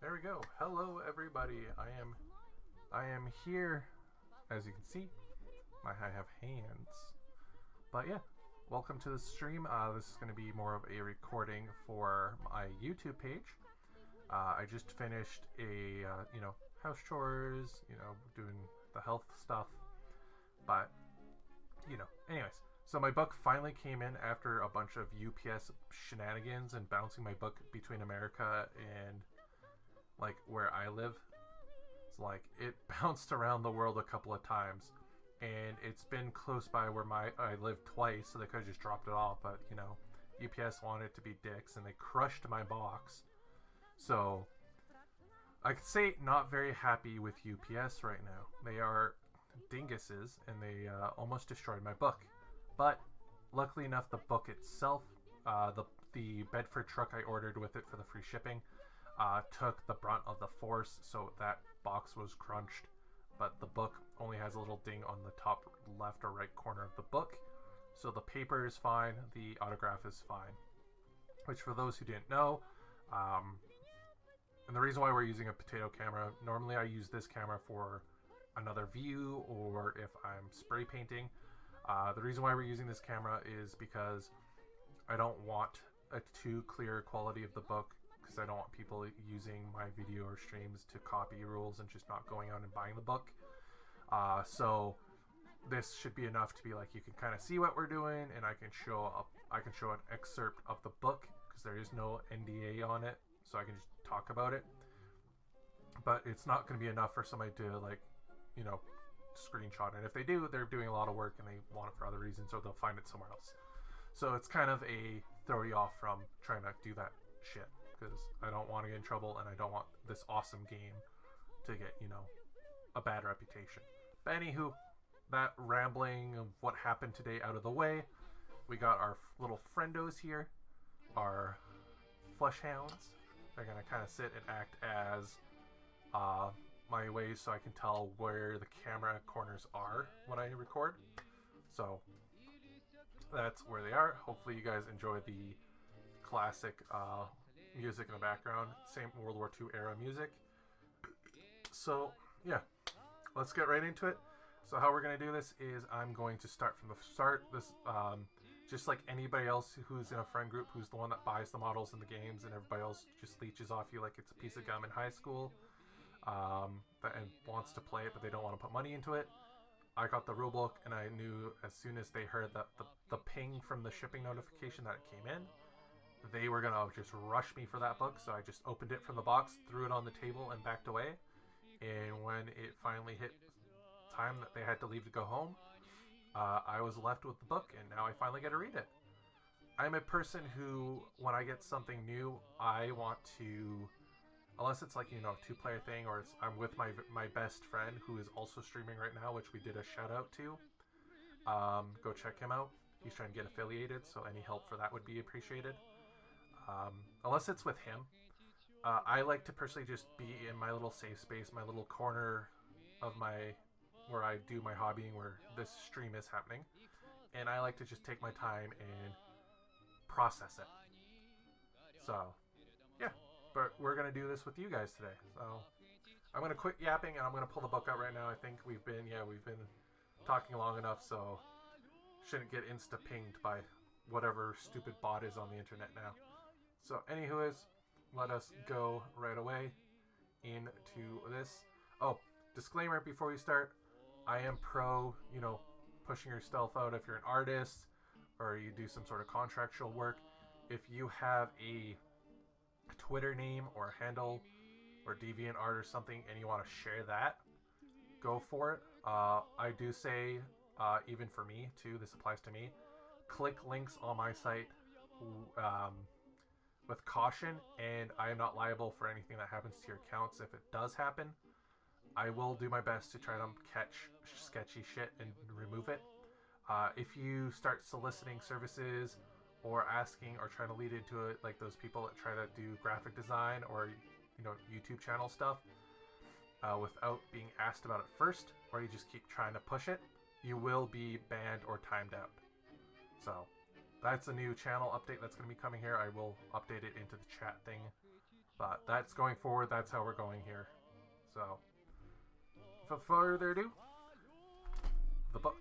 There we go. Hello everybody. I am here. As you can see, I have hands. But yeah, welcome to the stream. This is going to be more of a recording for my YouTube page. I just finished a house chores, doing the health stuff. But anyways, so my book finally came in after a bunch of UPS shenanigans and bouncing my book between America and like where I live. It's like it bounced around the world a couple of times, and it's been close by where I live twice, so they could have just dropped it off, but UPS wanted it to be dicks and they crushed my box. So I could say not very happy with UPS right now. They are dinguses and they almost destroyed my book. But luckily enough, the book itself, the Bedford truck I ordered with it for the free shipping, took the brunt of the force, so that box was crunched, but the book only has a little ding on the top left or right corner of the book, so the paper is fine, the autograph is fine. Which, for those who didn't know, and the reason why we're using a potato camera, normally I use this camera for another view or if I'm spray painting. The reason why we're using this camera is because I don't want a too clear quality of the book, because I don't want people using my video or streams to copy rules and just not going out and buying the book. So this should be enough to be like, you can kind of see what we're doing, and I can show an excerpt of the book, because there is no NDA on it, so I can just talk about it. But it's not going to be enough for somebody to screenshot it. If they do, they're doing a lot of work and they want it for other reasons, or they'll find it somewhere else. So it's kind of a throw you off from trying to do that shit, because I don't want to get in trouble and I don't want this awesome game to get, a bad reputation. But anywho, that rambling of what happened today out of the way, we got our little friendos here, our flesh hounds. They're going to kind of sit and act as my ways so I can tell where the camera corners are when I record. So that's where they are. Hopefully you guys enjoy the classic music in the background, same World War II era music. So yeah, let's get right into it. So how we're going to do this is I'm going to start from the start. This just like anybody else who's in a friend group, who's the one that buys the models in the games, and everybody else just leeches off you like it's a piece of gum in high school, and wants to play it but they don't want to put money into it. I got the rulebook, and I knew as soon as they heard that the ping from the shipping notification that it came in, they were going to just rush me for that book. So I just opened it from the box, threw it on the table, and backed away. And when it finally hit time that they had to leave to go home, I was left with the book, and now I finally get to read it. I'm a person who, when I get something new, I want to, unless it's like, a two-player thing, or I'm with my best friend who is also streaming right now, which we did a shout out to. Go check him out. He's trying to get affiliated, so any help for that would be appreciated. Unless it's with him. I like to personally just be in my little safe space, my little corner of where I do my hobbying, where this stream is happening. And I like to just take my time and process it. So, yeah. But we're going to do this with you guys today. So, I'm going to quit yapping and I'm going to pull the book out right now. I think we've been talking long enough, so shouldn't get insta-pinged by whatever stupid bot is on the internet now. So, anywho, let us go right away into this. Oh, disclaimer before we start. I am pro, pushing your stuff out if you're an artist or you do some sort of contractual work. If you have a Twitter name or handle or DeviantArt or something and you want to share that, go for it. I do say, even for me too, this applies to me, click links on my site with caution, and I am not liable for anything that happens to your accounts if it does happen. I will do my best to try to catch sketchy shit and remove it. If you start soliciting services or asking or trying to lead into it, like those people that try to do graphic design or YouTube channel stuff, without being asked about it first, or you just keep trying to push it, you will be banned or timed out. So that's a new channel update that's going to be coming here. I will update it into the chat thing, but that's going forward. That's how we're going here. So without further ado, the book.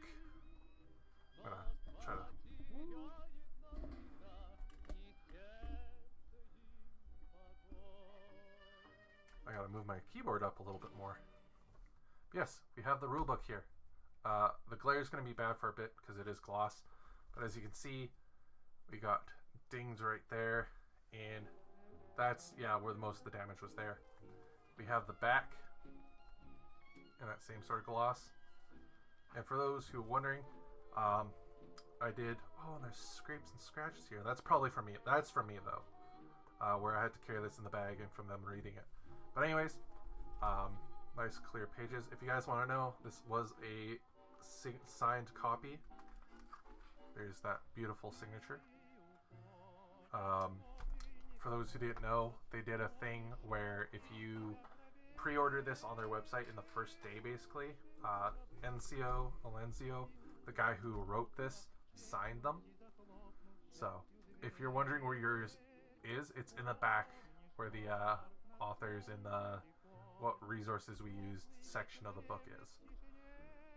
I'm gonna try to. I gotta move my keyboard up a little bit more. Yes, we have the rule book here. The glare is going to be bad for a bit because it is gloss, but as you can see, we got dings right there, and that's, yeah, where most of the damage was there. We have the back and that same sort of gloss. And for those who are wondering, I did, oh, and there's scrapes and scratches here. That's probably for me. That's for me though, where I had to carry this in the bag and from them reading it. But anyways, nice clear pages. If you guys want to know, this was a signed copy. There's that beautiful signature. For those who didn't know, they did a thing where if you pre-order this on their website in the first day, basically, Alenzio, the guy who wrote this, signed them. So if you're wondering where yours is, it's in the back where the authors and the what resources we used section of the book is.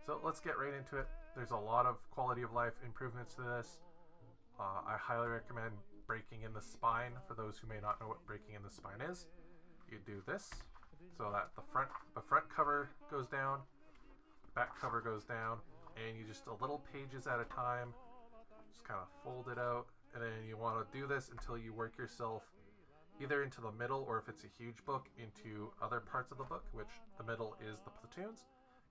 So let's get right into it. There's a lot of quality of life improvements to this. I highly recommend breaking in the spine. For those who may not know what breaking in the spine is, you do this so that the front cover goes down, back cover goes down, and you just a little pages at a time just kind of fold it out, and then you want to do this until you work yourself either into the middle, or if it's a huge book, into other parts of the book, which the middle is the platoons.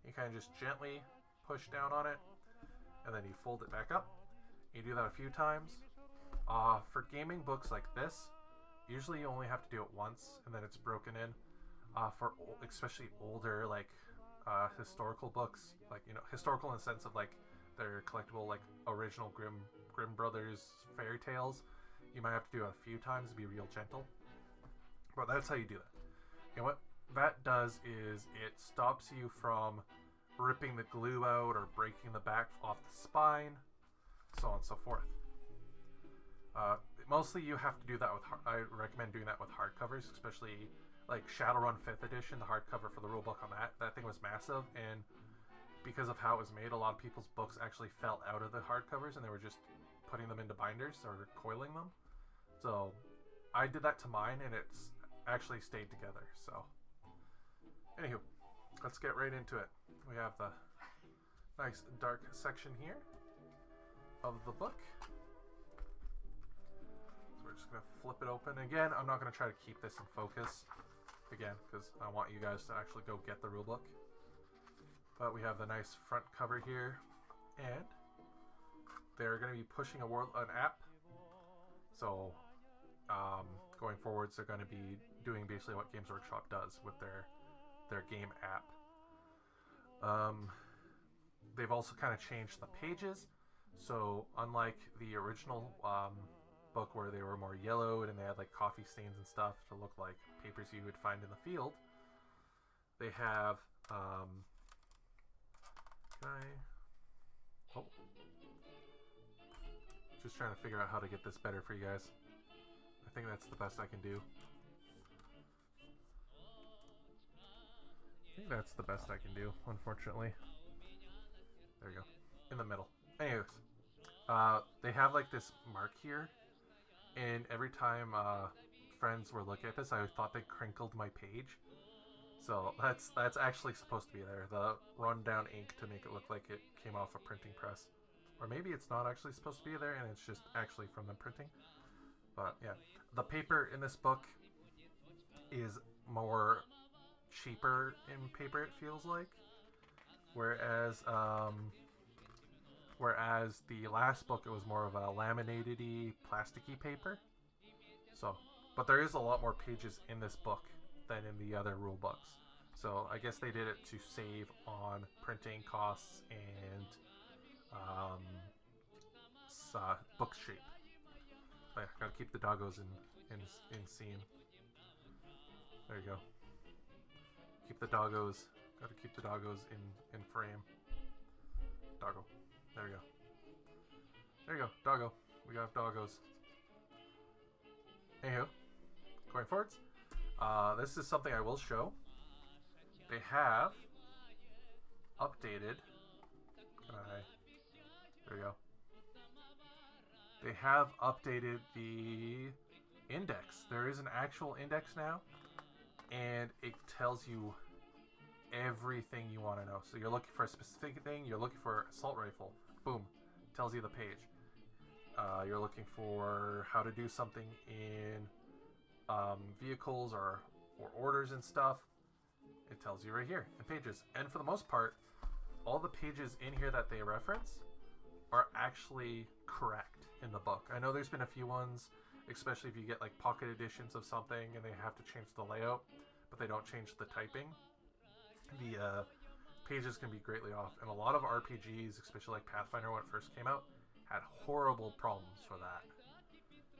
You kind of just gently push down on it, and then you fold it back up. You do that a few times. For gaming books like this, usually you only have to do it once, and then it's broken in. For especially older, like historical books, like historical in the sense of like they're collectible, like original Grimm Brothers fairy tales, you might have to do it a few times to be real gentle. But that's how you do that. And what that does is it stops you from ripping the glue out or breaking the back off the spine, so on and so forth. Mostly you have to do that with, I recommend doing that with hardcovers, especially like Shadowrun 5th edition, the hardcover for the rulebook on that thing was massive, and because of how it was made, a lot of people's books actually fell out of the hardcovers and they were just putting them into binders or coiling them. So I did that to mine and it's actually stayed together. So anywho, let's get right into it. We have the nice dark section here of the book. So we're just going to flip it open. Again, I'm not going to try to keep this in focus again because I want you guys to actually go get the rulebook. But we have the nice front cover here, and they're going to be pushing an app. So going forwards, they're going to be doing basically what Games Workshop does with their game app. They've also kind of changed the pages. So unlike the original book where they were more yellowed and they had like coffee stains and stuff to look like papers you would find in the field, they have just trying to figure out how to get this better for you guys. I think that's the best I can do. I think that's the best I can do, unfortunately. There we go. In the middle. Anyways, they have like this mark here, and every time friends were looking at this, I thought they crinkled my page. So that's actually supposed to be there. The rundown ink to make it look like it came off a printing press. Or maybe it's not actually supposed to be there and it's just actually from the printing. But yeah, the paper in this book is more cheaper in paper, it feels like. Whereas the last book, it was more of a laminated-y, plasticky paper. So, but there is a lot more pages in this book than in the other rule books. So I guess they did it to save on printing costs and um, book shape. I gotta keep the doggos in scene. There you go. Keep the doggos. Gotta keep the doggos in frame. Doggo. There we go. There you go. Doggo. We got doggos. Anywho, going forwards. This is something I will show. They have updated. There we go. They have updated the index. There is an actual index now, and it tells you everything you want to know. So you're looking for a specific thing. You're looking for assault rifle. Boom, tells you the page. You're looking for how to do something in vehicles or orders and stuff. It tells you right here in pages. And for the most part, all the pages in here that they reference are actually correct in the book. I know there's been a few ones, especially if you get like pocket editions of something and they have to change the layout, but they don't change the typing. The pages can be greatly off, and a lot of RPGs, especially like Pathfinder when it first came out, had horrible problems for that.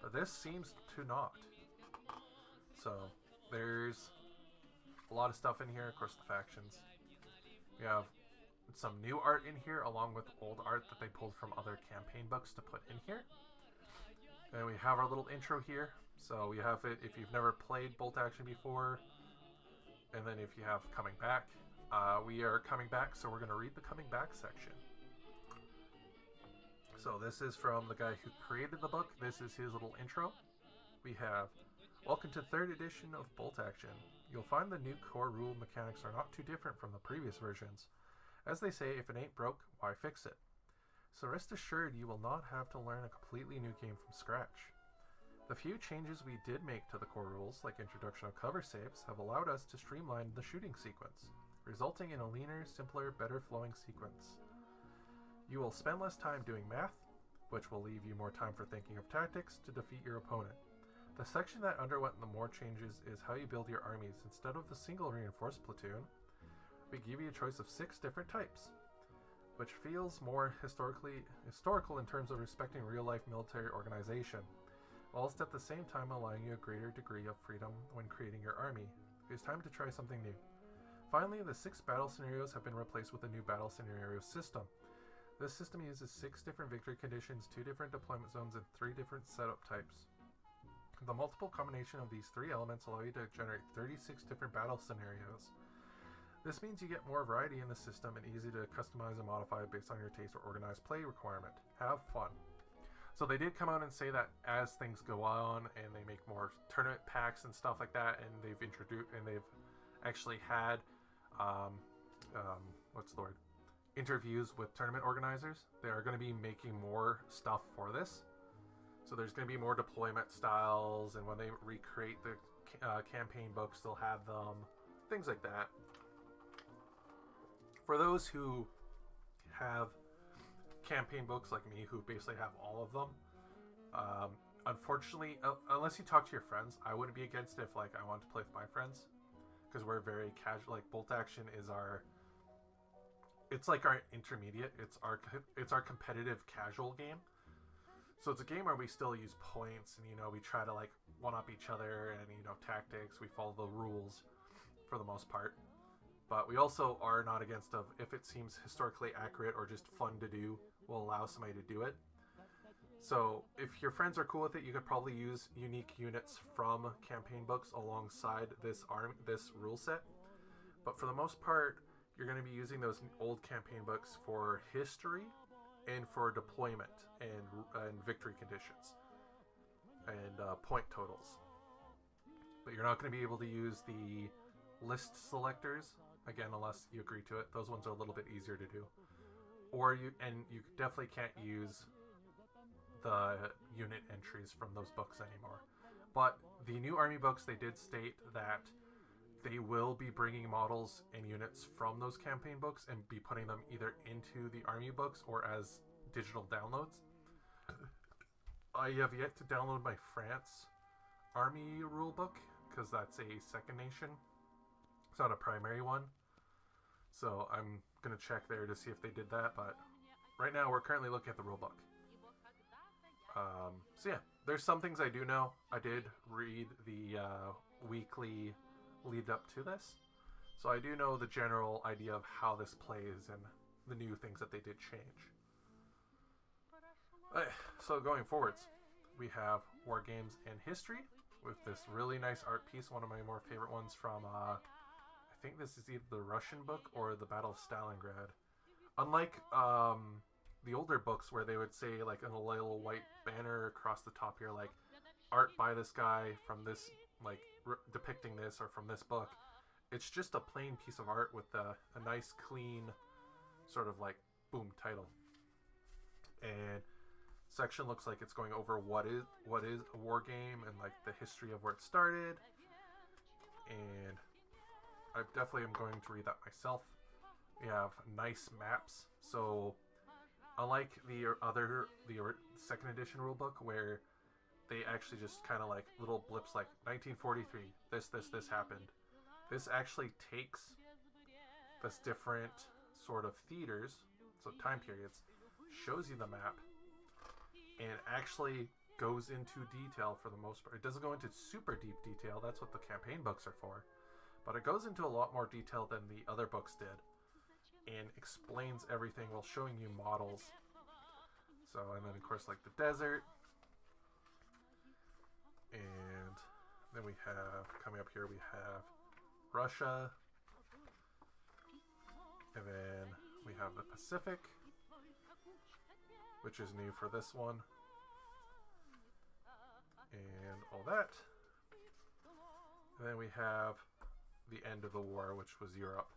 But this seems to not. So there's a lot of stuff in here. Of course, the factions. We have some new art in here, along with old art that they pulled from other campaign books to put in here. And we have our little intro here. So we have it if you've never played Bolt Action before, and then if you have coming back. We are coming back, so we're going to read the coming back section. So this is from the guy who created the book. This is his little intro. We have, welcome to 3rd edition of Bolt Action. You'll find the new core rule mechanics are not too different from the previous versions. As they say, if it ain't broke, why fix it? So rest assured you will not have to learn a completely new game from scratch. The few changes we did make to the core rules, like introduction of cover saves, have allowed us to streamline the shooting sequence, resulting in a leaner, simpler, better flowing sequence. You will spend less time doing math, which will leave you more time for thinking of tactics to defeat your opponent. The section that underwent the more changes is how you build your armies. Instead of the single reinforced platoon, we give you a choice of 6 different types, which feels more historical in terms of respecting real-life military organization, whilst at the same time allowing you a greater degree of freedom when creating your army. It is time to try something new. Finally, the 6 battle scenarios have been replaced with a new battle scenario system. This system uses 6 different victory conditions, 2 different deployment zones, and 3 different setup types. The multiple combination of these 3 elements allow you to generate 36 different battle scenarios. This means you get more variety in the system and easy to customize and modify based on your taste or organized play requirement. Have fun. So they did come out and say that as things go on and they make more tournament packs and stuff like that, and they've introduced and they've actually had what's the word? Interviews with tournament organizers. They are going to be making more stuff for this. So there's going to be more deployment styles, and when they recreate the campaign books, they'll have them. Things like that. For those who have campaign books like me, who basically have all of them, unfortunately, unless you talk to your friends, I wouldn't be against it if like I wanted to play with my friends, because we're very casual. Like Bolt Action is it's like our intermediate. It's our competitive casual game. So it's a game where we still use points, and we try to like one up each other, and tactics. We follow the rules for the most part. But we also are not against if it seems historically accurate or just fun to do, we'll allow somebody to do it. So if your friends are cool with it, you could probably use unique units from campaign books alongside this rule set. But for the most part, you're going to be using those old campaign books for history and for deployment and victory conditions and point totals. But you're not going to be able to use the list selectors, again, unless you agree to it. Those ones are a little bit easier to do. Or you definitely can't use the unit entries from those books anymore. But the new army books, they did state that they will be bringing models and units from those campaign books and be putting them either into the army books or as digital downloads. I have yet to download my France army rulebook, because that's a second nation. It's not a primary one, so I'm gonna check there to see if they did that. But right now, we're currently looking at the rulebook. So yeah, there's some things I do know. I did read the weekly lead up to this, so I do know the general idea of how this plays and the new things that they did change. So going forwards, we have War Games and History with this really nice art piece, one of my more favorite ones from, I think this is either the Russian book or the Battle of Stalingrad. Unlike the older books where they would say, like, a little white banner across the top here, like, art by this guy from this, like, depicting this or from this book, it's just a plain piece of art with a nice, clean, sort of, like, boom, title. And section looks like it's going over what is a war game and, like, the history of where it started. And I definitely am going to read that myself. We have nice maps, so unlike the second edition rulebook where they actually just kind of like little blips like 1943, this happened. This actually takes this different sort of theaters, so time periods, shows you the map, and actually goes into detail for the most part. It doesn't go into super deep detail, that's what the campaign books are for, but it goes into a lot more detail than the other books did, and explains everything while showing you models. So, and then of course like the desert, and then we have, coming up here we have Russia, and then we have the Pacific, which is new for this one, and all that. And then we have the end of the war, which was Europe,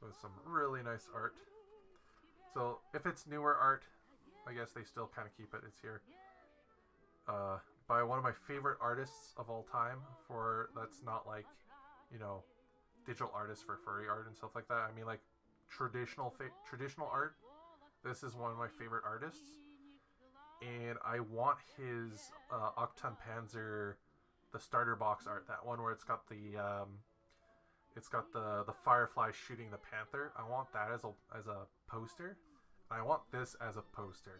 with some really nice art. So if it's newer art, I guess they still kind of keep it. It's here by one of my favorite artists of all time. For that's not like, you know, digital artists for furry art and stuff like that. I mean like traditional art. This is one of my favorite artists, and I want his Octon Panzer, the starter box art. That one where it's got the firefly shooting the panther. I want that as a poster. I want this as a poster.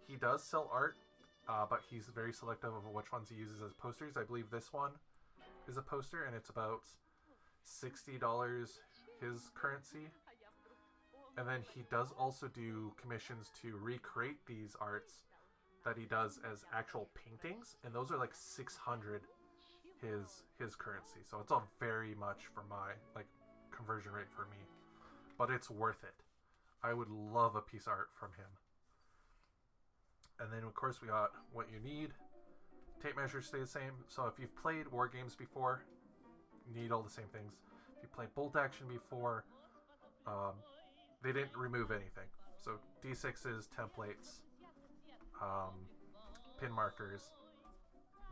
He does sell art, but he's very selective of which ones he uses as posters. I believe this one is a poster, and it's about $60 his currency. And then he does also do commissions to recreate these arts that he does as actual paintings, and those are like 600 his currency. So it's all very much for my like conversion rate for me, but it's worth it. I would love a piece of art from him. And then of course we got what you need. Tape measures stay the same. So if you've played war games before, you need all the same things. If you played bolt action before, they didn't remove anything. So D6s, templates, pin markers,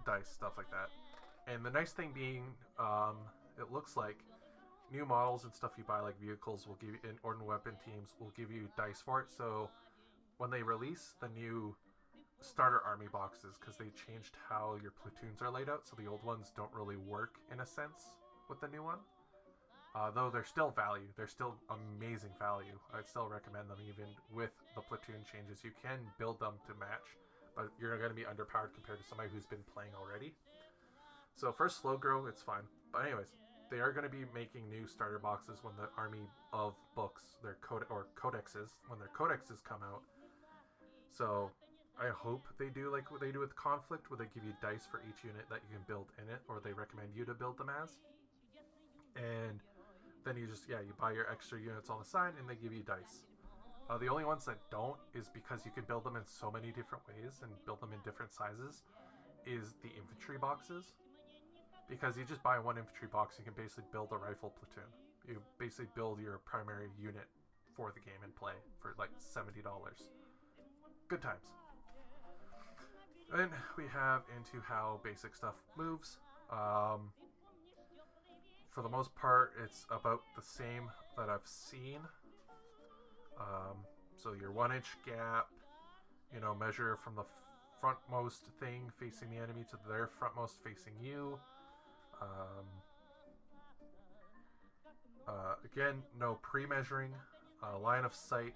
dice, stuff like that. And the nice thing being, it looks like new models and stuff you buy, like vehicles, will give you, in ordnance weapon teams, will give you dice for it. So when they release the new starter army boxes, because they changed how your platoons are laid out, so the old ones don't really work in a sense with the new one. Though they're still value, they're still amazing value. I'd still recommend them even with the platoon changes. You can build them to match, but you're going to be underpowered compared to somebody who's been playing already. So for slow grow, it's fine. But anyways, they are going to be making new starter boxes when the army of books, their codexes, when their codexes come out. So I hope they do like what they do with Conflict, where they give you dice for each unit that you can build in it, or they recommend you to build them as. And then you just, you buy your extra units on the side, and they give you dice. The only ones that don't is because you can build them in so many different ways and build them in different sizes, is the infantry boxes. Because you just buy one infantry box, you can basically build a rifle platoon. You basically build your primary unit for the game and play for like $70. Good times. Then we have into how basic stuff moves. For the most part, it's about the same that I've seen. So your 1-inch gap, you know, measure from the frontmost thing facing the enemy to their frontmost facing you. Again, no pre-measuring. Line of sight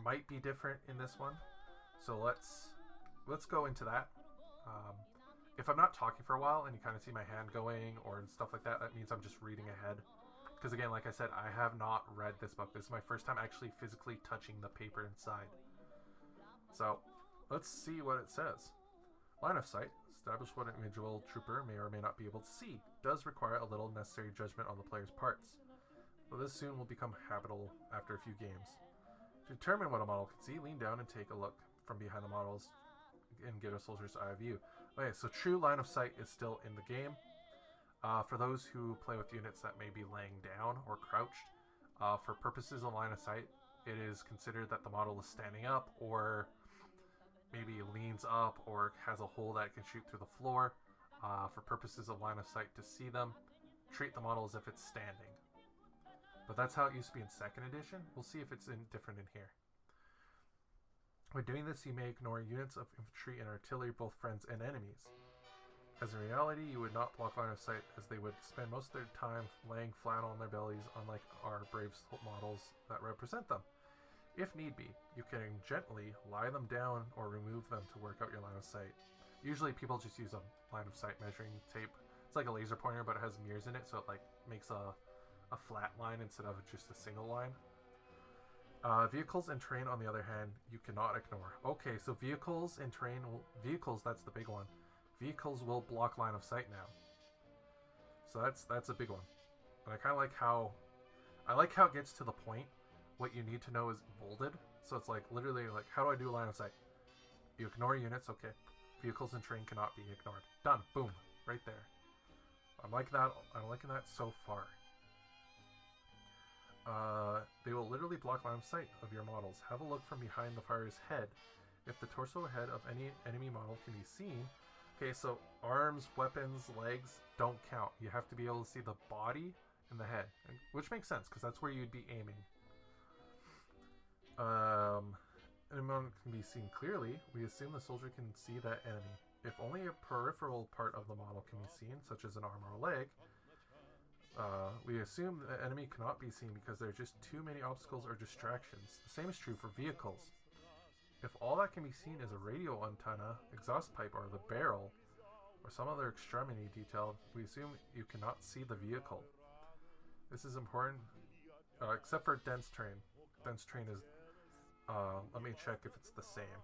might be different in this one, so let's go into that. If I'm not talking for a while and you kind of see my hand going or stuff like that, that means I'm just reading ahead. Because again, like I said, I have not read this book. This is my first time actually physically touching the paper inside. So let's see what it says. Line of sight. Establish what an individual trooper may or may not be able to see. Does require a little necessary judgment on the player's parts. But this soon will become habitual after a few games. To determine what a model can see, lean down and take a look from behind the models and get a soldier's eye view. Okay, so true line of sight is still in the game. For those who play with units that may be laying down or crouched, for purposes of line of sight, it is considered that the model is standing up or maybe leans up or has a hole that it can shoot through the floor. For purposes of line of sight to see them, treat the model as if it's standing. But that's how it used to be in 2nd edition. We'll see if it's different in here. When doing this, you may ignore units of infantry and artillery, both friends and enemies. As in reality, you would not block line of sight, as they would spend most of their time laying flat on their bellies, unlike our brave models that represent them. If need be, you can gently lie them down or remove them to work out your line of sight. Usually people just use a line of sight measuring tape. It's like a laser pointer, but it has mirrors in it, so it like makes a flat line instead of just a single line. Vehicles and terrain, on the other hand, you cannot ignore. Okay, so vehicles and terrain, vehicles, that's the big one. Vehicles will block line of sight now. So that's a big one. And I kind of like how, it gets to the point. What you need to know is bolded. So it's like, literally, like, how do I do line of sight? You ignore units, okay. Vehicles and terrain cannot be ignored. Done, boom, right there. I'm liking that so far. They will literally block line of sight of your models. Have a look from behind the fighter's head. If the torso head of any enemy model can be seen, okay, so arms, weapons, legs don't count. You have to be able to see the body and the head, which makes sense because that's where you'd be aiming. Enemy model can be seen clearly. We assume the soldier can see that enemy. If only a peripheral part of the model can be seen, such as an arm or a leg, we assume the enemy cannot be seen because there are just too many obstacles or distractions. The same is true for vehicles. If all that can be seen is a radio antenna, exhaust pipe, or the barrel, or some other extremity detail, we assume you cannot see the vehicle. This is important, except for dense terrain. Dense terrain is, let me check if it's the same.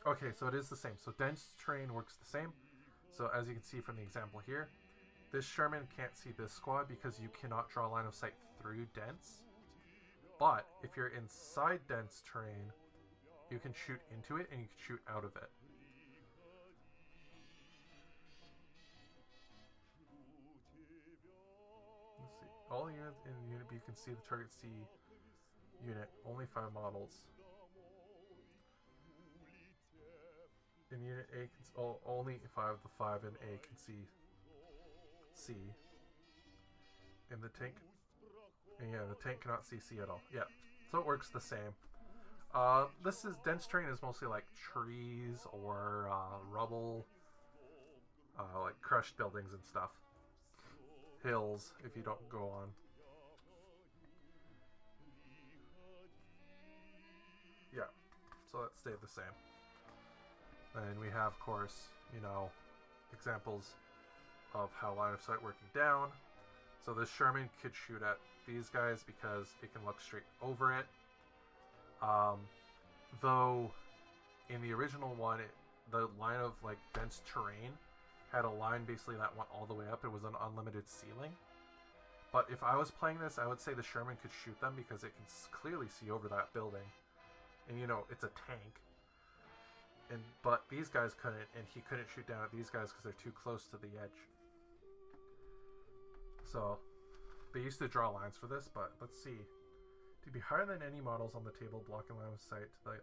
Okay, so it is the same. So dense terrain works the same. So as you can see from the example here, this Sherman can't see this squad because you cannot draw line of sight through dense. But if you're inside dense terrain, you can shoot into it and you can shoot out of it. Let's see. All units in Unit B can see the target C unit. Only 5 models. In Unit A, only 5 of the 5 in A can see C. In the tank, and yeah, the tank cannot see C at all. Yeah, so it works the same. This is dense terrain is mostly like trees or rubble, like crushed buildings and stuff. Hills, if you don't go on. Yeah, so that stayed the same. And we have, of course, you know, examples of how line of sight working down. So this Sherman could shoot at these guys because it can look straight over it. Though in the original one, the line of like dense terrain had a line basically that went all the way up. It was an unlimited ceiling. But if I was playing this, I would say the Sherman could shoot them because it can clearly see over that building. And you know, it's a tank. But these guys couldn't, and he couldn't shoot down at these guys because they're too close to the edge. So, they used to draw lines for this, but let's see. To be higher than any models on the table, blocking line of sight to the...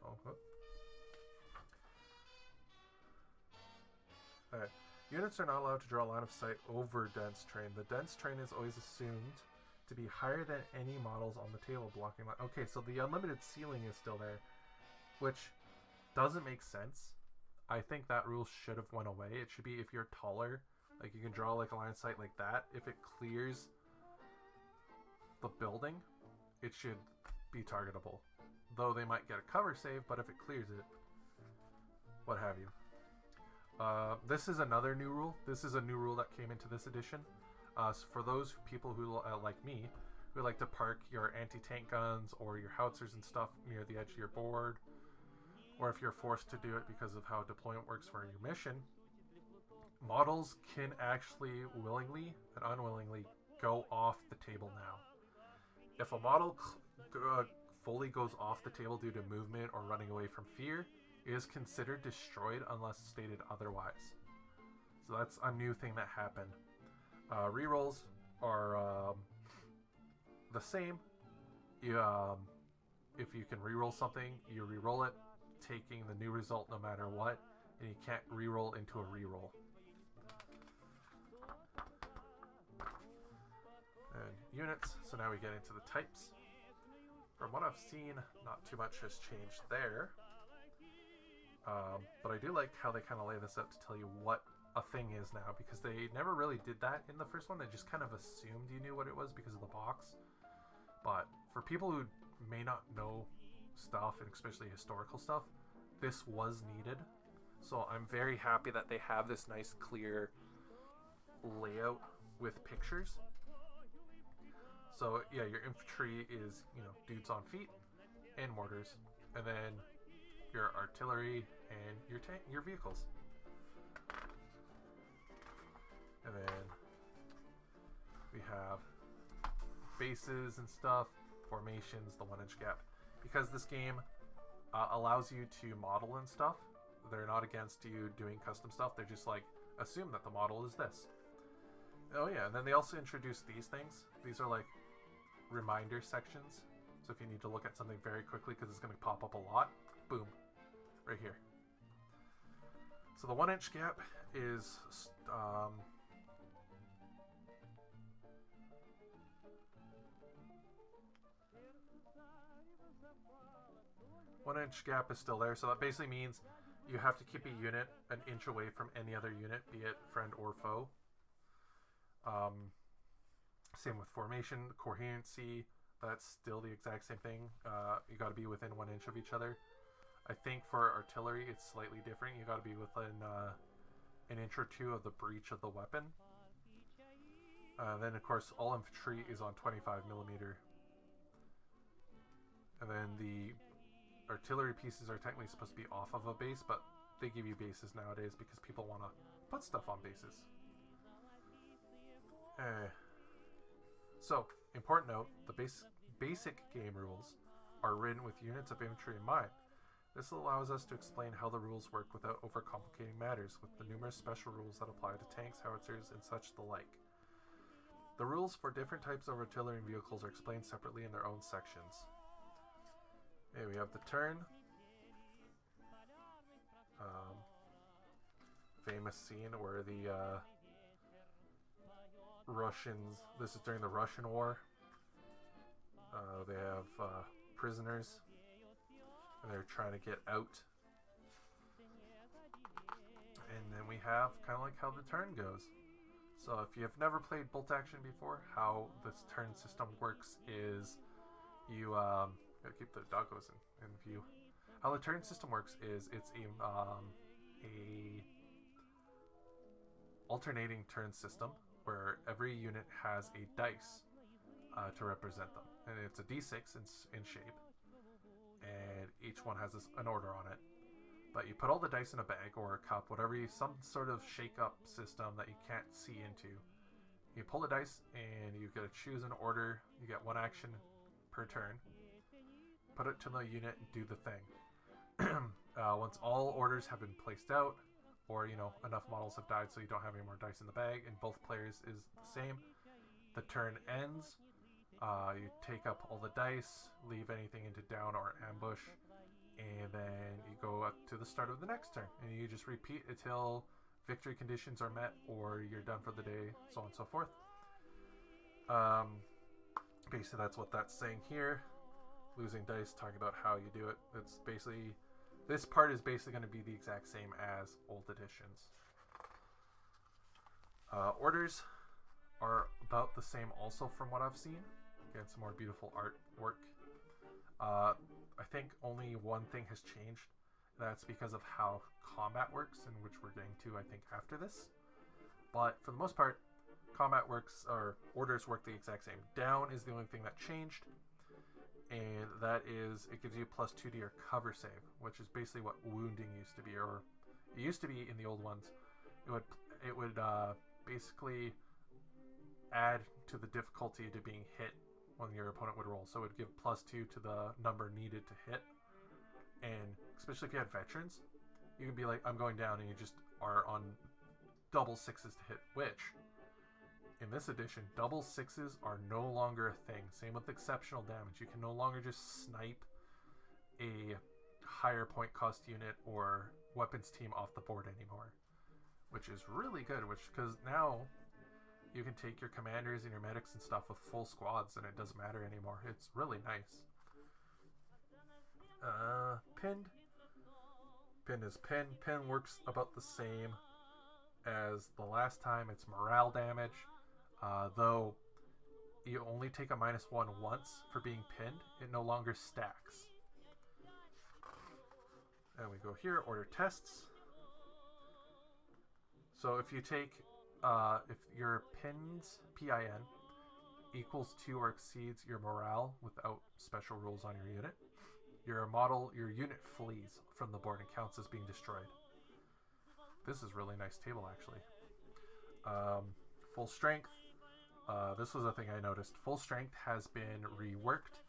Alright. Units are not allowed to draw line of sight over dense terrain. The dense terrain is always assumed to be higher than any models on the table, blocking line... Okay, so the unlimited ceiling is still there, which... doesn't make sense. I think that rule should have went away. It should be if you're taller, like you can draw like a line of sight like that. If it clears the building, it should be targetable. Though they might get a cover save, but if it clears it, what have you. This is another new rule. This is a new rule that came into this edition. So for those people who, like me, who like to park your anti-tank guns or your howitzers and stuff near the edge of your board, or if you're forced to do it because of how deployment works for your mission, models can actually willingly and unwillingly go off the table now. If a model fully goes off the table due to movement or running away from fear, it is considered destroyed unless stated otherwise. So that's a new thing that happened. Rerolls are the same. If you can reroll something, you reroll it, taking the new result no matter what, and you can't reroll into a reroll. And units, so now we get into the types. From what I've seen, not too much has changed there. But I do like how they kind of lay this out to tell you what a thing is now, because they never really did that in the first one. They just kind of assumed you knew what it was because of the box. But for people who may not know stuff, and especially historical stuff, this was needed. So I'm very happy that they have this nice clear layout with pictures. So yeah, your infantry is, you know, dudes on feet and mortars, and then your artillery and your vehicles. And then we have bases and stuff, formations, the 1-inch gap. Because this game allows you to model and stuff, they're not against you doing custom stuff. They're just like, assume that the model is this. Oh yeah, and then they also introduced these things. These are like reminder sections. So if you need to look at something very quickly because it's going to pop up a lot, boom, right here. So the 1-inch gap is 1-inch gap is still there, so that basically means you have to keep a unit an inch away from any other unit, be it friend or foe. Same with formation, coherency, that's still the exact same thing. You got to be within 1 inch of each other. I think for artillery it's slightly different. You got to be within an inch or two of the breech of the weapon. Then of course all infantry is on 25mm. And then the artillery pieces are technically supposed to be off of a base, but they give you bases nowadays because people want to put stuff on bases. So, important note, the basic game rules are written with units of infantry in mind. This allows us to explain how the rules work without overcomplicating matters, with the numerous special rules that apply to tanks, howitzers, and such the like. The rules for different types of artillery and vehicles are explained separately in their own sections. Okay, we have the turn. Famous scene where the Russians, this is during the Russian War, they have prisoners and they're trying to get out, and then we have kind of like how the turn goes. So if you've never played bolt action before, how this turn system works is you gotta keep the doggos in view. How the turn system works is it's a alternating turn system where every unit has a dice to represent them, and it's a d6 in shape, and each one has an order on it. But you put all the dice in a bag or a cup, whatever some sort of shake-up system that you can't see into. You pull the dice and you get to choose an order. You get one action per turn. Put it to the unit and do the thing. Once all orders have been placed out, or enough models have died so you don't have any more dice in the bag, and both players is the same, the turn ends. You take up all the dice, leave anything into down or ambush, and then you go up to the start of the next turn, and you just repeat until victory conditions are met or you're done for the day, so on and so forth. Basically that's what that's saying here. Losing dice, talking about how you do it. It's basically This part is basically going to be the exact same as old editions. Orders are about the same also from what I've seen. Again, some more beautiful artwork. I think only one thing has changed. That's because of how combat works, and which we're getting to, I think, after this. But for the most part, combat works, or orders work the exact same. Down is the only thing that changed, and that is it gives you +2 to your cover save, which is basically what wounding used to be, or it used to be in the old ones. It would basically add to the difficulty to being hit when your opponent would roll. So it would give +2 to the number needed to hit. And especially if you had veterans, you can be like, I'm going down, and you just are on double 6s to hit, which in this edition, double 6s are no longer a thing. Same with exceptional damage. You can no longer just snipe a higher point cost unit or weapons team off the board anymore, which is really good, because now you can take your commanders and your medics and stuff with full squads, and it doesn't matter anymore. It's really nice. Pinned. Pin is pin. Pin works about the same as the last time. It's morale damage, though you only take a -1 once for being pinned. It no longer stacks. And we go here, order tests. So if you take, if your pins, PIN, equals to or exceeds your morale without special rules on your unit, your unit flees from the board and counts as being destroyed. This is really nice table, actually. Full strength. This was a thing I noticed. Full strength has been reworked.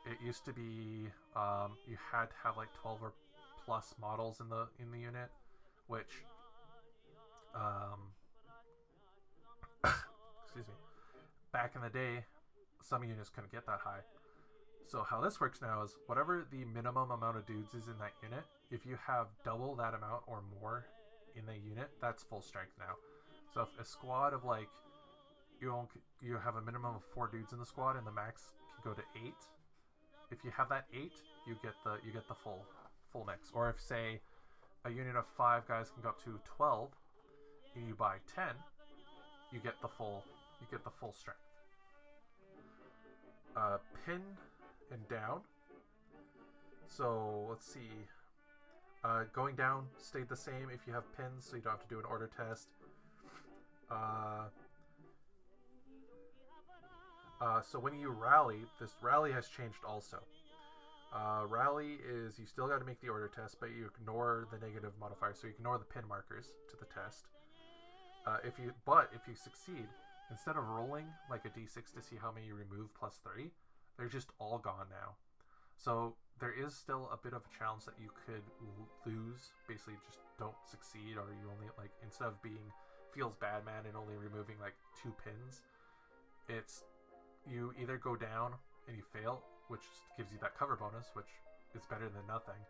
It used to be you had to have like 12 or plus models in the unit, which excuse me, back in the day, some units couldn't get that high. So how this works now is whatever the minimum amount of dudes is in that unit, if you have double that amount or more in the unit, that's full strength now. So if a squad of like you have a minimum of 4 dudes in the squad and the max can go to 8, if you have that 8, you get the full mix. Or if say a unit of 5 guys can go up to 12 and you buy 10, you get the full strength. Pin and down. So let's see. Going down stayed the same if you have pins, so you don't have to do an order test. So when you rally, this rally has changed also. Rally is you still got to make the order test, but you ignore the negative modifier, so you ignore the pin markers to the test. If you succeed, instead of rolling like a d6 to see how many you remove +3, they're just all gone now. So there is still a bit of a challenge that you could lose, basically just don't succeed, or you only, like, instead of being feels bad man and only removing like 2 pins, it's you either go down and you fail, which gives you that cover bonus, which is better than nothing,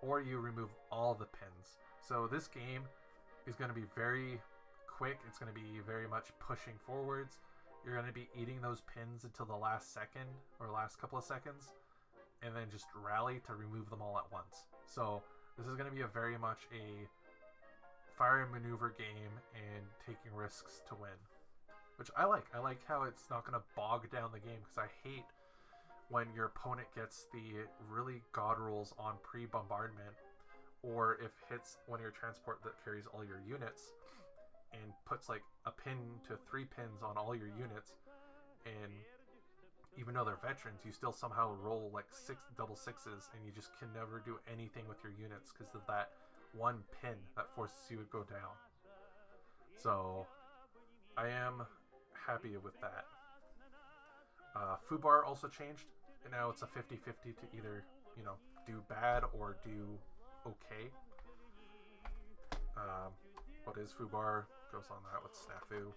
or you remove all the pins. So this game is going to be very quick. It's going to be very much pushing forwards. You're going to be eating those pins until the last second or last couple of seconds, and then just rally to remove them all at once. So this is going to be a very much a fire and maneuver game and taking risks to win, which I like. I like how it's not going to bog down the game, because I hate when your opponent gets the really god rolls on pre-bombardment, or if hits one of your transport that carries all your units and puts like a pin to 3 pins on all your units, and even though they're veterans, you still somehow roll like 6 double 6s, and you just can never do anything with your units because of that one pin that forces you to go down. So I am happy with that. Food bar also changed, and now it's a 50-50 to either, you know, do bad or do okay. What is food bar? Goes on that with snafu.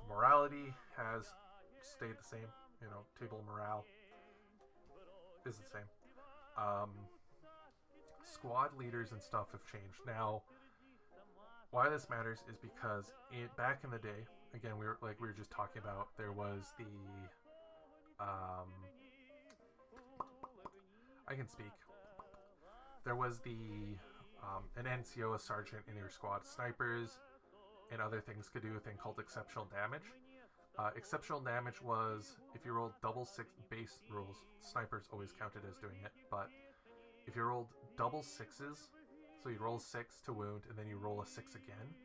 Morality has stayed the same. You know, table morale is the same. Squad leaders and stuff have changed. Now, why this matters is because back in the day, again, we were just talking about, there was the I can speak. There was an NCO, a sergeant in your squad. Snipers and other things could do a thing called exceptional damage. Exceptional damage was if you rolled double six base rolls. Snipers always counted as doing it, but if you rolled double sixes, so you roll 6 to wound and then you roll a 6 again,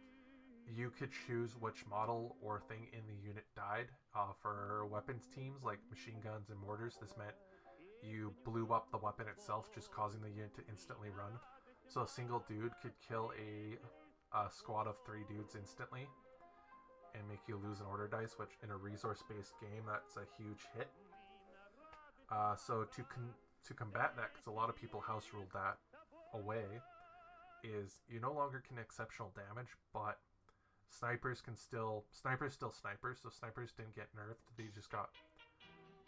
you could choose which model or thing in the unit died. For weapons teams like machine guns and mortars, this meant you blew up the weapon itself, just causing the unit to instantly run. So a single dude could kill a squad of 3 dudes instantly and make you lose an order dice, which in a resource-based game, that's a huge hit. So to combat that, because a lot of people house ruled that away, is you no longer can exceptional damage, but snipers still snipers, so snipers didn't get nerfed. They just got,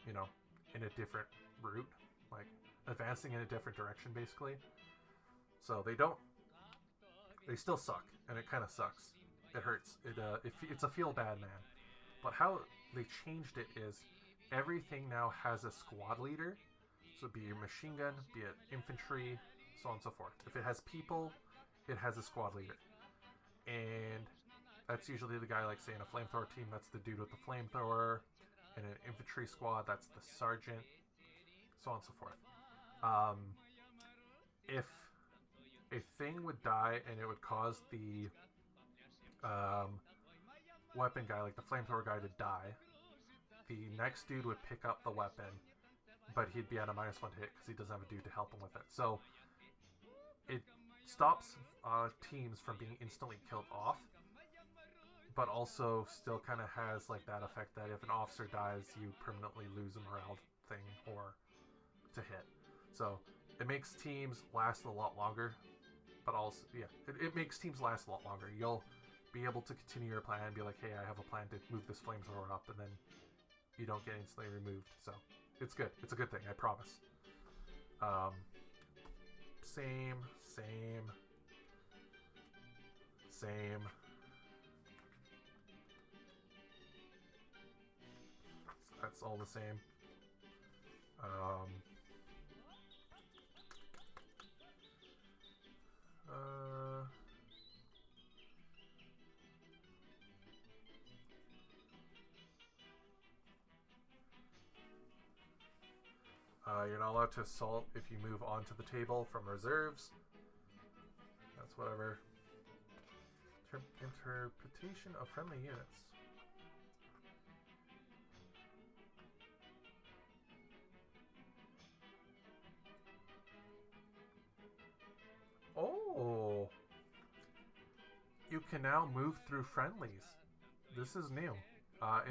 you know, in a different route, like advancing in a different direction, basically. So they still suck, and it kind of sucks. It hurts. It's a feel bad, man. But how they changed it is everything now has a squad leader. So be it machine gun, be it infantry, so on and so forth. If it has people, it has a squad leader. And that's usually the guy, like say in a flamethrower team, that's the dude with the flamethrower. In an infantry squad, that's the sergeant, so on and so forth. If a thing would die and it would cause the weapon guy, like the flamethrower guy, to die, the next dude would pick up the weapon, but he'd be at a -1 to hit because he doesn't have a dude to help him with it. So it stops teams from being instantly killed off, but also still kind of has like that effect that if an officer dies, you permanently lose a morale thing or to hit. So it makes teams last a lot longer, but also, yeah, it makes teams last a lot longer. You'll be able to continue your plan and be like, hey, I have a plan to move this flamethrower up, and then you don't get instantly removed. So it's good. It's a good thing, I promise. Same. That's all the same. You're not allowed to assault if you move onto the table from reserves. That's whatever. Interpretation of friendly units. Oh! You can now move through friendlies. This is new.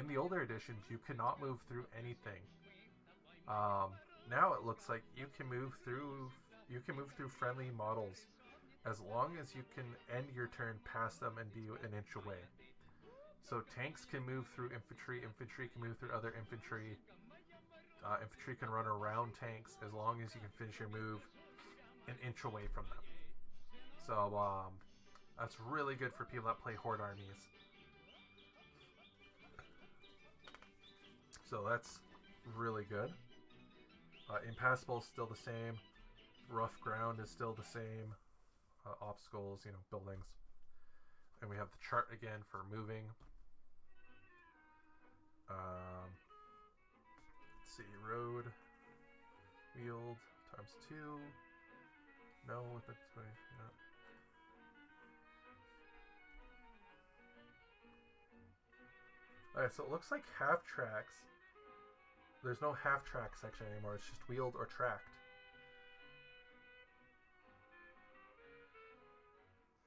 In the older editions, you could not move through anything. Now it looks like you can move through friendly models as long as you can end your turn past them and be an inch away. So tanks can move through infantry, infantry can move through other infantry, infantry can run around tanks as long as you can finish your move an inch away from them. So that's really good for people that play horde armies. So that's really good. Impassable is still the same. Rough ground is still the same. Obstacles, you know, buildings. And we have the chart again for moving. Let's see, road, wheeled, ×2. No, that's way, yeah. Alright, so it looks like half tracks. There's no half track section anymore, it's just wheeled or tracked.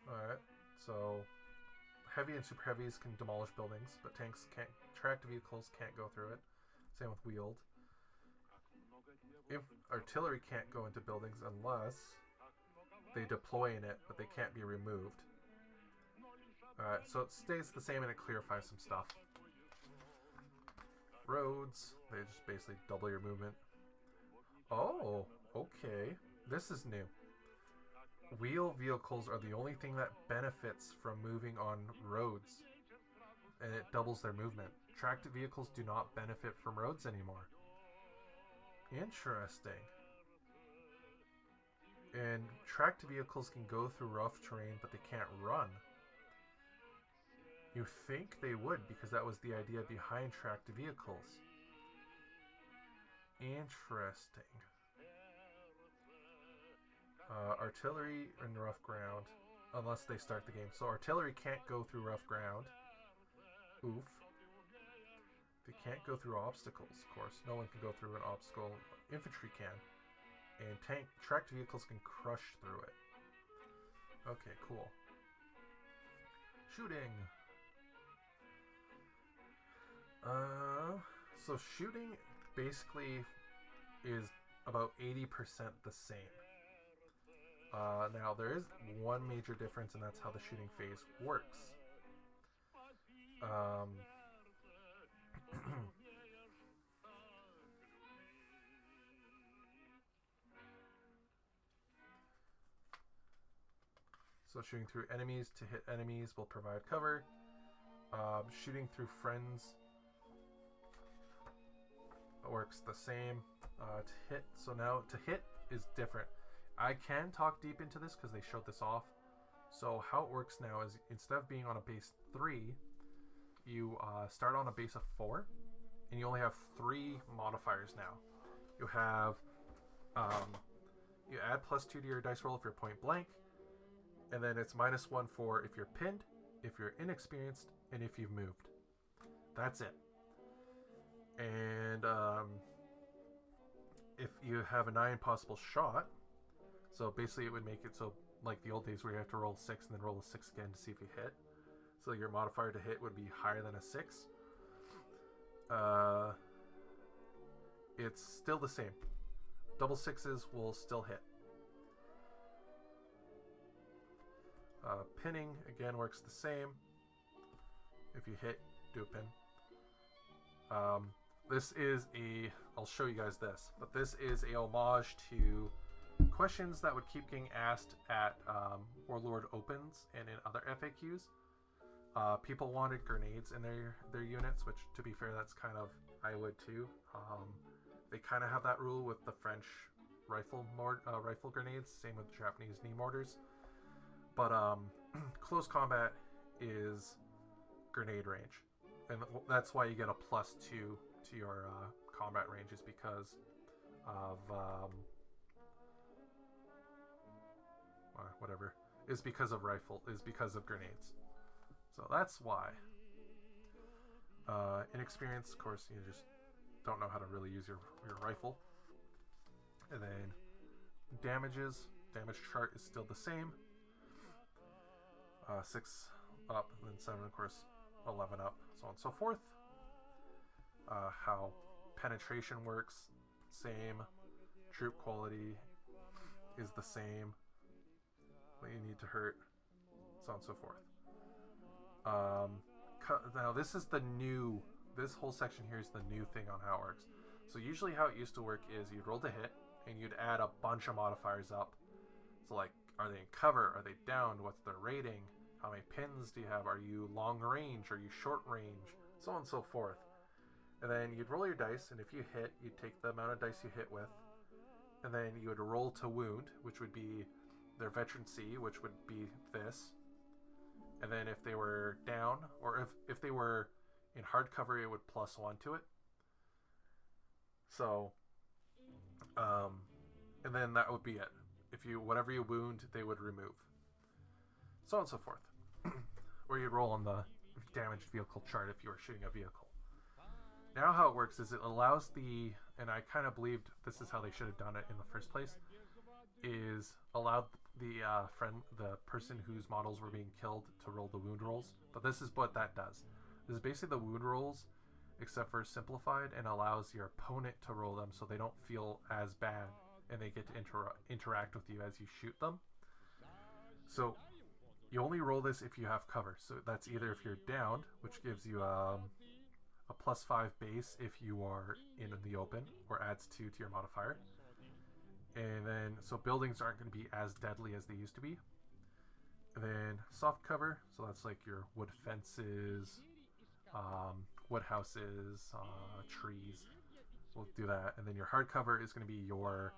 Alright, so heavy and super heavies can demolish buildings, but tanks can't, tracked vehicles can't go through it. Same with wheeled. Artillery can't go into buildings unless they deploy in it, but they can't be removed. Alright, so it stays the same and it clarifies some stuff. Roads, they just basically double your movement. Oh, okay. This is new. Wheel vehicles are the only thing that benefits from moving on roads, and it doubles their movement. Tracked vehicles do not benefit from roads anymore. Interesting. And tracked vehicles can go through rough terrain, but they can't run. You think they would, because that was the idea behind tracked vehicles. Interesting. Artillery in rough ground, unless they start the game. So artillery can't go through rough ground. Oof. They can't go through obstacles, of course. No one can go through an obstacle. Infantry can. And tracked vehicles can crush through it. Okay, cool. Shooting. So shooting basically is about 80% the same. Now there is one major difference, and that's how the shooting phase works. So shooting through enemies to hit enemies will provide cover. Shooting through friends works the same. To hit, so now to hit is different. I can talk deep into this because they showed this off. So how it works now is instead of being on a base 3, you start on a base of 4, and you only have 3 modifiers now. You have you add +2 to your dice roll if you're point blank, and then it's -1 for if you're pinned, if you're inexperienced, and if you've moved. That's it. And if you have a 9 possible shot, so basically it would make it so like the old days where you have to roll 6 and then roll a 6 again to see if you hit. So your modifier to hit would be higher than a 6. It's still the same. Double 6s will still hit. Pinning again works the same. If you hit, do a pin. This is I'll show you guys this, but this is a homage to questions that would keep getting asked at Warlord Opens and in other FAQs. People wanted grenades in their units, which, to be fair, that's kind of, I would too. They kind of have that rule with the French rifle grenades, same with Japanese knee mortars. But close combat is grenade range, and that's why you get a +2 to your combat range, is because of whatever, is because of grenades. So that's why. Inexperienced, of course, you just don't know how to really use your rifle. And then damage chart is still the same. 6 up, and then 7, of course, 11 up, so on and so forth. How penetration works, same. Troop quality is the same. What you need to hurt, so on and so forth. Now this whole section here is the new thing on how it works. So usually how it used to work is you'd roll to hit, and you'd add a bunch of modifiers up. So like, are they in cover? Are they downed? What's their rating? How many pins do you have? Are you long range? Are you short range? So on and so forth. And then you'd roll your dice, and if you hit, you'd take the amount of dice you hit with, and then you would roll to wound, which would be their veteran C, which would be this. And then if they were down, or if they were in hard cover, it would +1 to it. So, and then that would be it. If whatever you wound, they would remove. So on and so forth. Or you'd roll on the damaged vehicle chart if you were shooting a vehicle. Now how it works is it allows and I kind of believed this is how they should have done it in the first place, is allowed the person whose models were being killed to roll the wound rolls. But this is what that does. This is basically the wound rolls, except for simplified, and allows your opponent to roll them so they don't feel as bad, and they get to interact with you as you shoot them. So you only roll this if you have cover. So that's either if you're downed, which gives you a +5 base if you are in the open, or adds 2 to your modifier. And then, so buildings aren't going to be as deadly as they used to be. And then soft cover, so that's like your wood fences, wood houses, trees. We'll do that. And then your hard cover is going to be your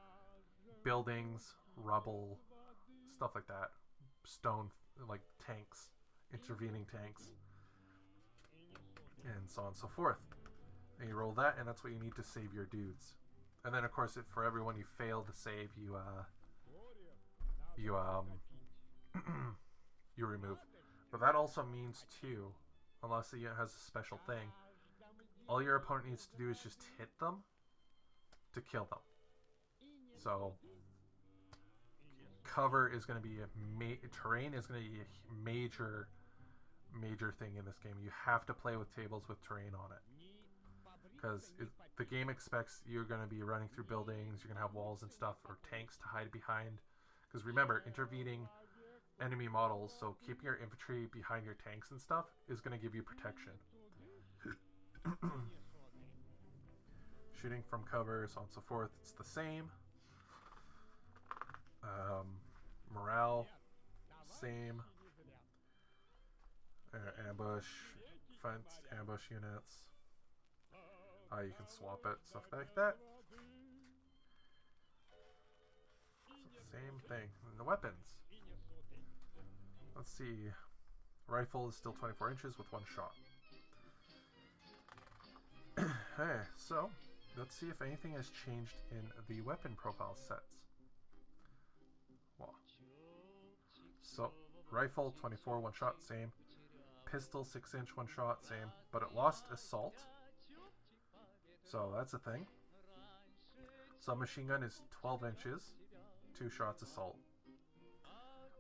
buildings, rubble, stuff like that, stone, like tanks, intervening tanks, and so on and so forth. And you roll that, and that's what you need to save your dudes. And then, of course, if for everyone you fail to save, you you remove. But that also means too, unless it has a special thing, all your opponent needs to do is just hit them to kill them. So cover is going to be terrain is going to be a major thing in this game. You have to play with tables with terrain on it, because the game expects you're going to be running through buildings, you're going to have walls and stuff, or tanks to hide behind. Because remember, intervening enemy models, so keeping your infantry behind your tanks and stuff, is going to give you protection. Shooting from cover, so on and so forth, it's the same. Morale, same. Ambush, fence, ambush units. You can swap it, stuff like that. So same thing. And the weapons. Let's see. Rifle is still 24 inches with one shot. Okay, so let's see if anything has changed in the weapon profile sets. Well, so rifle 24 one shot, same. Pistol 6-inch one shot, same. But it lost assault, so that's a thing. Submachine gun is 12 inches, 2 shots assault.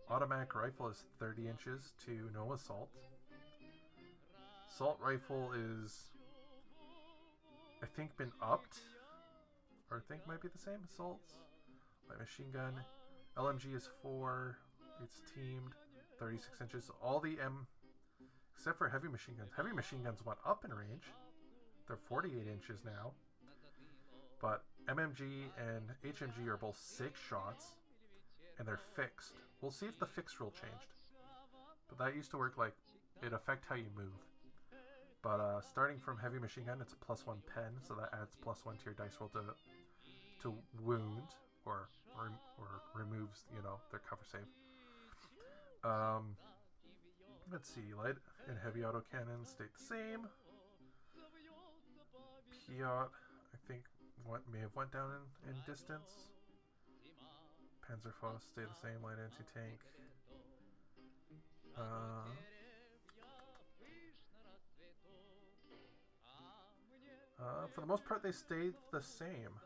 Automatic rifle is 30 inches to no assault. Assault rifle is, I think, been upped, or I think might be the same. Assaults. Light machine gun. LMG is 4. It's teamed. 36 inches. All the except for heavy machine guns. Heavy machine guns went up in range. They're 48 inches now. But MMG and HMG are both 6 shots, and they're fixed. We'll see if the fixed rule changed. But that used to work like it affect how you move. But starting from heavy machine gun, it's a +1 pen, so that adds +1 to your dice roll to wound or removes, you know, their cover save. Let's see, light and heavy autocannons stayed the same. Piot, I think, may have went down in distance. Panzerfaust stay the same, light anti-tank. For the most part, they stayed the same.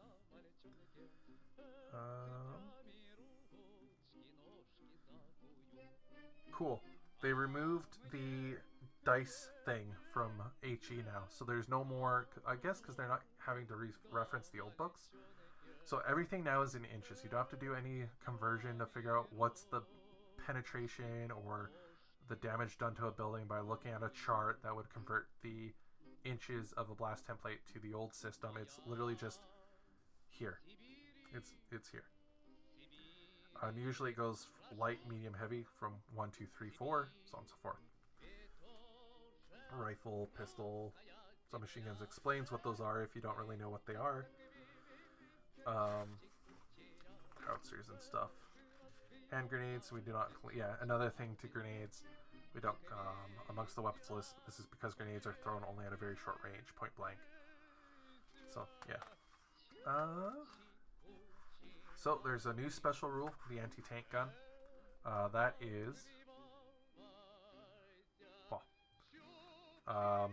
Cool. They removed the dice thing from HE now, so there's no more, I guess because they're not having to reference the old books. So everything now is in inches. You don't have to do any conversion to figure out what's the penetration or the damage done to a building by looking at a chart that would convert the inches of a blast template to the old system. It's literally just here. It's here. And usually it goes light, medium, heavy from 1, 2, 3, 4, so on and so forth. Rifle, pistol, submachine guns explains what those are if you don't really know what they are. Howitzers and stuff. Hand grenades, we do not. Yeah, another thing to grenades, we don't. Amongst the weapons list, this is because grenades are thrown only at a very short range, point blank. So yeah. So there's a new special rule, the anti-tank gun. That is, well, I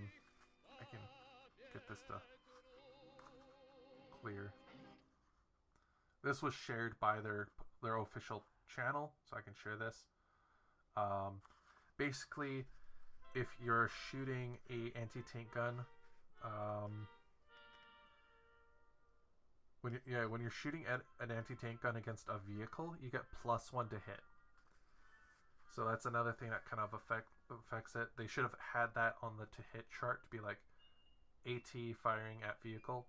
can get this to clear. This was shared by their official channel, so I can share this. Basically, if you're shooting a anti-tank gun, when you're shooting at an anti-tank gun against a vehicle, you get +1 to hit. So that's another thing that kind of affects it. They should have had that on the to hit chart to be like AT firing at vehicle,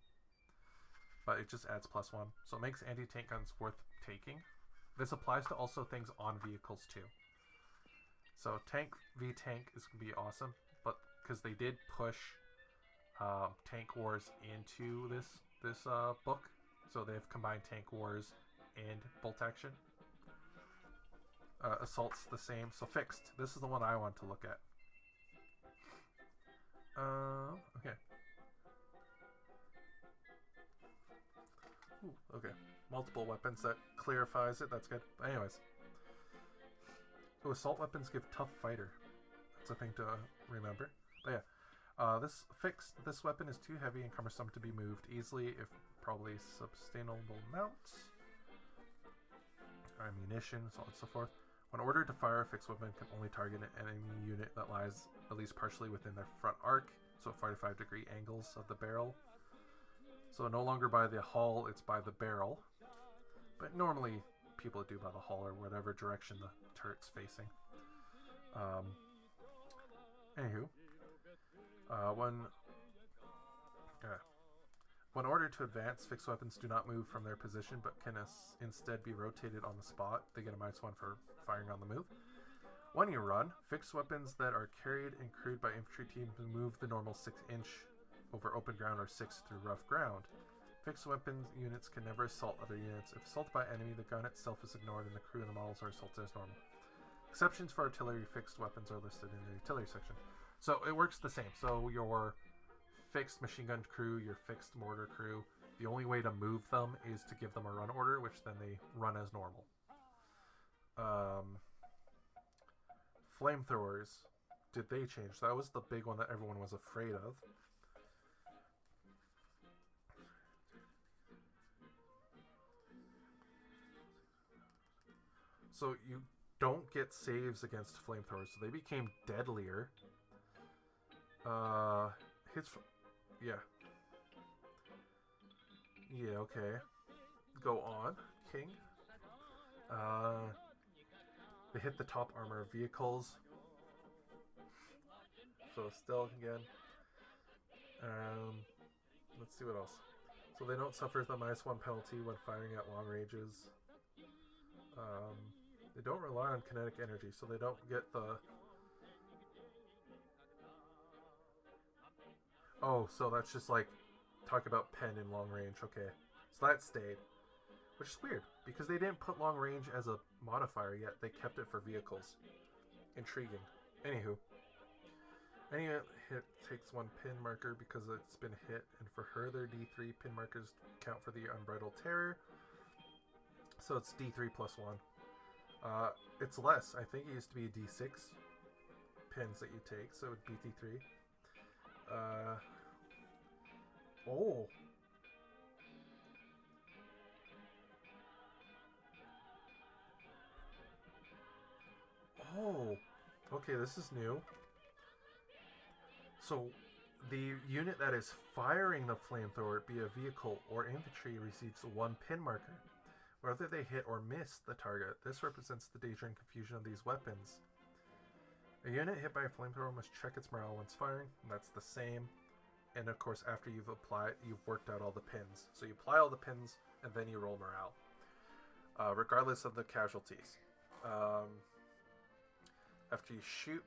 but it just adds +1. So it makes anti-tank guns worth taking. This applies to also things on vehicles too. So tank v tank is going to be awesome, but because they did push Tank Wars into this book, so they've combined Tank Wars and bolt action Assault's the same. So fixed. This is the one I want to look at. Okay. Ooh, okay. Multiple weapons, that clarifies it. That's good. But anyways. So assault weapons give tough fighter. That's a thing to remember. But yeah. This weapon is too heavy and cumbersome to be moved easily, if probably sustainable amounts. Ammunition, so on and so forth. When ordered to fire, a fixed weapon can only target an enemy unit that lies at least partially within their front arc, so 45-degree angles of the barrel. So no longer by the hull, it's by the barrel. But normally people do by the hull or whatever direction the turret's facing. Anywho. When ordered to advance, fixed weapons do not move from their position, but can instead be rotated on the spot. They get a -1 for firing on the move. When you run, fixed weapons that are carried and crewed by infantry teams move the normal 6-inch over open ground or 6 through rough ground. Fixed weapons units can never assault other units. If assaulted by enemy, the gun itself is ignored and the crew and the models are assaulted as normal. Exceptions for artillery fixed weapons are listed in the artillery section. So it works the same. So your fixed machine gun crew, your fixed mortar crew, the only way to move them is to give them a run order, which then they run as normal. Flamethrowers, did they change? That was the big one that everyone was afraid of. So you don't get saves against flamethrowers, so they became deadlier. Hits... Yeah. Yeah, okay. Go on, King. They hit the top armor of vehicles. So still again. Let's see what else. So they don't suffer the -1 penalty when firing at long ranges. They don't rely on kinetic energy, so they don't get the... Oh, so that's just like talk about pen in long range. Okay, so that stayed, which is weird because they didn't put long range as a modifier yet. They kept it for vehicles. Intriguing. Anywho, any hit takes 1 pin marker because it's been hit, and for her, their D3 pin markers count for the unbridled terror. So it's D3 plus 1. It's less. I think it used to be D6 pins that you take, so it would be D3. Oh. Oh. Okay, this is new. So, the unit that is firing the flamethrower, be a vehicle or infantry, receives 1 pin marker. Whether they hit or miss the target, this represents the danger and confusion of these weapons. A unit hit by a flamethrower must check its morale once firing, and that's the same. And of course, after you've worked out all the pins. So you apply all the pins, and then you roll morale. Regardless of the casualties. After you shoot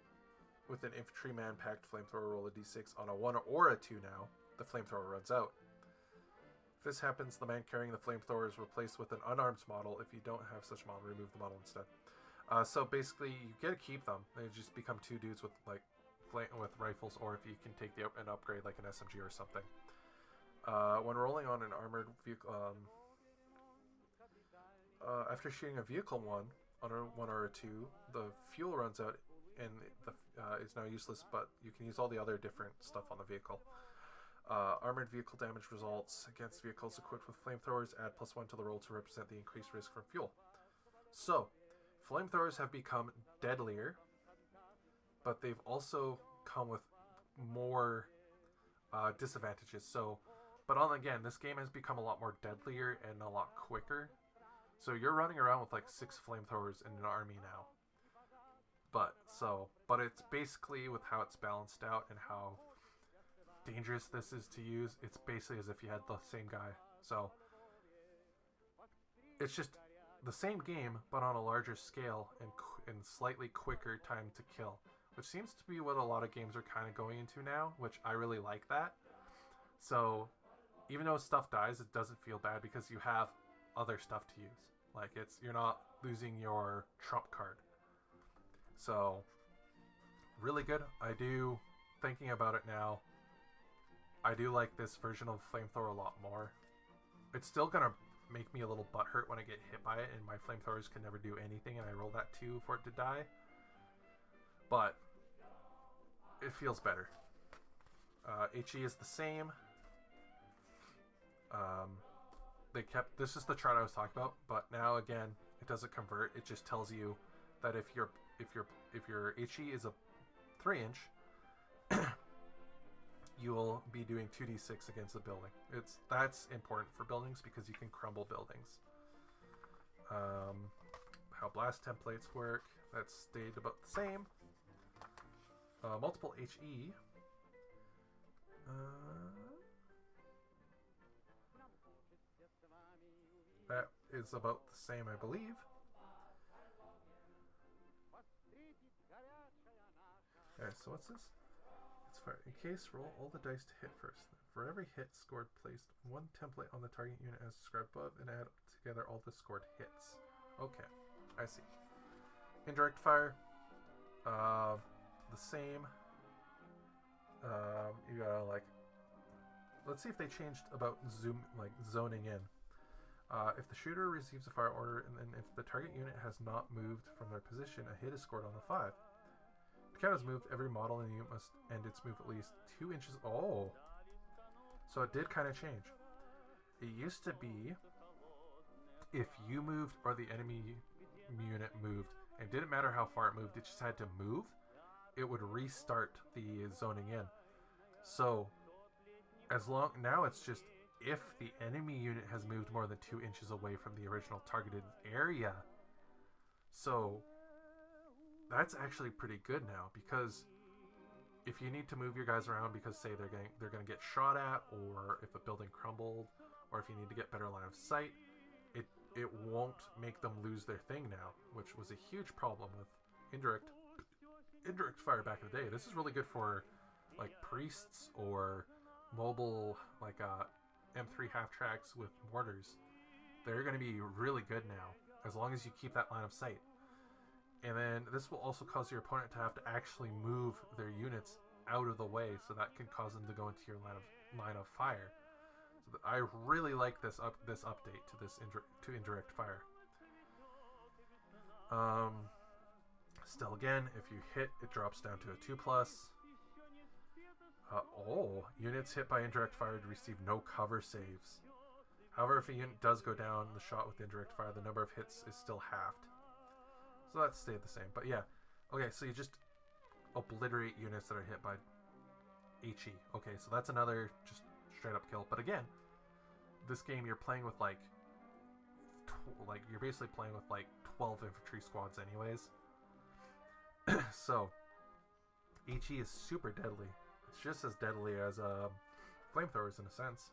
with an infantryman packed flamethrower, roll a d6 on a 1 or a 2 now. The flamethrower runs out. If this happens, the man carrying the flamethrower is replaced with an unarmed model. If you don't have such a model, remove the model instead. So basically, you get to keep them. They just become 2 dudes with like rifles, or if you can take an upgrade like an SMG or something. When rolling on an armored vehicle, after shooting a vehicle on a 1 or a 2, the fuel runs out and is now useless, but you can use all the other different stuff on the vehicle. Armored vehicle damage results against vehicles equipped with flamethrowers. Add +1 to the roll to represent the increased risk from fuel. So, flamethrowers have become deadlier, but they've also come with more disadvantages. So, but again, this game has become a lot more deadlier and a lot quicker. So you're running around with like 6 flamethrowers in an army now. But it's basically with how it's balanced out and how dangerous this is to use. It's basically as if you had the same guy. So it's just the same game, but on a larger scale and slightly quicker time to kill, which seems to be what a lot of games are kind of going into now, which I really like that. So even though stuff dies, it doesn't feel bad because you have other stuff to use. Like you're not losing your trump card So, really good. I do, thinking about it now, I do like this version of Flamethrower a lot more. It's still gonna make me a little butthurt when I get hit by it, and my Flamethrowers can never do anything, and I roll that 2 for it to die. But it feels better. HE is the same. This is the chart I was talking about, but now again, it doesn't convert. It just tells you that if your HE is a 3-inch, you will be doing 2d6 against the building. That's important for buildings because you can crumble buildings. How blast templates work, that stayed about the same. Multiple HE. That is about the same, I believe. Okay, so what's this? It's fire. In case, roll all the dice to hit first. For every hit scored, place one template on the target unit as described above and add together all the scored hits. Okay, I see. Indirect fire. The same. You gotta like. Let's see if they changed about zoning in. If the shooter receives a fire order, and then if the target unit has not moved from their position, a hit is scored on the 5. The count is moved. Every model in the unit must end its move at least 2 inches. Oh, so it did kind of change. It used to be if you moved or the enemy unit moved, and it didn't matter how far it moved, it just had to move. It would restart the zoning in. So now it's just if the enemy unit has moved more than 2 inches away from the original targeted area. So that's actually pretty good now, because if you need to move your guys around because say they're going to get shot at, or if a building crumbled, or if you need to get better line of sight, it won't make them lose their thing now, which was a huge problem with indirect fire back in the day. This is really good for like priests or mobile like M3 half tracks with mortars. They're going to be really good now as long as you keep that line of sight. And then this will also cause your opponent to have to actually move their units out of the way, so that can cause them to go into your line of fire. So I really like this update to this indirect fire. Still, again, if you hit, it drops down to a 2+. Units hit by indirect fire receive no cover saves. However, if a unit does go down the shot with indirect fire, the number of hits is still halved. So that stayed the same. But yeah, okay, so you just obliterate units that are hit by HE. Okay, so that's another just straight up kill. But again, this game you're playing with you're basically playing with like 12 infantry squads anyways. So HE is super deadly. It's just as deadly as flamethrowers in a sense.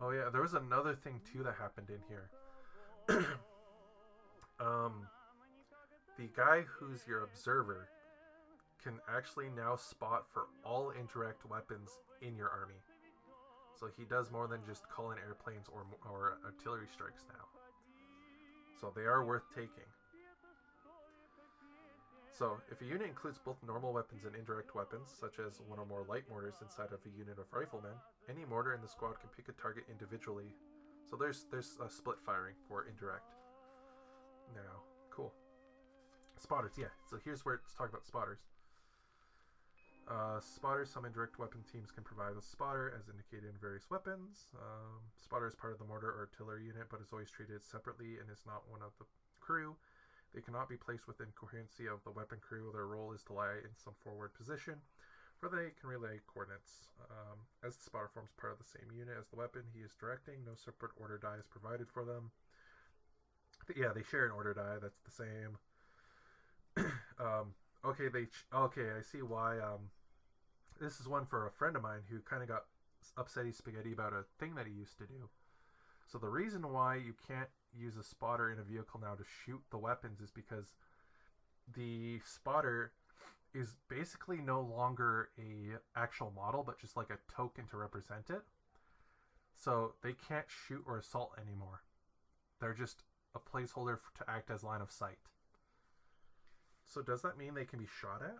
Oh yeah, there was another thing too that happened in here. The guy who's your observer can actually now spot for all indirect weapons in your army. So he does more than just call in airplanes or artillery strikes now. So they are worth taking. So if a unit includes both normal weapons and indirect weapons, such as one or more light mortars inside of a unit of riflemen, any mortar in the squad can pick a target individually. So there's split firing for indirect. Now, cool. Spotters, yeah. So here's where it's talking about spotters. Spotters, some indirect weapon teams can provide a spotter as indicated in various weapons. Spotter is part of the mortar or artillery unit, but is always treated separately and is not one of the crew. They cannot be placed within coherency of the weapon crew. Their role is to lie in some forward position, where they can relay coordinates. As the spotter forms part of the same unit as the weapon he is directing, no separate order die is provided for them. Yeah, they share an order die. That's the same. Okay, I see why. This is one for a friend of mine who kind of got upsetty spaghetti about a thing that he used to do. So the reason why you can't use a spotter in a vehicle now to shoot the weapons is because the spotter is basically no longer a actual model, but just like a token to represent it. So they can't shoot or assault anymore. They're just a placeholder to act as line of sight. So does that mean they can be shot at?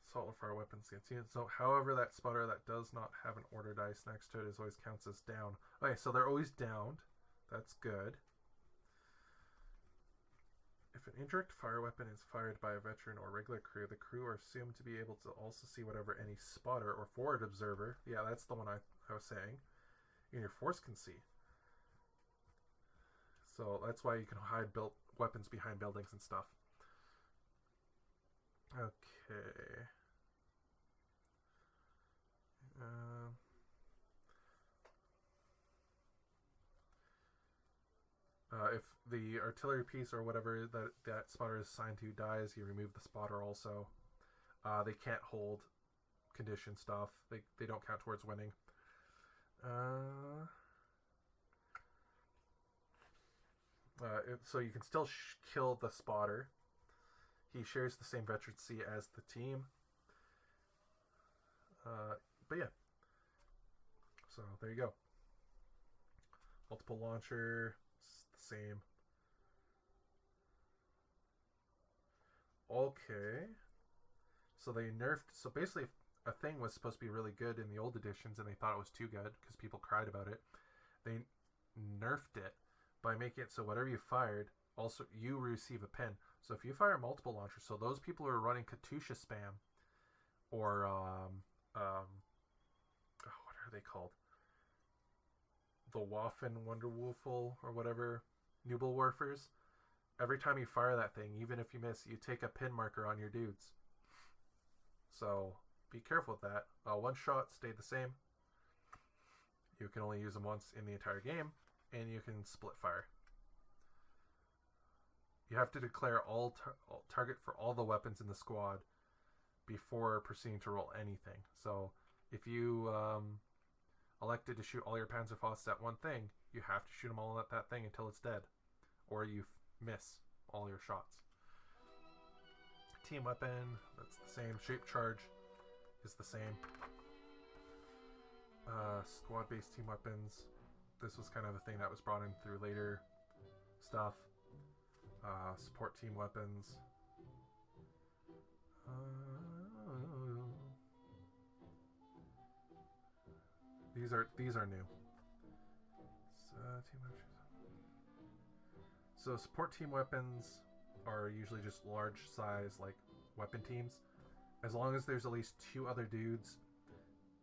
Assault or fire weapons gets you. So however, that spotter that does not have an order dice next to it is always counts as down. Okay, so they're always downed. That's good. If an indirect fire weapon is fired by a veteran or regular crew, the crew are assumed to be able to also see whatever any spotter or forward observer, yeah, that's the one I was saying, in your force can see. So that's why you can hide weapons behind buildings and stuff. Okay. If the artillery piece or whatever that spotter is assigned to dies, you remove the spotter also. They can't hold condition stuff. They don't count towards winning. So you can still kill the spotter. He shares the same veterancy as the team. But yeah. So there you go. Multiple launcher. It's the same. Okay. So they nerfed. So basically, a thing was supposed to be really good in the old editions, and they thought it was too good because people cried about it. They nerfed it by making it so whatever you fired, also you receive a pin. So if you fire multiple launchers, so those people who are running Katusha spam, or what are they called? The Waffen Wonderwolfel or whatever, Nubelwerfers. Every time you fire that thing, even if you miss, you take a pin marker on your dudes. So be careful with that. One shot stayed the same. You can only use them once in the entire game, and you can split fire. You have to declare all target for all the weapons in the squad before proceeding to roll anything. So if you elected to shoot all your Panzerfausts at one thing, you have to shoot them all at that thing until it's dead, or you miss all your shots. Team weapon, that's the same. Shape charge is the same. Squad-based team weapons. This was kind of a thing that was brought in through later stuff. Support team weapons. These are new. So support team weapons are usually just large size like weapon teams. As long as there's at least 2 other dudes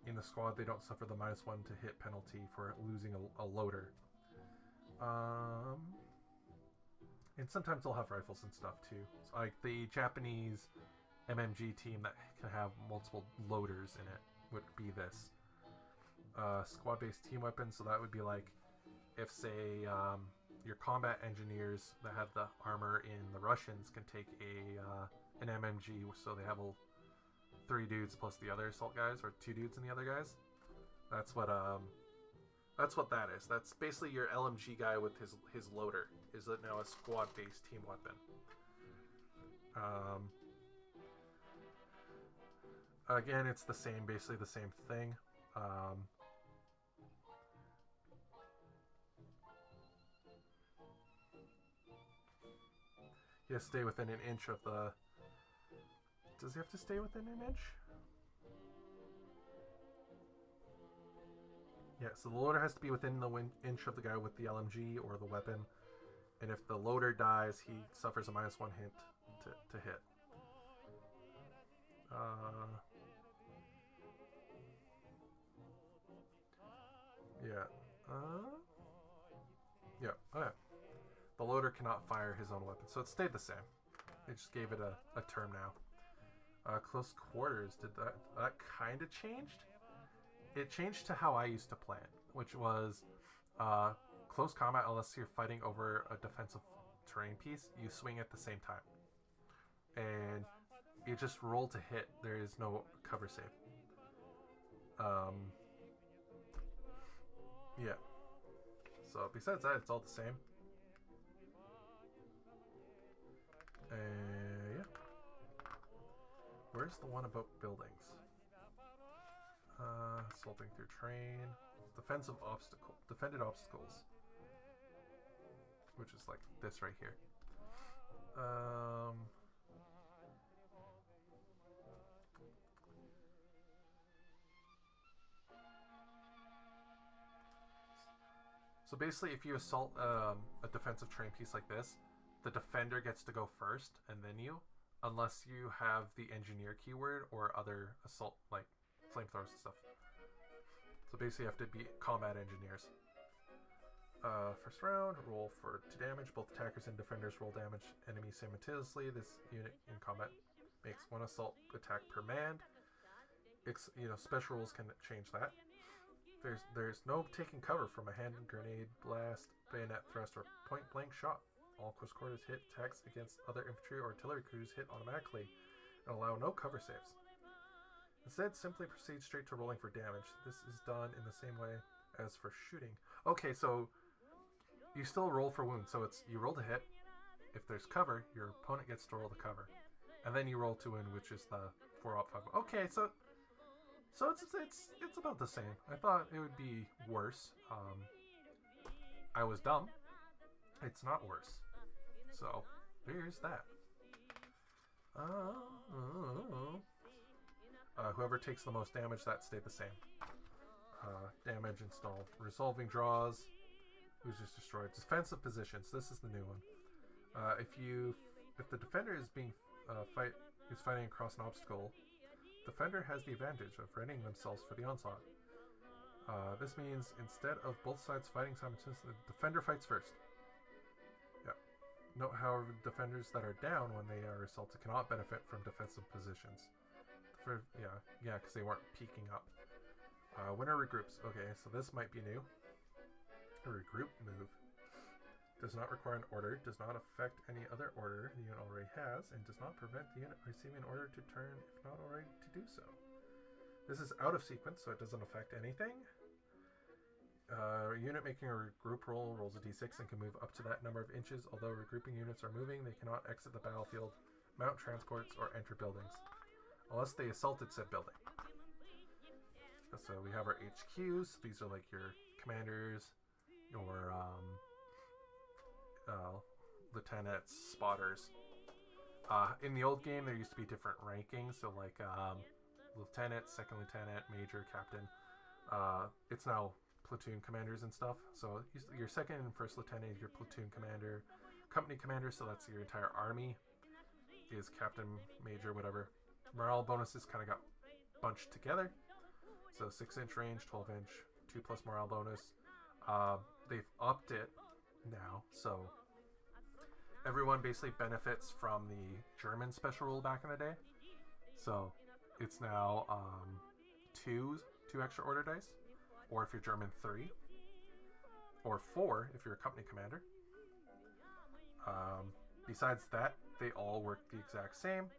in the squad, they don't suffer the -1 to hit penalty for losing a loader. And sometimes they'll have rifles and stuff too. So like the Japanese MMG team that can have multiple loaders in it would be this. Squad-based team weapons, so that would be like if, say, your combat engineers that have the armor in the Russians can take an MMG, so they have 3 dudes plus the other assault guys, or 2 dudes and the other guys. That's what that is. That's basically your LMG guy with his loader. Is it now a squad-based team weapon? Again, it's the same, basically the same thing. He has to stay within an inch of the... Does he have to stay within an inch? Yeah, so the loader has to be within the inch of the guy with the LMG or the weapon. And if the loader dies, he suffers a -1 hit to hit. Yeah. Yeah, okay. The loader cannot fire his own weapon, so it stayed the same. They just gave it a term now. Close quarters, did that kind of changed? It changed to how I used to play it, which was close combat, unless you're fighting over a defensive terrain piece, you swing at the same time. And you just roll to hit. There is no cover save. Yeah. So besides that, it's all the same. Yeah. Where's the one about buildings? Assaulting through terrain. Defended obstacles. Which is like this right here. So basically, if you assault a defensive terrain piece like this, the defender gets to go first, and then you, unless you have the engineer keyword or other assault, like flamethrowers and stuff. So basically, you have to be combat engineers. First round, roll for 2 damage. Both attackers and defenders roll damage enemies simultaneously. This unit in combat makes 1 assault attack per man. Special rules can change that. There's no taking cover from a hand grenade, blast, bayonet thrust, or point-blank shot. All close quarters hit attacks against other infantry or artillery crews hit automatically and allow no cover saves. Instead, simply proceed straight to rolling for damage. This is done in the same way as for shooting. Okay, so you still roll for wounds. So it's you roll to hit. If there's cover, your opponent gets to roll the cover, and then you roll to win, which is the 4-op 5. Okay, so it's about the same. I thought it would be worse. I was dumb. It's not worse. So there's that. Whoever takes the most damage, that stayed the same. Damage installed. Resolving draws. Who's just destroyed? Defensive positions. This is the new one. If the defender is fighting across an obstacle, defender has the advantage of readying themselves for the onslaught. This means instead of both sides fighting simultaneously, the defender fights first. Yep. Note, however, defenders that are down when they are assaulted cannot benefit from defensive positions. Because they weren't peeking up. Winner regroups. Okay, so this might be new. A regroup move. Does not require an order, does not affect any other order the unit already has, and does not prevent the unit receiving an order to turn if not already to do so. This is out of sequence, so it doesn't affect anything. A unit making a regroup roll rolls a d6 and can move up to that number of inches. Although regrouping units are moving, they cannot exit the battlefield, mount transports, or enter buildings, unless they assaulted said building. So we have our HQs. These are like your commanders, your lieutenants, spotters. In the old game, there used to be different rankings. So like lieutenant, second lieutenant, major, captain. It's now platoon commanders and stuff. So your second and first lieutenant is your platoon commander. Company commander, so that's your entire army, is captain, major, whatever. Morale bonuses kind of got bunched together. So 6-inch range, 12-inch, 2+ morale bonus. They've upped it now, so everyone basically benefits from the German special rule back in the day. So it's now 2 extra order dice, or if you're German 3, or 4 if you're a company commander. Besides that, they all work the exact same.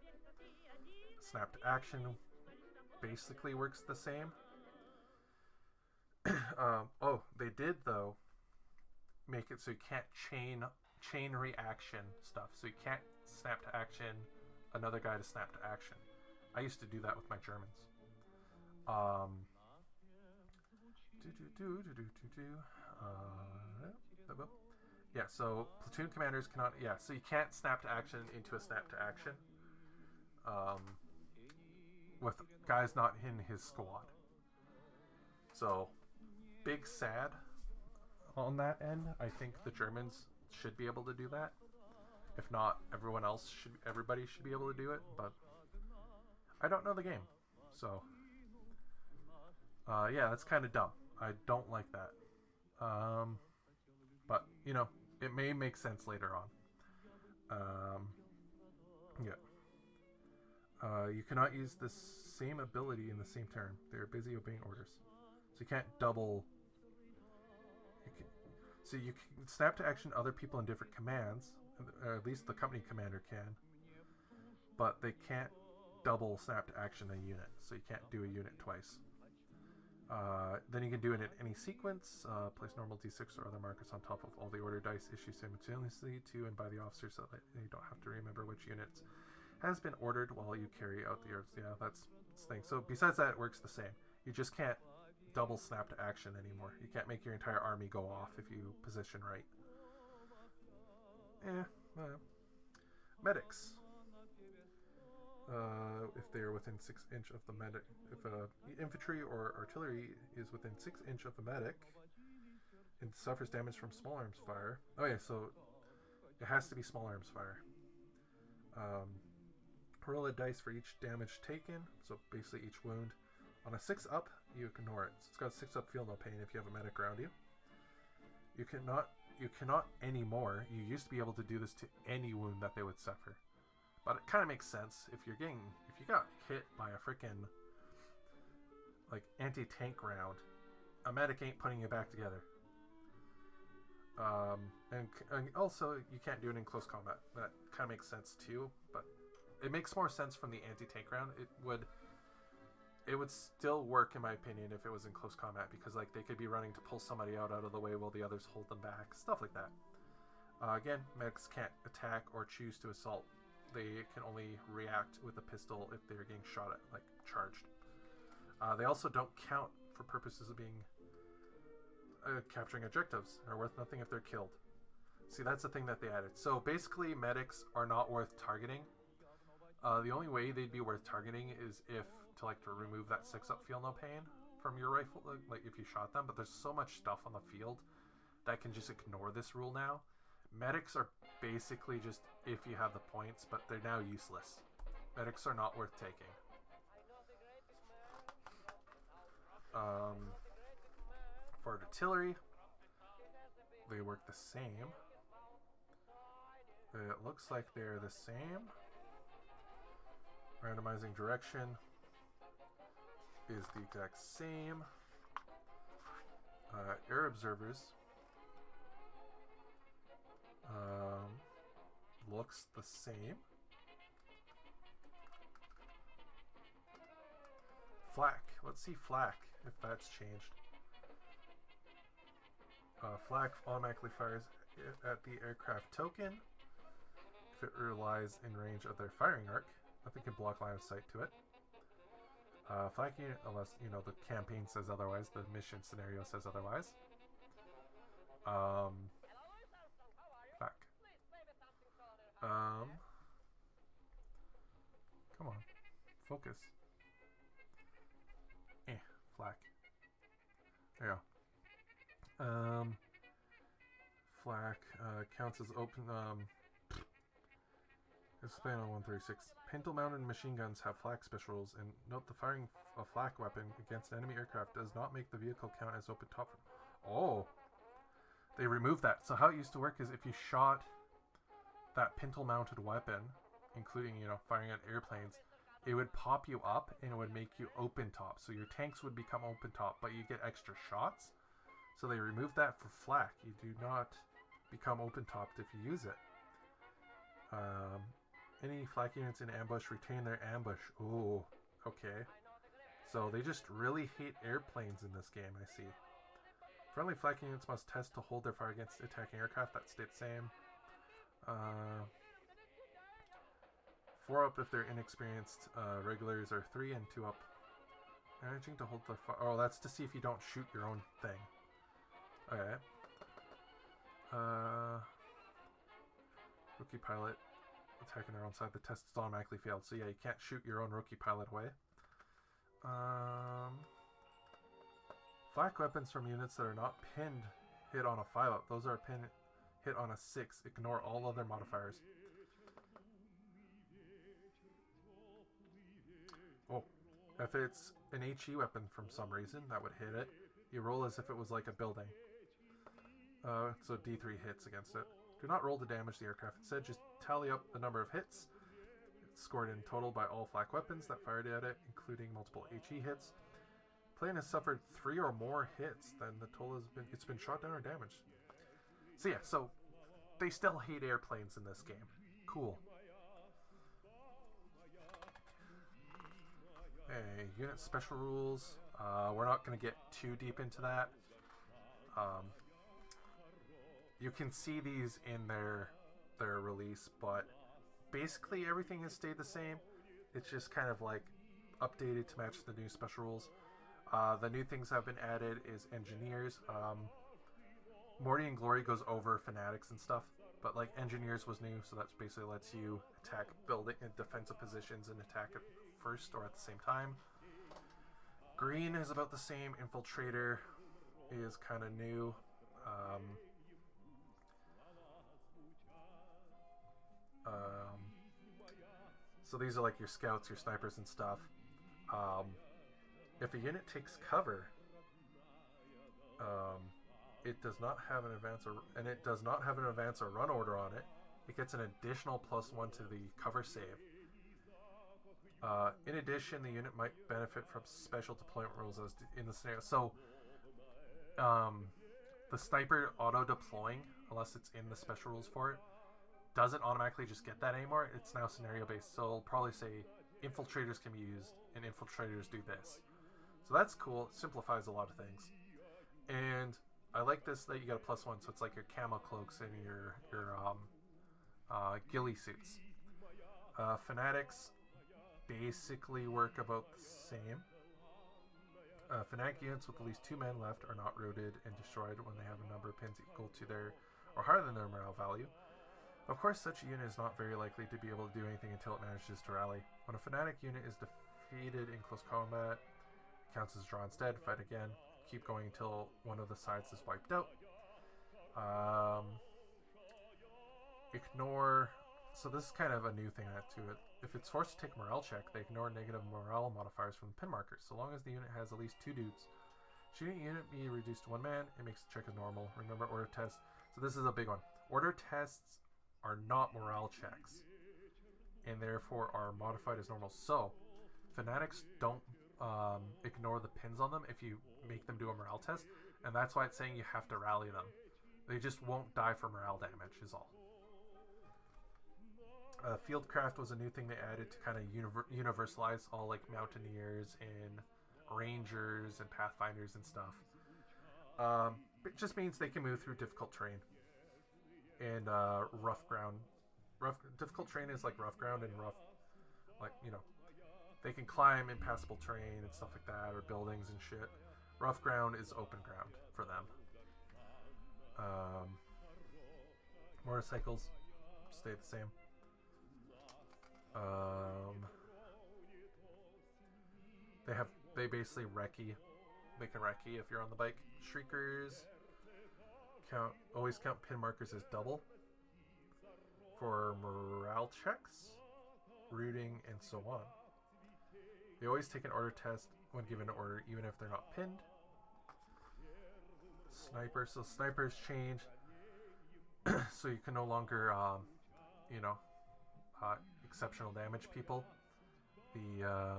Snap to action basically works the same. They did though make it so you can't chain reaction stuff. So you can't snap to action another guy to snap to action. I used to do that with my Germans. Yeah, so platoon commanders cannot. Yeah, so you can't snap to action into a snap to action with guys not in his squad. So big sad on that end. I think the Germans should be able to do that. If not, everybody should be able to do it, but I don't know the game. So yeah, that's kind of dumb. I don't like that. But you know, it may make sense later on. You cannot use the same ability in the same turn. They are busy obeying orders. So you can't double. So you can snap to action other people in different commands, or at least the company commander can. But they can't double snap to action a unit. So you can't do a unit twice. Then you can do it in any sequence. Place normal d6 or other markers on top of all the order dice issued simultaneously to and by the officer, so that you don't have to remember which units has been ordered while you carry out the orders. Yeah, that's the thing. So besides that, it works the same. You just can't double snap to action anymore. You can't make your entire army go off if you position right. Medics. If they are within 6 inch of the medic, if infantry or artillery is within 6 inch of a medic and suffers damage from small arms fire. Oh yeah, so it has to be small arms fire. Roll a dice for each damage taken, so basically each wound. On a 6 up, you ignore it. So it's got a 6 up, feel no pain if you have a medic around you. You cannot anymore. You used to be able to do this to any wound that they would suffer. But it kind of makes sense if you got hit by a freaking like anti-tank round, a medic ain't putting you back together. And also you can't do it in close combat. That kind of makes sense too, but it makes more sense from the anti-tank round. It would still work in my opinion if it was in close combat, because like they could be running to pull somebody out of the way while the others hold them back, stuff like that. Again, medics can't attack or choose to assault. They can only react with a pistol if they're getting shot at, like charged. They also don't count for purposes of being capturing objectives. Are worth nothing if they're killed. See, that's the thing that they added. So basically, medics are not worth targeting. The only way they'd be worth targeting is if to remove that 6 up feel no pain from your rifle, like if you shot them. But there's so much stuff on the field that can just ignore this rule now. Medics are basically just if you have the points, but they're now useless. Medics are not worth taking. For artillery, they work the same. It looks like they're the same. Randomizing direction is the exact same. Air observers looks the same. Flak. Let's see flak if that's changed. Flak automatically fires at the aircraft token if it relies in range of their firing arc. Nothing can block line of sight to it. Flak unit, unless the campaign says otherwise, the mission scenario says otherwise. Flak. Come on, focus. Flak. There you go. Flak counts as open. Expand on 136. Pintle-mounted machine guns have flak special rules, and note the firing a flak weapon against an enemy aircraft does not make the vehicle count as open top. Oh, they removed that. So how it used to work is if you shot that pintle-mounted weapon, including firing at airplanes, it would pop you up and it would make you open top. So your tanks would become open top, but you get extra shots. So they removed that for flak. You do not become open topped if you use it. Any flak units in ambush retain their ambush. Oh, okay. So they just really hate airplanes in this game, I see. Friendly flak units must test to hold their fire against attacking aircraft. That stayed the same. 4 up if they're inexperienced. Regulars are 3 and 2 up. Managing to hold the fire. Oh, that's to see if you don't shoot your own thing. Okay. Rookie pilot attacking their own side. The test is automatically failed. So yeah, you can't shoot your own rookie pilot away. Flak weapons from units that are not pinned hit on a 5 up. Those are pinned hit on a 6. Ignore all other modifiers. Oh, if it's an HE weapon from some reason that would hit it, you roll as if it was like a building. So D3 hits against it. Do not roll to damage the aircraft. Instead, just tally up the number of hits scored in total by all flak weapons that fired at it, including multiple HE hits. Plane has suffered 3 or more hits, then the total it's been shot down or damaged. So yeah, so they still hate airplanes in this game. Cool. Hey, unit special rules. We're not going to get too deep into that. You can see these in their release, but basically everything has stayed the same. It's just kind of like updated to match the new special rules. The new things that have been added is engineers. Morty and Glory goes over fanatics and stuff, but like engineers was new, so that basically lets you attack building and defensive positions and attack it first or at the same time. Green is about the same. Infiltrator is kind of new. So these are like your scouts, your snipers and stuff. If a unit takes cover, it does not have an advance or run order on it. It gets an additional +1 to the cover save. In addition, the unit might benefit from special deployment rules as in the scenario. So, the sniper auto-deploying, unless it's in the special rules for it, doesn't automatically just get that anymore. It's now scenario-based. So, it'll probably say infiltrators can be used, and infiltrators do this. So that's cool. It simplifies a lot of things. And I like this that you got a +1, so it's like your camo cloaks and your ghillie suits. Fanatics basically work about the same. Fanatic units with at least 2 men left are not routed and destroyed when they have a number of pins equal to their or higher than their morale value. Of course, such a unit is not very likely to be able to do anything until it manages to rally. When a Fanatic unit is defeated in close combat, it counts as draw instead, fight again, keep going until one of the sides is wiped out. Ignore, so this is kind of a new thing to it. If it's forced to take a morale check, they ignore negative morale modifiers from the pin markers, so long as the unit has at least 2 dudes. Should a unit be reduced to 1 man, it makes the check as normal. Remember order tests. So this is a big one. Order tests are not morale checks, and therefore are modified as normal. So, fanatics don't ignore the pins on them if you make them do a morale test, and that's why it's saying you have to rally them. They just won't die for morale damage, is all. Fieldcraft was a new thing they added to kind of universalize all like mountaineers and rangers and pathfinders and stuff. It just means they can move through difficult terrain and rough ground. Difficult terrain is like rough ground and rough, like, you know, they can climb impassable terrain and stuff like that, or buildings and shit. Rough ground is open ground for them. Motorcycles stay the same. They basically recce. They can recce if you're on the bike. Shriekers always count pin markers as double for morale checks, routing, and so on. They always take an order test when given an order, even if they're not pinned. Snipers, so snipers change, so you can no longer, exceptional damage people. The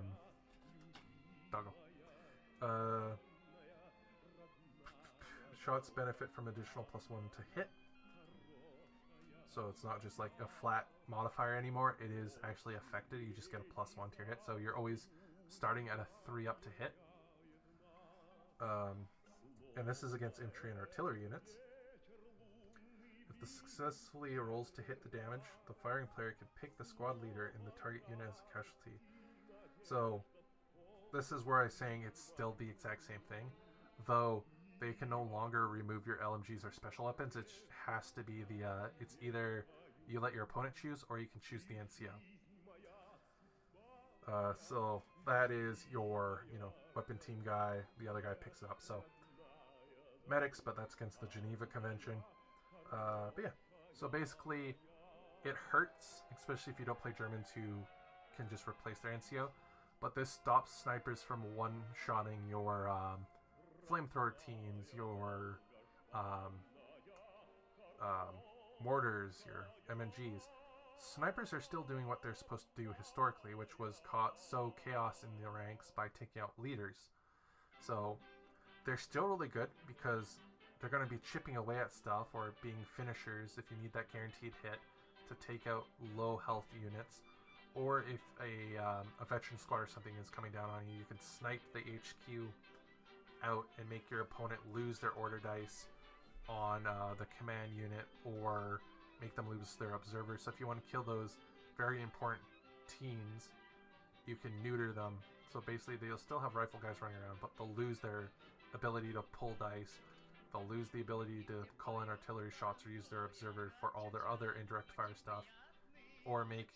doggo. Shots benefit from additional +1 to hit. So it's not just like a flat modifier anymore. It is actually affected. You just get a +1 to your hit. So you're always starting at a 3 up to hit. And this is against infantry and artillery units. If the successfully rolls to hit the damage, the firing player can pick the squad leader in the target unit as a casualty. So this is where I'm saying it's still the exact same thing, though they can no longer remove your LMGs or special weapons. It has to be the, it's either you let your opponent choose or you can choose the NCO. So that is your, weapon team guy. The other guy picks it up. So medics, but that's against the Geneva Convention. But yeah, so basically it hurts, especially if you don't play Germans who can just replace their NCO. But this stops snipers from one-shotting your flamethrower teams, your mortars, your MNGs. Snipers are still doing what they're supposed to do historically, which was sow chaos in the ranks by taking out leaders. So they're still really good because they're going to be chipping away at stuff or being finishers if you need that guaranteed hit to take out low health units. Or if a veteran squad or something is coming down on you, you can snipe the HQ out and make your opponent lose their order dice on the command unit, or make them lose their observers. So if you want to kill those very important teams, you can neuter them So basically, they'll still have rifle guys running around, but they'll lose their ability to pull dice. They'll lose the ability to call in artillery shots or use their observer for all their other indirect fire stuff, or make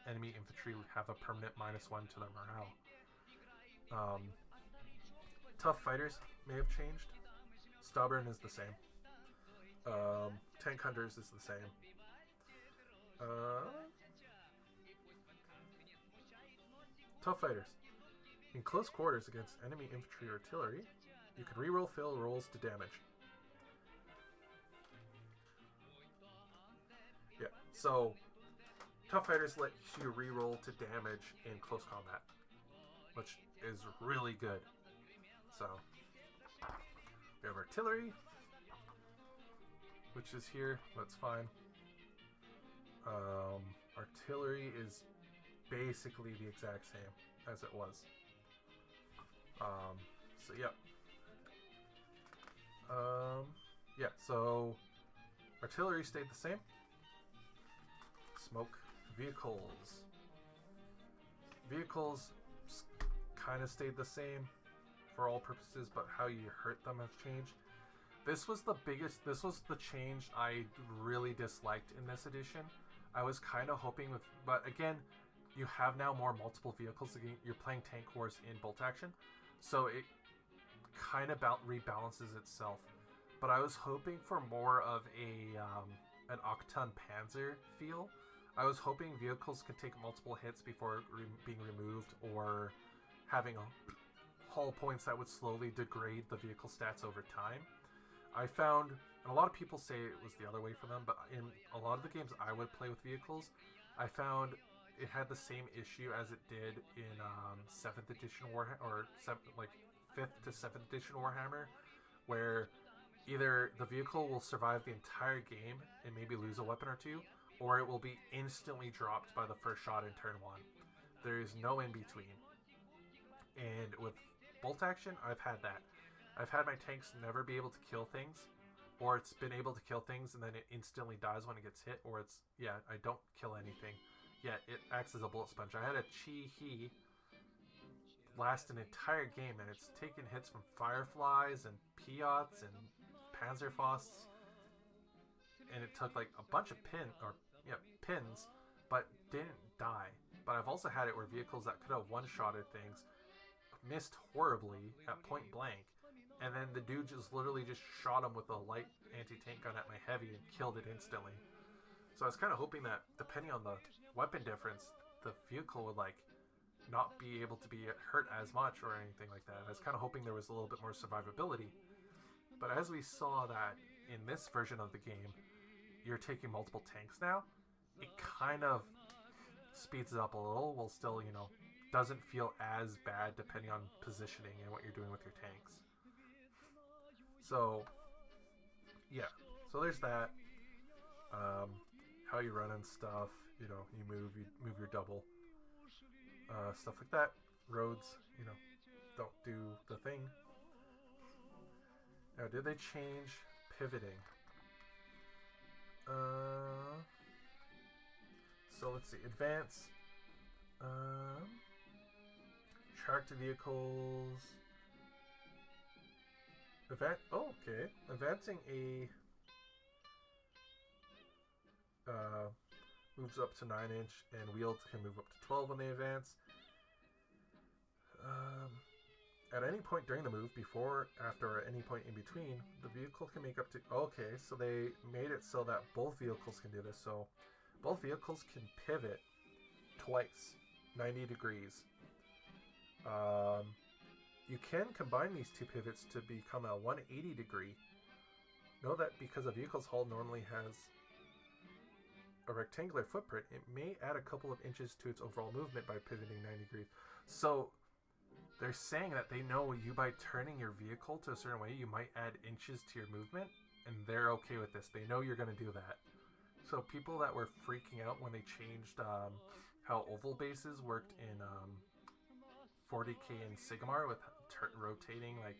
enemy infantry have a permanent -1 to their morale. Tough fighters may have changed. Stubborn is the same. Tank hunters is the same. Tough fighters. In close quarters against enemy infantry or artillery, you can reroll fail rolls to damage. Yeah, so tough fighters let you reroll to damage in close combat, which is really good. So we have artillery, which is here. That's fine. Artillery is basically the exact same as it was. So yeah. Yeah, so artillery stayed the same. Smoke vehicles. Vehicles kind of stayed the same for all purposes, but how you hurt them has changed. This was the change I really disliked in this edition. I was kind of hoping with, but again, you have now more multiple vehicles. Again, you're playing tank wars in bolt action, so it kind of rebalances itself. But I was hoping for more of an Octon Panzer feel. I was hoping vehicles could take multiple hits before being removed, or having hull points that would slowly degrade the vehicle stats over time. I found, and a lot of people say it was the other way for them, but in a lot of the games I would play with vehicles, I found it had the same issue as it did in 7th edition Warhammer, or 5th to 7th edition Warhammer, where either the vehicle will survive the entire game and maybe lose a weapon or two, or it will be instantly dropped by the first shot in turn 1. There is no in between. And with bolt action, I've had that. I've had my tanks never be able to kill things, or it's been able to kill things and then it instantly dies when it gets hit, or it's, yeah, I don't kill anything. Yeah, it acts as a bullet sponge. I had a Chi-He last an entire game, and it's taken hits from Fireflies and Piots and Panzerfausts, and it took like a bunch of pins, but didn't die. But I've also had it where vehicles that could have one-shotted things missed horribly at point blank, and then the dude just literally just shot him with a light anti-tank gun at my heavy and killed it instantly. So I was kind of hoping that, depending on the weapon difference, the vehicle would like not be able to be hurt as much or anything like that. I was kind of hoping there was a little bit more survivability. But as we saw that in this version of the game, you're taking multiple tanks now, it kind of speeds it up a little, while still, you know, doesn't feel as bad depending on positioning and what you're doing with your tanks. So, yeah. So there's that. How you run and stuff. You know, you move your double. Stuff like that. Roads, you know, don't do the thing. Now, did they change pivoting? So let's see. Advance. Tractor vehicles. Oh, okay. Advancing a moves up to 9-inch, and wheeled can move up to 12 when they advance. At any point during the move, before, after, or any point in between, the vehicle can make up to... Okay, so they made it so that both vehicles can do this. So both vehicles can pivot twice, 90 degrees. You can combine these two pivots to become a 180 degree. Know that because a vehicle's hull normally has a rectangular footprint, it may add a couple of inches to its overall movement by pivoting 90 degrees. So they're saying that they know you, by turning your vehicle to a certain way, you might add inches to your movement, and they're okay with this. They know you're going to do that. So people that were freaking out when they changed how oval bases worked in 40k and Sigmar with rotating, like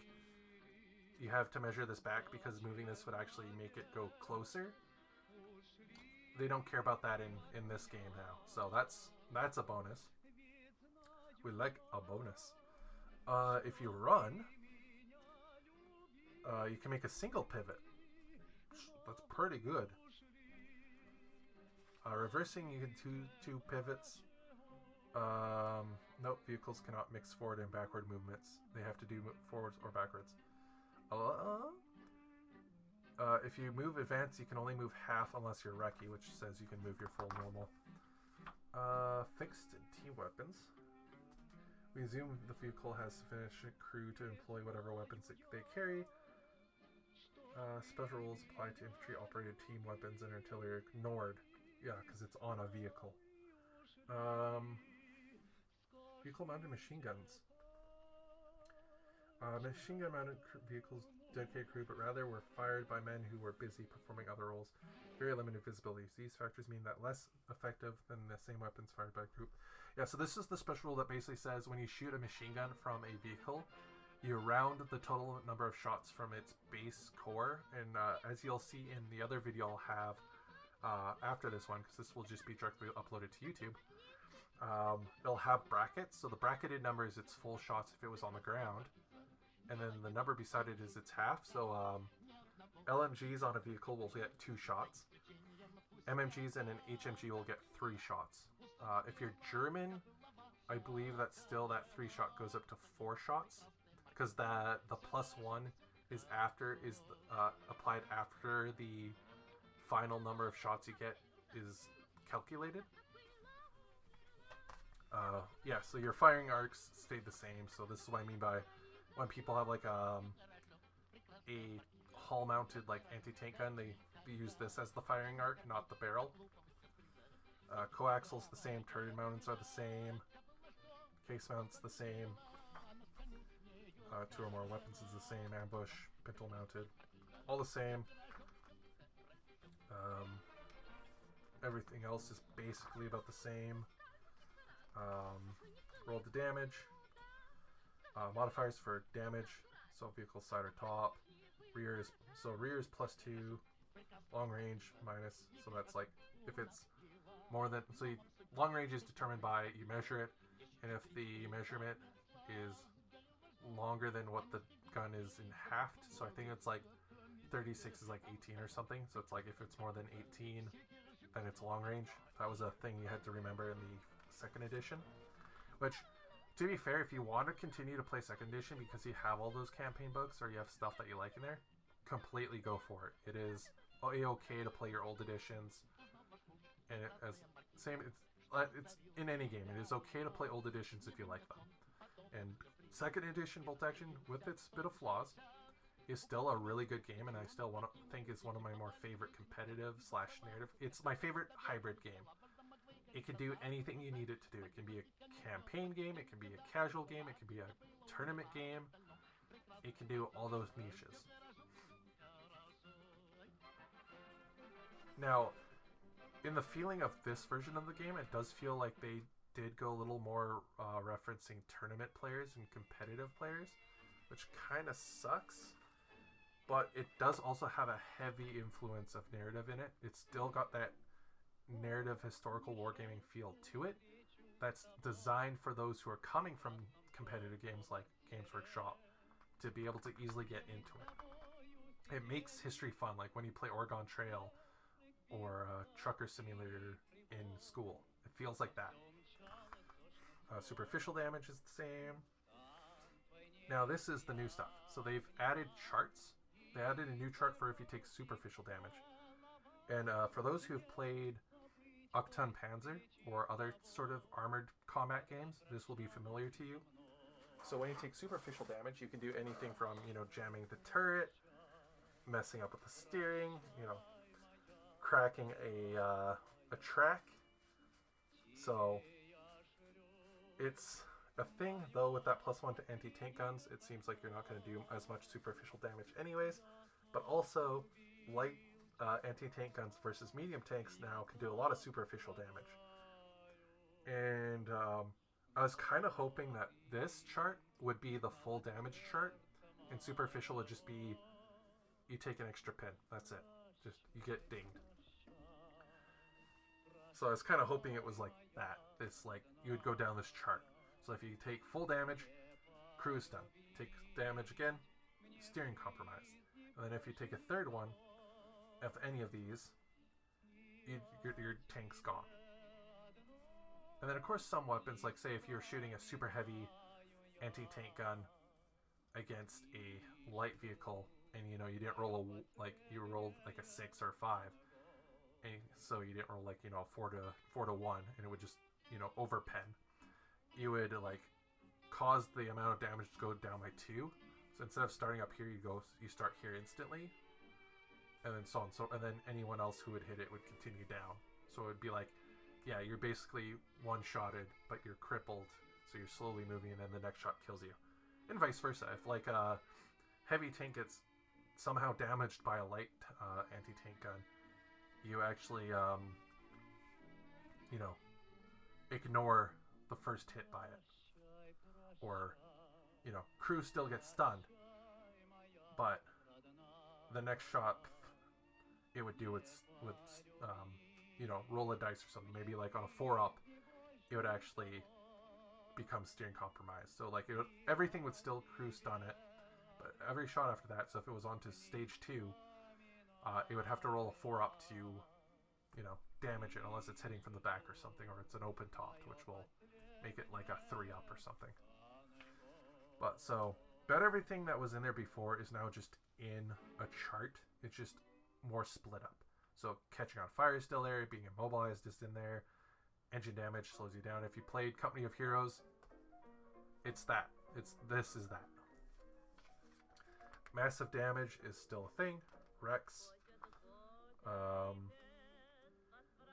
you have to measure this back because moving this would actually make it go closer. They don't care about that in this game now, so that's a bonus. We like a bonus. If you run, you can make a single pivot. That's pretty good. Reversing, you can two pivots. Nope, vehicles cannot mix forward and backward movements. They have to do forwards or backwards. If you move advance, you can only move half unless you're Recce, which says you can move your full normal. Fixed and team weapons. We assume the vehicle has sufficient crew to employ whatever weapons they carry. Special rules apply to infantry-operated team weapons and artillery ignored. Yeah, because it's on a vehicle. Vehicle-mounted machine guns. Machine gun-mounted vehicles dedicated crew, but rather were fired by men who were busy performing other roles. Very limited visibility. These factors mean that less effective than the same weapons fired by a group. Yeah, so this is the special rule that basically says when you shoot a machine gun from a vehicle, you round the total number of shots from its base core. And as you'll see in the other video I'll have after this one, because this will just be directly uploaded to YouTube, it'll have brackets. So the bracketed number is its full shots if it was on the ground. And then the number beside it is its half. So LMGs on a vehicle will get 2 shots. MMGs and an HMG will get 3 shots. If you're German, I believe that still that 3 shot goes up to 4 shots, because the +1 is applied after the final number of shots you get is calculated. Yeah, so your firing arcs stayed the same. So this is what I mean by when people have like a hull-mounted like anti-tank gun, they use this as the firing arc, not the barrel. Coaxial's the same, turret mounts are the same, case mounts the same, 2 or more weapons is the same, ambush, pintle mounted, all the same. Everything else is basically about the same. Roll the damage. Modifiers for damage, so vehicle side or top. Rear is +2. Long range minus, so that's like if it's more than, so long range is determined by you measure it, and if the measurement is longer than what the gun is in half, so I think it's like 36 is like 18 or something, so it's like if it's more than 18 then it's long range. That was a thing you had to remember in the 2nd edition, which, to be fair, if you want to continue to play 2nd edition because you have all those campaign books or you have stuff that you like in there, completely go for it. It is okay to play your old editions, and it's in any game. It is okay to play old editions if you like them. And 2nd edition Bolt Action, with its bit of flaws, is still a really good game, and I still think it's one of my more favorite competitive / narrative. It's my favorite hybrid game. It can do anything you need it to do. It can be a campaign game, it can be a casual game, it can be a tournament game. It can do all those niches. Now, in the feeling of this version of the game, it does feel like they did go a little more referencing tournament players and competitive players, which kind of sucks. But it does also have a heavy influence of narrative in it. It's still got that narrative historical wargaming feel to it that's designed for those who are coming from competitive games like Games Workshop to be able to easily get into it. It makes history fun, like when you play Oregon Trail or Trucker Simulator in school. It feels like that. Superficial damage is the same. Now this is the new stuff. So they've added charts. They added a new chart for if you take superficial damage. And for those who have played Octon Panzer or other sort of armored combat games, this will be familiar to you. So when you take superficial damage, you can do anything from, jamming the turret, messing up with the steering, cracking a track. So it's a thing, though, with that +1 to anti-tank guns. It seems like you're not going to do as much superficial damage anyways, but also light anti-tank guns versus medium tanks now can do a lot of superficial damage. And I was kind of hoping that this chart would be the full damage chart, and superficial would just be you take an extra pin. That's it. Just you get dinged. So I was kind of hoping it was like that. It's like you would go down this chart. So if you take full damage, crew is done. Take damage again, steering compromised. And then if you take a third one, of any of these, your tank's gone. And then of course some weapons, like say if you're shooting a super heavy anti-tank gun against a light vehicle, and you know you didn't roll you rolled like a 6 or a 5, and so you didn't roll like 4 to 1, and it would just overpen. You would like cause the amount of damage to go down by 2. So instead of starting up here, you start here instantly, and then so on. So and then anyone else who would hit it would continue down. So it would be like, yeah, you're basically one-shotted, but you're crippled, so you're slowly moving, and then the next shot kills you. And vice versa. If like a heavy tank gets somehow damaged by a light anti-tank gun, you actually ignore the first hit by it, or crew still gets stunned, but the next shot it would do its would roll a dice or something. Maybe like on a 4-up, it would actually become steering compromised. So like everything would still crew stun it, but every shot after that. So if it was on to stage 2, it would have to roll a 4-up to damage it, unless it's hitting from the back or something, or it's an open topped, which will make it like a 3-up or something. But so about everything that was in there before is now just in a chart. It's just more split up. So catching on fire is still there, being immobilized is in there, engine damage slows you down. If you played Company of Heroes, it's that. This is that. Massive damage is still a thing. Wrecks.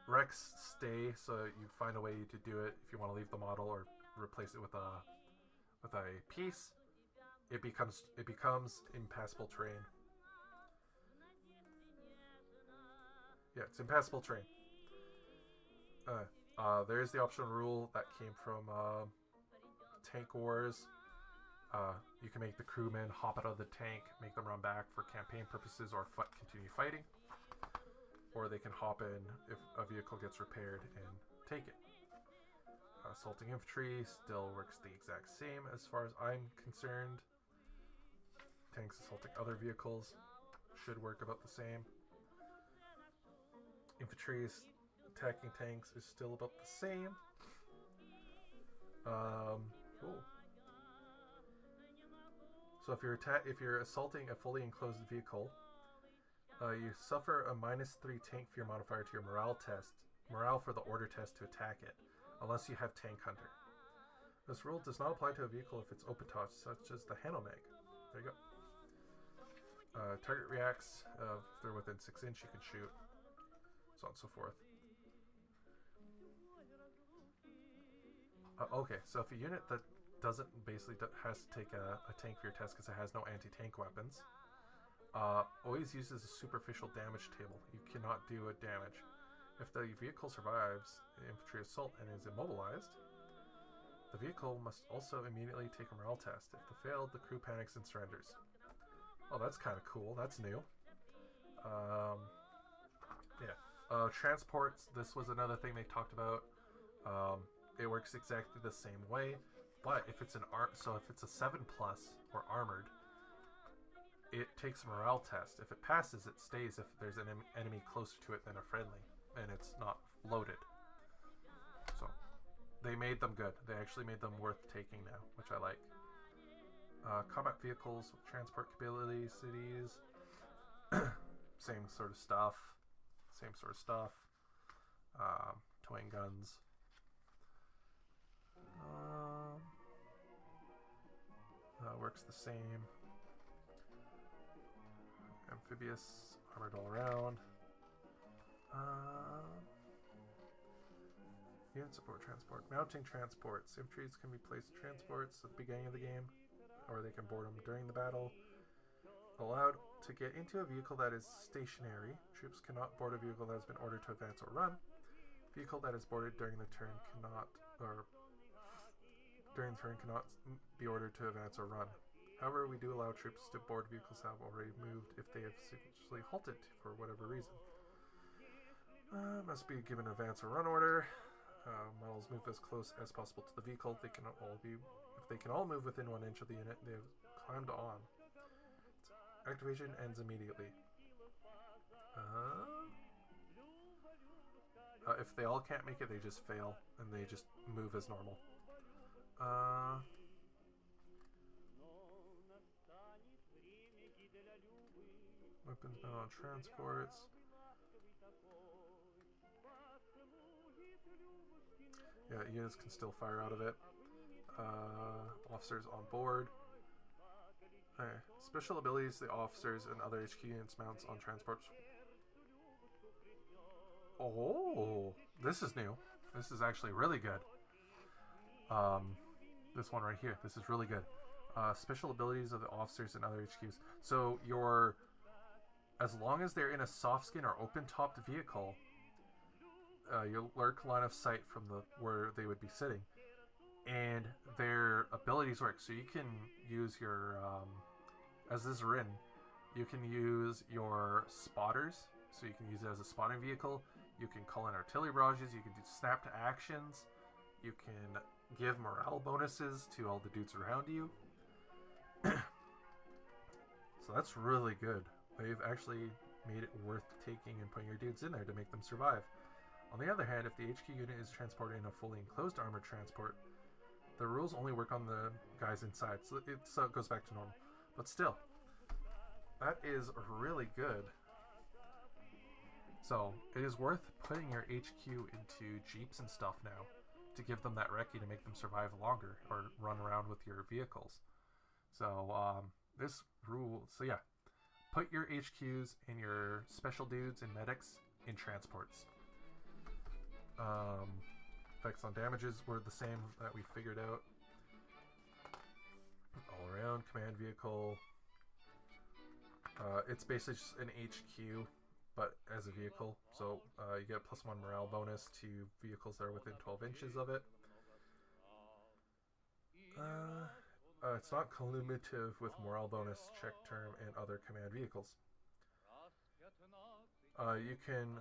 Wrecks stay, so you find a way to do it. If you want to leave the model or replace it with a piece, it becomes impassable terrain. Yeah, it's impassable terrain. There's the optional rule that came from Tank Wars. You can make the crewmen hop out of the tank, make them run back for campaign purposes, or continue fighting. Or they can hop in if a vehicle gets repaired and take it. Assaulting infantry still works the exact same as far as I'm concerned. Tanks assaulting other vehicles should work about the same. Infantry attacking tanks is still about the same. Cool. So if you're assaulting a fully enclosed vehicle, you suffer a -3 tank fear modifier to your morale for the order test to attack it, unless you have Tank Hunter. This rule does not apply to a vehicle if it's open touch, such as the Hanomag. There you go. Target reacts. If they're within 6 inch, you can shoot. So on and so forth. Okay, so if a unit that has to take a tank fear test because it has no anti-tank weapons, always uses a superficial damage table. You cannot do a damage. If the vehicle survives the infantry assault and is immobilized, the vehicle must also immediately take a morale test. If they failed, the crew panics and surrenders. Oh, that's kind of cool. That's new. Yeah. Transports. This was another thing they talked about. It works exactly the same way, but if it's if it's a 7+ or armored, it takes a morale test. If it passes, it stays if there's an enemy closer to it than a friendly, and it's not loaded. So they made them good. They actually made them worth taking now, which I like. Combat vehicles with transport capabilities, cities, same sort of stuff. Towing guns. Works the same. Amphibious, armored all around. Unit support transport. Mounting transports. Infantries can be placed in transports at the beginning of the game, or they can board them during the battle. Allowed to get into a vehicle that is stationary. Troops cannot board a vehicle that has been ordered to advance or run. Vehicle that is boarded during the turn cannot be ordered to advance or run. However, we do allow troops to board vehicles that have already moved if they have successfully halted for whatever reason. Must be given advance or run order. Models move as close as possible to the vehicle. They can all be, if they can all move within 1 inch of the unit, they have climbed on. Activation ends immediately. If they all can't make it, they just fail and they just move as normal. Weapons mounted on transports. Yeah, units can still fire out of it. Officers on board. Okay. Special abilities, the officers and other HQ units mounts on transports. Oh, this is new. This is actually really good. This one right here. This is really good. Special abilities of the officers and other HQs. So as long as they're in a soft skin or open-topped vehicle, you'll lurk line of sight from where they would be sitting, and their abilities work. So you can use your as this Rin, you can use your spotters. So you can use it as a spotting vehicle. You can call in artillery barrages. You can do snap to actions. You can give morale bonuses to all the dudes around you. So that's really good. They've actually made it worth taking and putting your dudes in there to make them survive. On the other hand, if the HQ unit is transported in a fully enclosed armored transport, the rules only work on the guys inside, so it goes back to normal. But still, that is really good. So it is worth putting your HQ into jeeps and stuff now to give them that recce to make them survive longer or run around with your vehicles. So this rule, so yeah, put your HQs and your special dudes and medics in transports. Effects on damages were the same that we figured out. All around command vehicle. It's basically just an HQ, but as a vehicle. So you get a +1 morale bonus to vehicles that are within 12 inches of it. It's not cumulative with morale bonus, check term, and other command vehicles. You can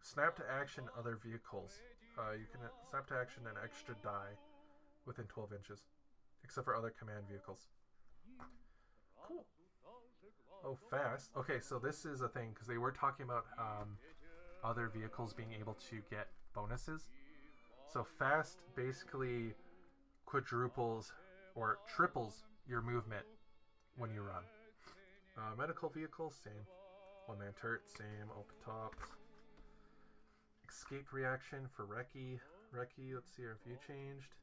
snap to action other vehicles. You can snap to action an extra die within 12 inches, except for other command vehicles. Cool. Oh, fast. Okay, so this is a thing, because they were talking about other vehicles being able to get bonuses. So fast basically quadruples or triples your movement when you run. Medical vehicle, same. One-man turret, same. Open tops. Escape reaction for recce. Recce, let's see, our view changed.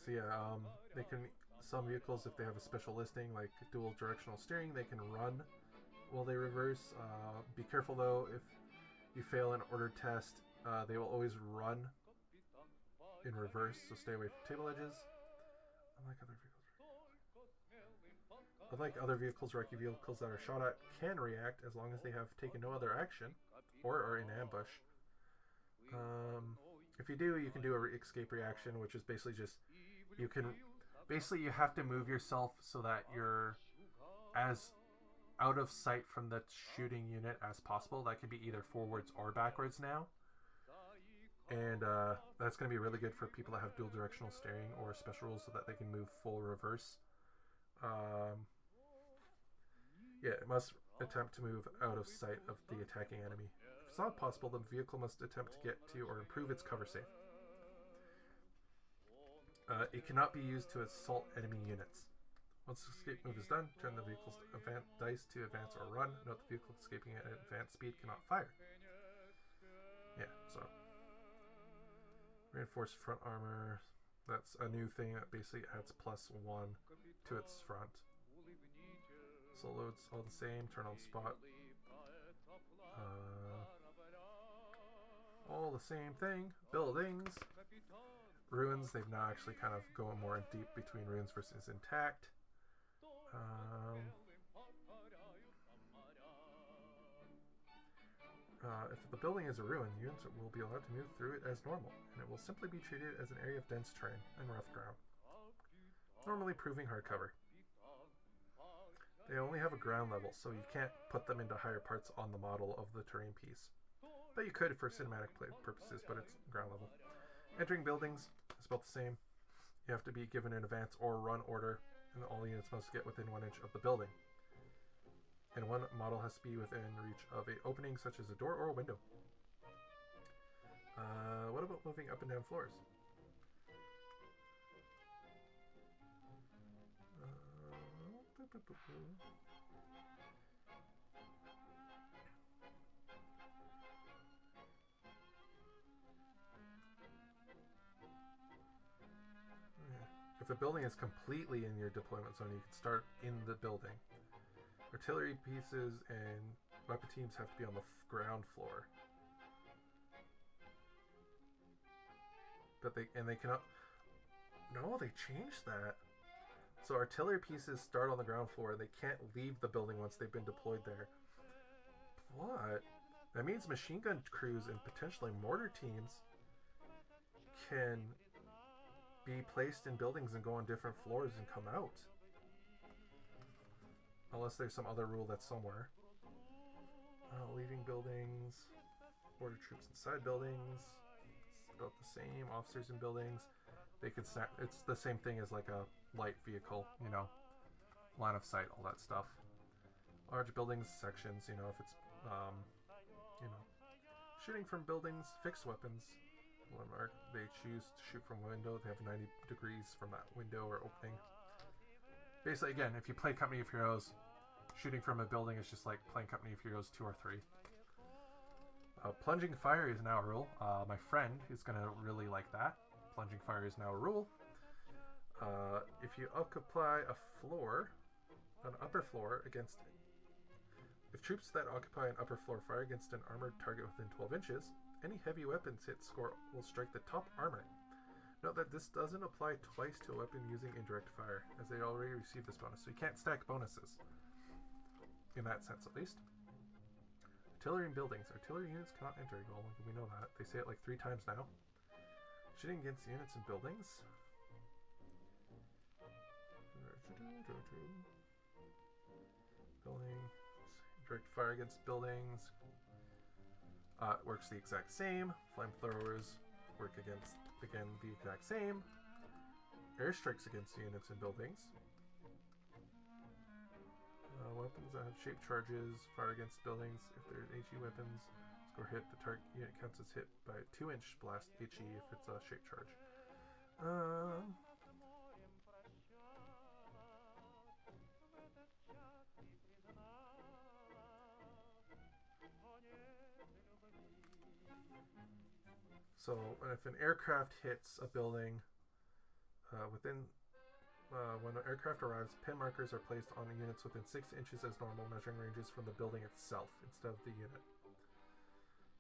So yeah, they can, some vehicles, if they have a special listing like dual directional steering, they can run while they reverse. Be careful though, if you fail an order test, they will always run in reverse, so stay away from table edges. Unlike other vehicles, recce vehicles that are shot at can react as long as they have taken no other action or are in ambush. If you do, you can do a escape reaction, which is basically just, you have to move yourself so that you're as out of sight from the shooting unit as possible. That can be either forwards or backwards now. And that's going to be really good for people that have dual directional steering or special rules so that they can move full reverse. Yeah, it must attempt to move out of sight of the attacking enemy. If it's not possible, the vehicle must attempt to get to or improve its cover safe. It cannot be used to assault enemy units. Once the escape move is done, turn the vehicle's dice to advance or run. Note the vehicle escaping at advanced speed cannot fire. Yeah, so. Reinforced front armor. That's a new thing that basically adds +1 to its front. So loads all the same, turn on spot. All the same thing. Buildings. Ruins, they've now actually kind of gone more in deep between ruins versus intact. If the building is a ruin, units will be allowed to move through it as normal, and it will simply be treated as an area of dense terrain and rough ground, normally proving hardcover. They only have a ground level, so you can't put them into higher parts on the model of the terrain piece. But you could for cinematic play purposes, but it's ground level. Entering buildings is about the same. You have to be given an advance or run order, and all units must get within 1 inch of the building. And one model has to be within reach of an opening such as a door or a window. What about moving up and down floors? If a building is completely in your deployment zone, you can start in the building. Artillery pieces and weapon teams have to be on the ground floor. But they cannot... No, they changed that. So artillery pieces start on the ground floor. They can't leave the building once they've been deployed there. What? That means machine gun crews and potentially mortar teams can be placed in buildings and go on different floors and come out. Unless there's some other rule that's somewhere. Leaving buildings. Border troops inside buildings. It's about the same. Officers in buildings. They can snap. It's the same thing as like a light vehicle, you know. Line of sight, all that stuff. Large buildings, sections, you know, if it's, you know. Shooting from buildings, fixed weapons. They choose to shoot from a window. They have 90 degrees from that window or opening. Basically, again, if you play Company of Heroes, shooting from a building is just like playing Company of Heroes 2 or 3. Plunging fire is now a rule. My friend is going to really like that. Plunging fire is now a rule. If you occupy a floor, an upper floor against... If troops that occupy an upper floor fire against an armored target within 12 inches, any heavy weapons hit score will strike the top armor. Note that this doesn't apply twice to a weapon using indirect fire, as they already received this bonus, so you can't stack bonuses. In that sense, at least. Artillery in buildings. Artillery units cannot enter. Well, we know that. They say it like 3 times now. Shooting against units in buildings. Building. Direct fire against buildings. Works the exact same. Flamethrowers work against, again, the exact same. Airstrikes against units in buildings. Weapons that have shape charges. Fire against buildings. If there's HE weapons, score hit. The target unit counts as hit by a 2-inch blast HE if it's a shape charge. So if an aircraft hits a building, when an aircraft arrives, pin markers are placed on the units within 6 inches as normal, measuring ranges from the building itself instead of the unit.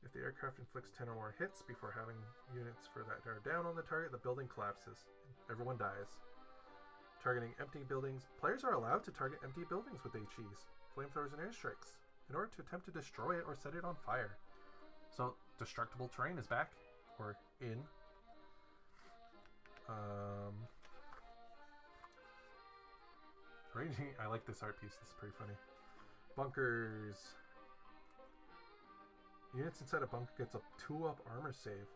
If the aircraft inflicts 10 or more hits before having units for that are down on the target, the building collapses. Everyone dies. Targeting empty buildings. Players are allowed to target empty buildings with HEs, flamethrowers, and airstrikes in order to attempt to destroy it or set it on fire. So, destructible terrain is back. Or in. Ranging, I like this art piece, it's pretty funny. Bunkers. Units inside a bunker gets a 2-up armor save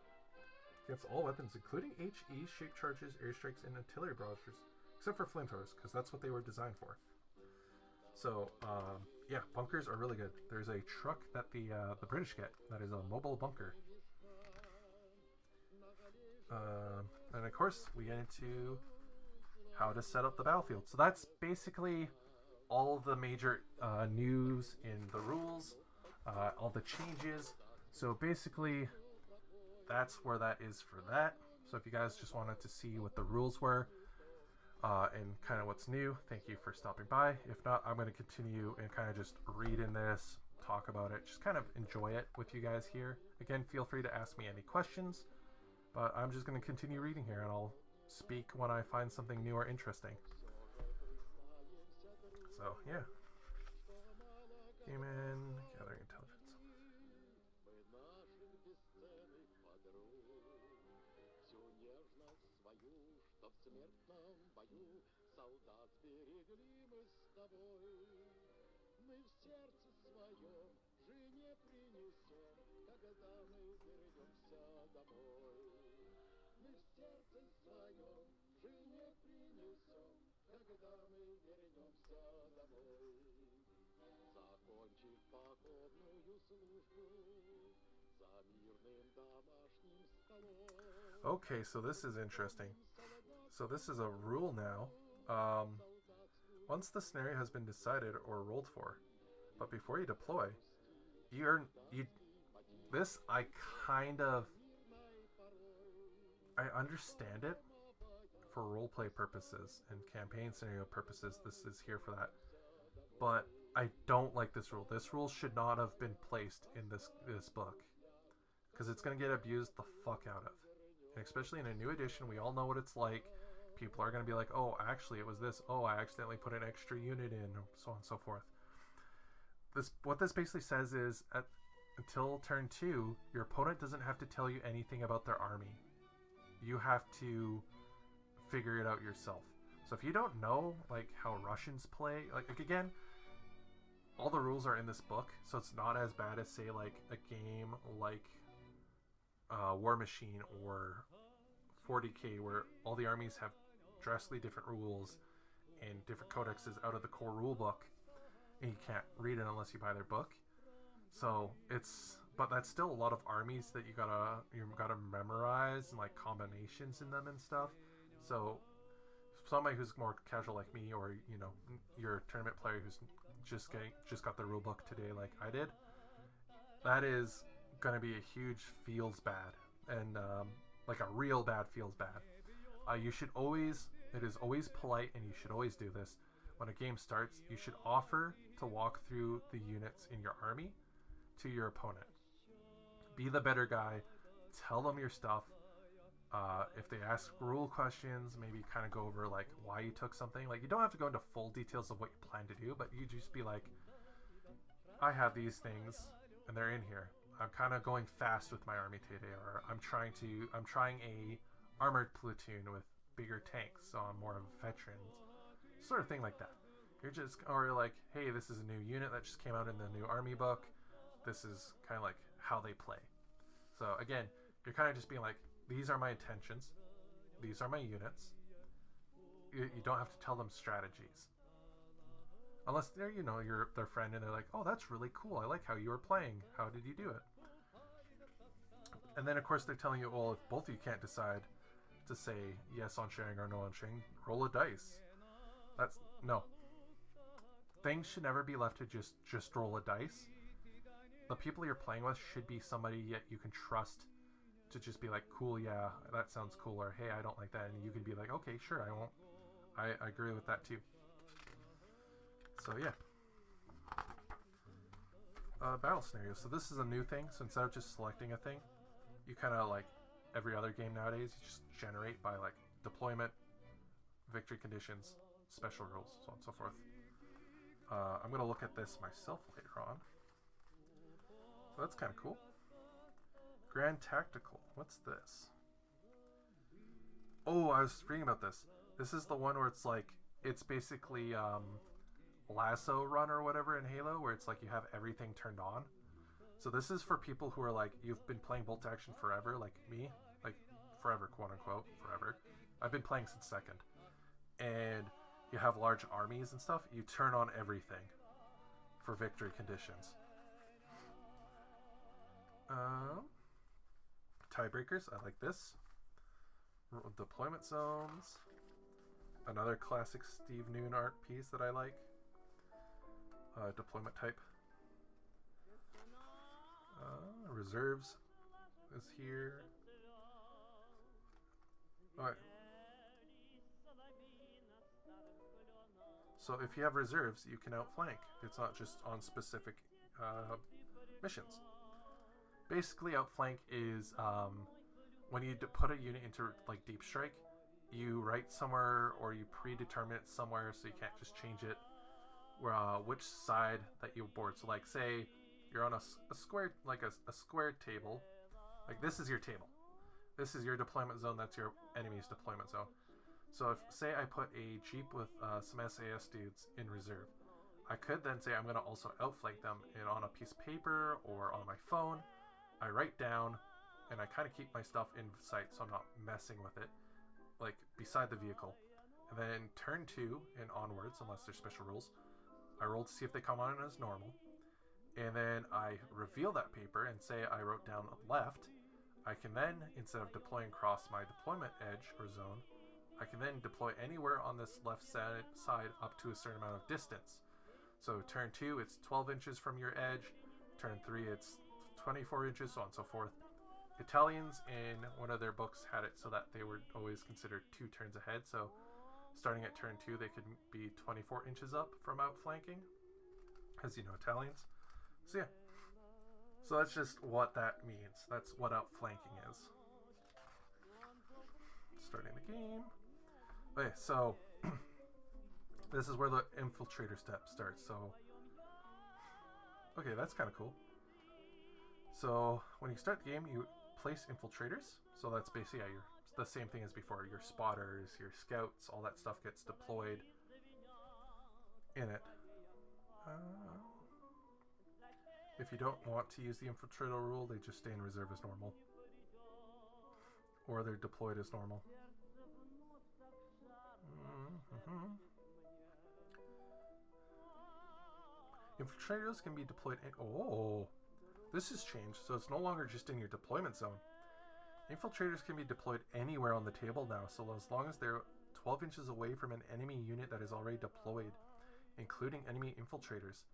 against all weapons, including HE, shape charges, airstrikes, and artillery barrages, except for flamethrowers, because that's what they were designed for. So, yeah, bunkers are really good. There's a truck that the British get that is a mobile bunker. And of course, we get into how to set up the battlefield. So that's basically all the major news in the rules, all the changes. So basically, that's where that is for that. So if you guys just wanted to see what the rules were and kind of what's new, thank you for stopping by. If not, I'm going to continue and kind of just read in this, talk about it, just kind of enjoy it with you guys here. Again, feel free to ask me any questions. But I'm just going to continue reading here, and I'll speak when I find something new or interesting. So, yeah. Game in, gathering intelligence. Okay, so this is interesting. So this is a rule now. Um, Once the scenario has been decided or rolled for, but before you deploy, you this kind of I understand it for roleplay purposes and campaign scenario purposes. This is here for that, but I don't like this rule. This rule should not have been placed in this book because it's going to get abused the fuck out of, and especially in a new edition. We all know what it's like. People are going to be like, oh, actually it was this. Oh, I accidentally put an extra unit in, so on and so forth. What this basically says is until turn 2, your opponent doesn't have to tell you anything about their army. You have to figure it out yourself. So if you don't know like how Russians play, like again, all the rules are in this book, so it's not as bad as say like a game like War Machine or 40k where all the armies have drastically different rules and different codexes out of the core rule book, and you can't read it unless you buy their book. So but that's still a lot of armies that you gotta memorize and like combinations in them and stuff. So somebody who's more casual like me, or you're a tournament player who's just got the rule book today like I did, that is gonna be a huge feels bad, and like a real bad feels bad. It is always polite, and you should always do this. When a game starts, you should offer to walk through the units in your army to your opponent. Be the better guy. Tell them your stuff. If they ask rule questions, maybe kind of go over like why you took something. Like you don't have to go into full details of what you plan to do, but you just be like, I have these things and they're in here. I'm kind of going fast with my army today, or I'm trying a armored platoon with bigger tanks, so I'm more of veterans, sort of thing like that. Or like, hey, this is a new unit that just came out in the new army book. This is kind of like how they play. So again, you're kind of just being like, these are my intentions, these are my units. You don't have to tell them strategies, unless they're you're their friend and they're like, oh, that's really cool, I like how you were playing, how did you do it? And then of course they're telling you, well, if both of you can't decide to say yes on sharing or no on sharing, roll a dice. That's no. Things should never be left to just roll a dice. The people you're playing with should be somebody that you can trust to just be like, cool, yeah, that sounds cool, or hey, I don't like that, and you can be like, okay, sure, I won't. I agree with that too. So yeah. Battle scenario. So this is a new thing. So instead of just selecting a thing, you kind of like every other game nowadays, you just generate by like deployment, victory conditions, special rules, so on and so forth. I'm going to look at this myself later on. So that's kind of cool. Grand Tactical. What's this? Oh, I was reading about this. This is the one where it's like, it's basically lasso run or whatever in Halo, where it's like you have everything turned on. So this is for people who are like, you've been playing bolt action forever, like me, like forever, quote unquote, forever. I've been playing since second. And you have large armies and stuff, you turn on everything for victory conditions. Tiebreakers, I like this. Deployment zones. Another classic Steve Noon art piece that I like. Deployment type. Reserves is here. Alright. So if you have reserves, you can outflank. It's not just on specific missions. Basically, outflank is when you put a unit into like deep strike, you write somewhere or you predetermine it somewhere, so you can't just change it. Which side that you board. So like, say you're on a square, like a square table. Like this is your table. This is your deployment zone. That's your enemy's deployment zone. So if, say I put a Jeep with some SAS dudes in reserve, I could then say I'm going to also outflank them on a piece of paper or on my phone. I write down, and I kind of keep my stuff in sight so I'm not messing with it, like beside the vehicle. And then turn 2 and onwards, unless there's special rules, I roll to see if they come on as normal. And then I reveal that paper and say I wrote down left. I can then, instead of deploying across my deployment edge or zone, I can then deploy anywhere on this left side up to a certain amount of distance. So turn 2, it's 12 inches from your edge. Turn 3, it's 24 inches, so on and so forth. Italians in one of their books had it so that they were always considered 2 turns ahead. So starting at turn 2, they could be 24 inches up from outflanking, as you know, Italians. So yeah. So that's just what that means. That's what outflanking is. Starting the game. Okay, so this is where the infiltrator step starts. So, okay, that's kind of cool. So when you start the game, you place infiltrators. So that's basically, yeah, the same thing as before. Your spotters, your scouts, all that stuff gets deployed in it. If you don't want to use the infiltrator rule, they just stay in reserve as normal. Or they're deployed as normal. Infiltrators can be deployed oh, this has changed. So it's no longer just in your deployment zone. Infiltrators can be deployed anywhere on the table now, so as long as they're 12 inches away from an enemy unit that is already deployed, including enemy infiltrators.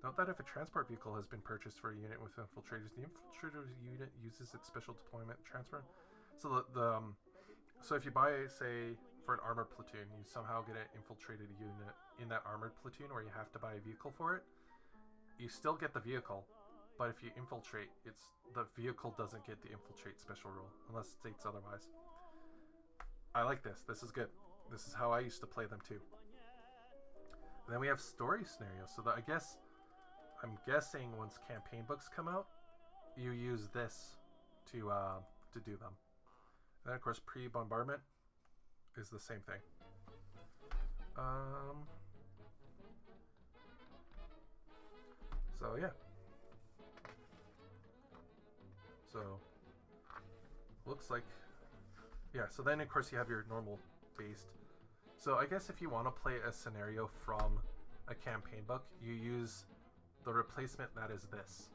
Note that if a transport vehicle has been purchased for a unit with infiltrators, the infiltrators unit uses its special deployment transfer. So so if you buy, say, for an armored platoon, you somehow get an infiltrated unit in that armored platoon, or you have to buy a vehicle for it, you still get the vehicle, but if you infiltrate, the vehicle doesn't get the infiltrate special rule, unless it states otherwise. I like this. This is good. This is how I used to play them too. And then we have story scenarios. So that I'm guessing once campaign books come out, you use this to do them. And then of course pre-bombardment is the same thing. So yeah. So looks like, yeah, so then of course you have your normal based. So I guess if you want to play a scenario from a campaign book, you use the replacement that is this.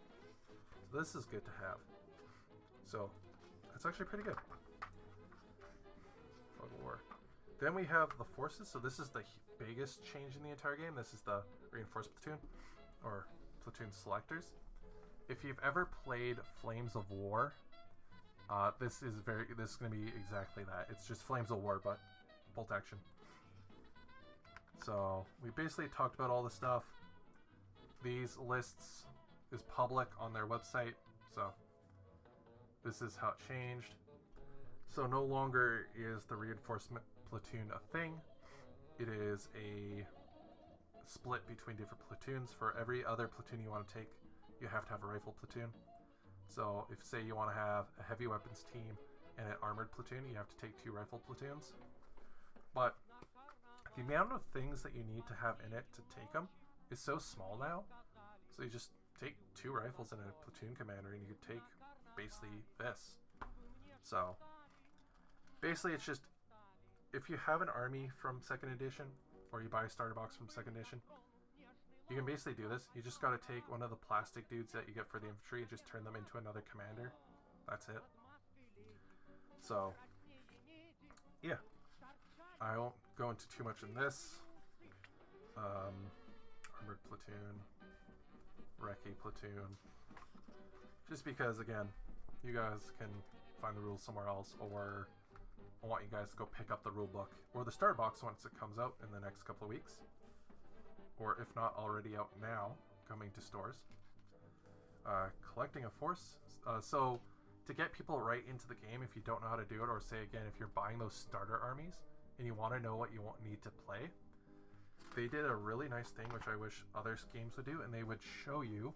So this is good to have. So it's actually pretty good. Fog of War. Then we have the forces. So this is the biggest change in the entire game. This is the reinforced platoon, or platoon selectors. If you've ever played Flames of War, this is going to be exactly that. It's just Flames of War, but bolt action. So we basically talked about all the stuff. These lists is public on their website, so this is how it changed. So no longer is the reinforcement platoon a thing. It is a split between different platoons. For every other platoon you want to take, you have to have a rifle platoon. So if, say, you want to have a heavy weapons team and an armored platoon, you have to take 2 rifle platoons. But the amount of things that you need to have in it to take them is so small now. So you just take 2 rifles and a platoon commander, and you could take basically this. So basically it's just, if you have an army from 2nd edition, or you buy a starter box from 2nd edition, you can basically do this. You just got to take one of the plastic dudes that you get for the infantry and just turn them into another commander. That's it. So yeah, I won't go into too much in this. Armored platoon, recce platoon, just because, again, you guys can find the rules somewhere else, or I want you guys to go pick up the rule book or the starter box once it comes out in the next couple of weeks, or if not already out now, coming to stores. Collecting a force. So to get people right into the game, if you don't know how to do it, or say, again, if you're buying those starter armies and you want to know what you need to play, they did a really nice thing, which I wish other games would do, and they would show you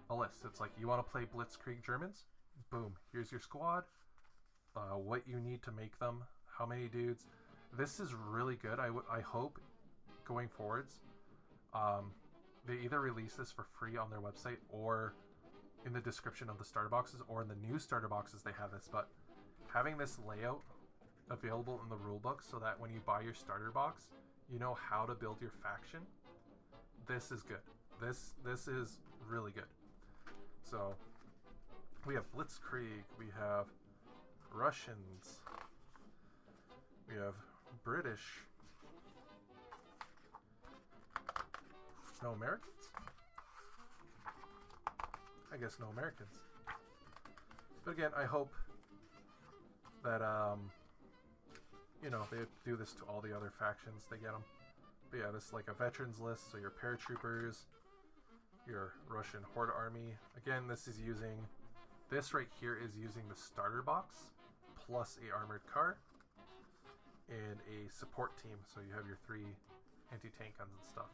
a list. It's like, you want to play Blitzkrieg Germans? Boom, here's your squad, what you need to make them, how many dudes. This is really good. I hope going forwards, they either release this for free on their website or in the description of the starter boxes, or in the new starter boxes they have this. But having this layout available in the rulebook so that when you buy your starter box, you know how to build your faction. This is good. This is really good. So we have Blitzkrieg, we have Russians, we have British, no Americans? I guess no Americans. But again, I hope that you know, they do this to all the other factions, they get them. But yeah, this is like a veterans list, so your paratroopers, your Russian Horde army. Again, this right here is using the starter box plus a armored car and a support team, so you have your 3 anti-tank guns and stuff.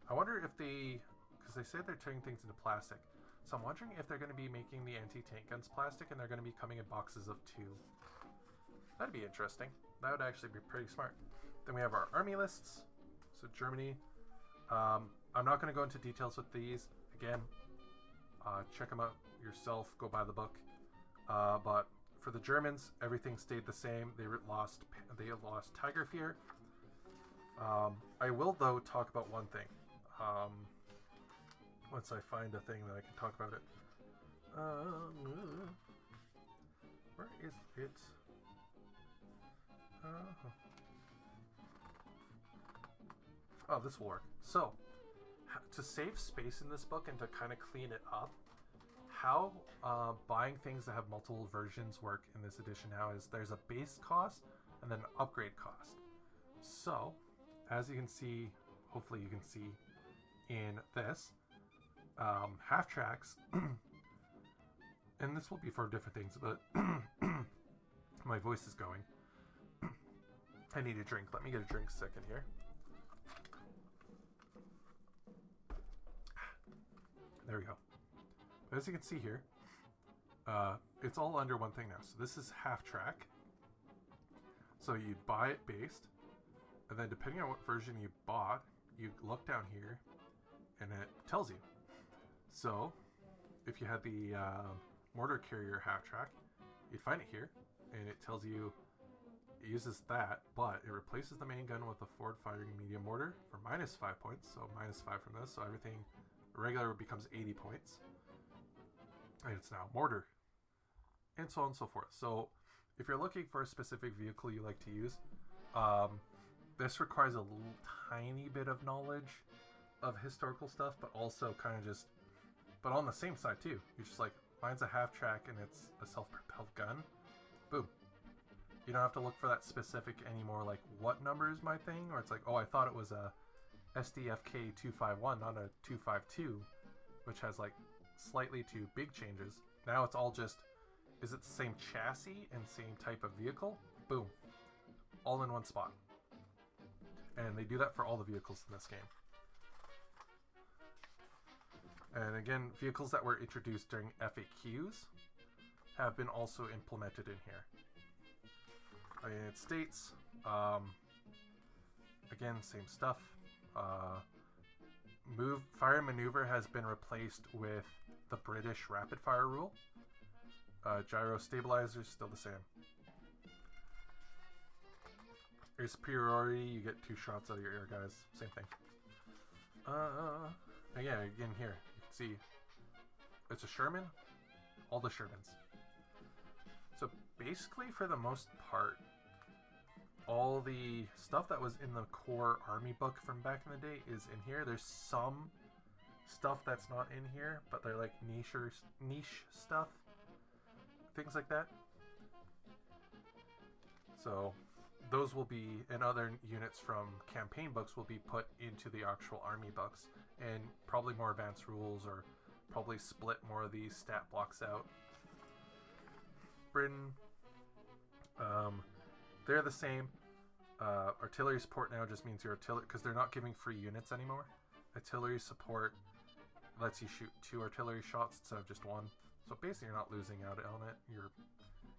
I wonder if they, because they say they're turning things into plastic, so I'm wondering if they're going to be making the anti-tank guns plastic and they're going to be coming in boxes of 2. That'd be interesting. That would actually be pretty smart. Then we have our army lists. So Germany. I'm not going to go into details with these. Again, check them out yourself. Go buy the book. But for the Germans, everything stayed the same. They lost Tiger Fear. I will, though, talk about one thing. Once I find a thing that I can talk about it. Where is it? Oh, this will work. So, to save space in this book and to kind of clean it up, how buying things that have multiple versions work in this edition now is there's a base cost and then an upgrade cost. So, as you can see, hopefully you can see in this, half tracks, and this will be for different things, but my voice is going. I need a drink. Let me get a drink a second here. There we go. As you can see here, it's all under one thing now. So this is half track. So you buy it based, and then depending on what version you bought, you look down here, and it tells you. So if you had the mortar carrier half track, you'd find it here, and it tells you it uses that, but it replaces the main gun with a forward firing medium mortar for -5 points, so -5 from this, so everything regular becomes 80 points. And it's now mortar. And so on and so forth. So if you're looking for a specific vehicle you like to use, this requires a tiny bit of knowledge of historical stuff, but also kind of just, but on the same side too. You're just like, mine's a half track and it's a self-propelled gun. Boom. You don't have to look for that specific anymore, like what number is my thing, or it's like, oh, I thought it was a SDFK 251, not a 252, which has like slightly too big changes. Now it's all just, is it the same chassis and same type of vehicle? Boom. All in one spot. And they do that for all the vehicles in this game. And again, vehicles that were introduced during FAQs have been also implemented in here. United States, again, same stuff. Fire and maneuver has been replaced with the British rapid fire rule. Gyro stabilizers still the same. Air superiority, you get 2 shots out of your air guys, same thing. Again here, you can see it's a Sherman, all the Shermans. So basically, for the most part, all the stuff that was in the core army book from back in the day is in here. There's some stuff that's not in here, but they're like niche stuff, things like that. So those will be, and other units from campaign books will be put into the actual army books, and probably more advanced rules, or probably split more of these stat blocks out. Britain, they're the same. Artillery support now just means your artillery, because they're not giving free units anymore. Artillery support lets you shoot 2 artillery shots instead of just 1. So basically you're not losing out on it. You're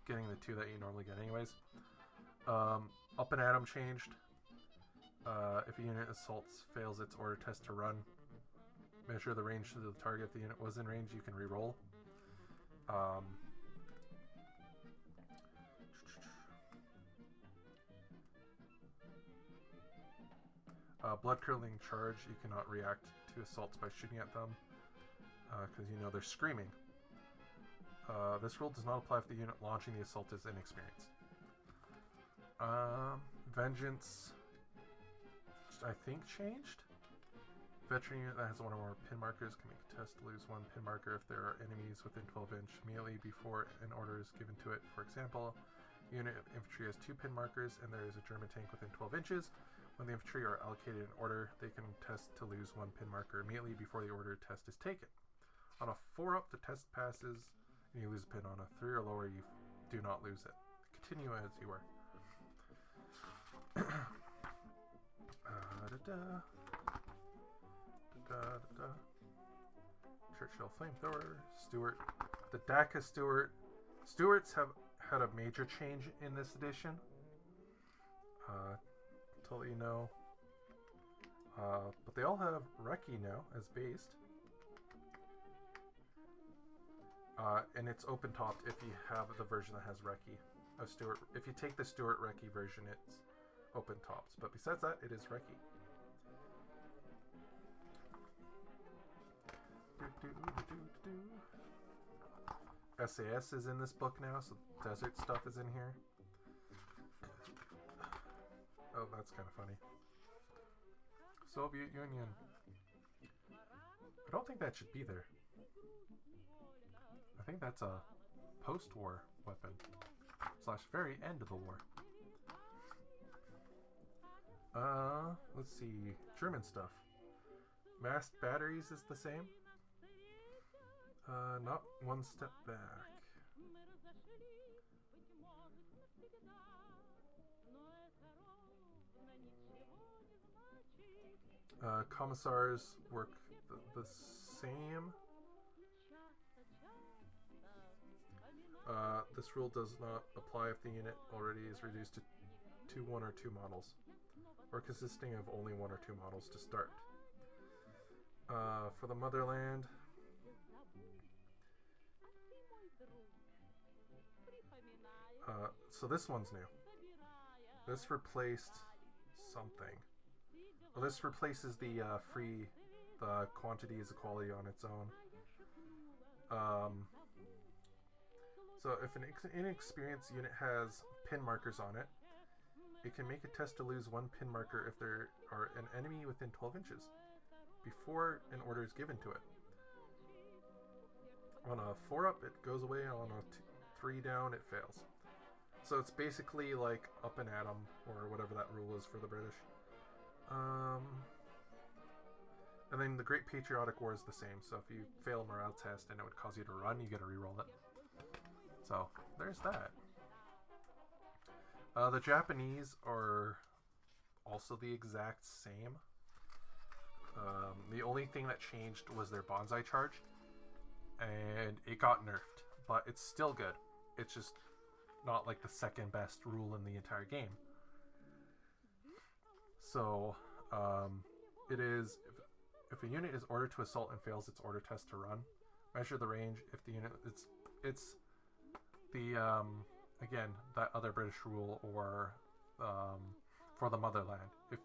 getting the 2 that you normally get anyways. Up and Atom changed. If a unit assaults fails its order test to run, measure the range to the target. If the unit was in range, you can reroll. Blood curdling charge. You cannot react to assaults by shooting at them because you know they're screaming. This rule does not apply if the unit launching the assault is inexperienced. Vengeance, I think, changed. Veteran unit that has 1 or more pin markers can make a test to lose 1 pin marker if there are enemies within 12 inch immediately before an order is given to it. For example, unit of infantry has 2 pin markers and there is a German tank within 12 inches. When the infantry are allocated an order, they can test to lose 1 pin marker immediately before the order test is taken. On a 4-up, the test passes and you lose a pin. On a 3 or lower, you do not lose it. Continue as you were. Churchill Flamethrower, Stuart. The DACA Stuart. Stuarts have had a major change in this edition. To let you know. But they all have Reki now as based. And it's open topped if you have the version that has Reki. Stuart. If you take the Stuart Reki version, it's open tops. But besides that, it is Reki. SAS is in this book now, so desert stuff is in here. Oh, that's kind of funny. Soviet Union. I don't think that should be there. I think that's a post-war weapon. / very end of the war. Let's see. German stuff. Massed batteries is the same. Not 1 step back. Commissars work the same. This rule does not apply if the unit already is reduced to 1 or 2 models, or consisting of only 1 or 2 models to start. For the motherland, so this one's new. This replaced something. Well, this replaces the the quantity is equality on its own. So if an inexperienced unit has pin markers on it, it can make a test to lose 1 pin marker if there are an enemy within 12 inches before an order is given to it. On a 4-up, it goes away. On a 3 down, it fails. So it's basically like Up and Atom, or whatever that rule is for the British. And then the Great Patriotic War is the same. So if you fail a morale test and it would cause you to run, you get to reroll it. So there's that. The Japanese are also the exact same. The only thing that changed was their bonsai charge, and it got nerfed, but it's still good. It's just not like the 2nd best rule in the entire game. So it is if a unit is ordered to assault and fails its order test to run, measure the range. If the unit it's the again, that other British rule, or for the motherland. If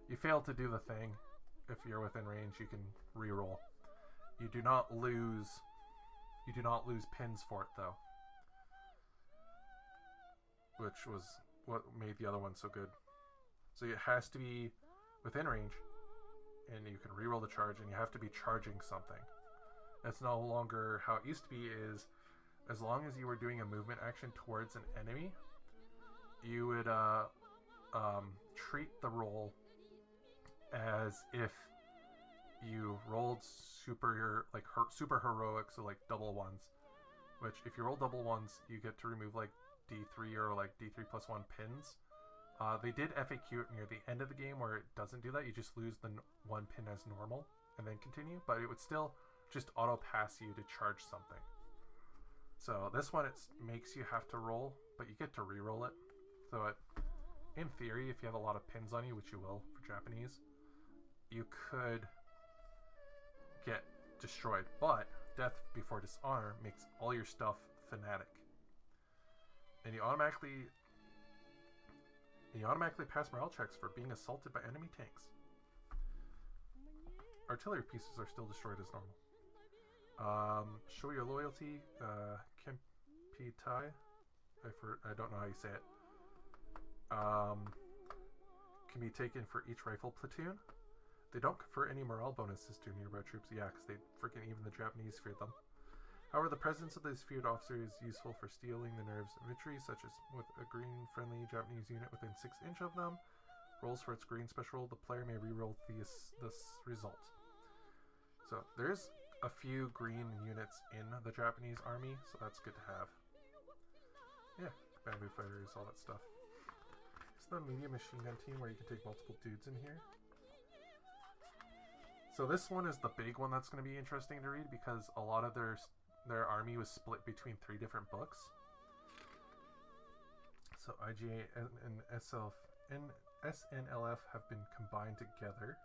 you fail to do the thing, if you're within range, you can reroll. You do not lose pins for it though, which was what made the other one so good. So it has to be within range, and you can reroll the charge, and you have to be charging something. That's no longer how it used to be. Is as long as you were doing a movement action towards an enemy, you would treat the roll as if you rolled super heroic, so like double ones. Which, if you roll double ones, you get to remove like D3 or like D3 plus 1 pins. They did FAQ it near the end of the game where it doesn't do that. You just lose the 1 pin as normal and then continue, but it would still just auto pass you to charge something. So this one, it makes you have to roll, but you get to re-roll it. So in theory, if you have a lot of pins on you, which you will for Japanese, you could get destroyed. But Death Before Dishonor makes all your stuff fanatic. And you automatically pass morale checks for being assaulted by enemy tanks. Artillery pieces are still destroyed as normal. Show your loyalty. Kempitai. I don't know how you say it. Can be taken for each rifle platoon. They don't confer any morale bonuses to nearby troops. Yeah, because even the Japanese feared them. However, the presence of this feared officer is useful for stealing the nerves of infantry, such as with a green friendly Japanese unit within 6 inches of them. Rolls for its green special roll. The player may re-roll this result. So there's a few green units in the Japanese army, so that's good to have. Yeah, bamboo fighters, all that stuff. It's the medium machine gun team where you can take multiple dudes in here. So this one is the big one that's going to be interesting to read because a lot of their army was split between 3 different books. So IGA and SNLF have been combined together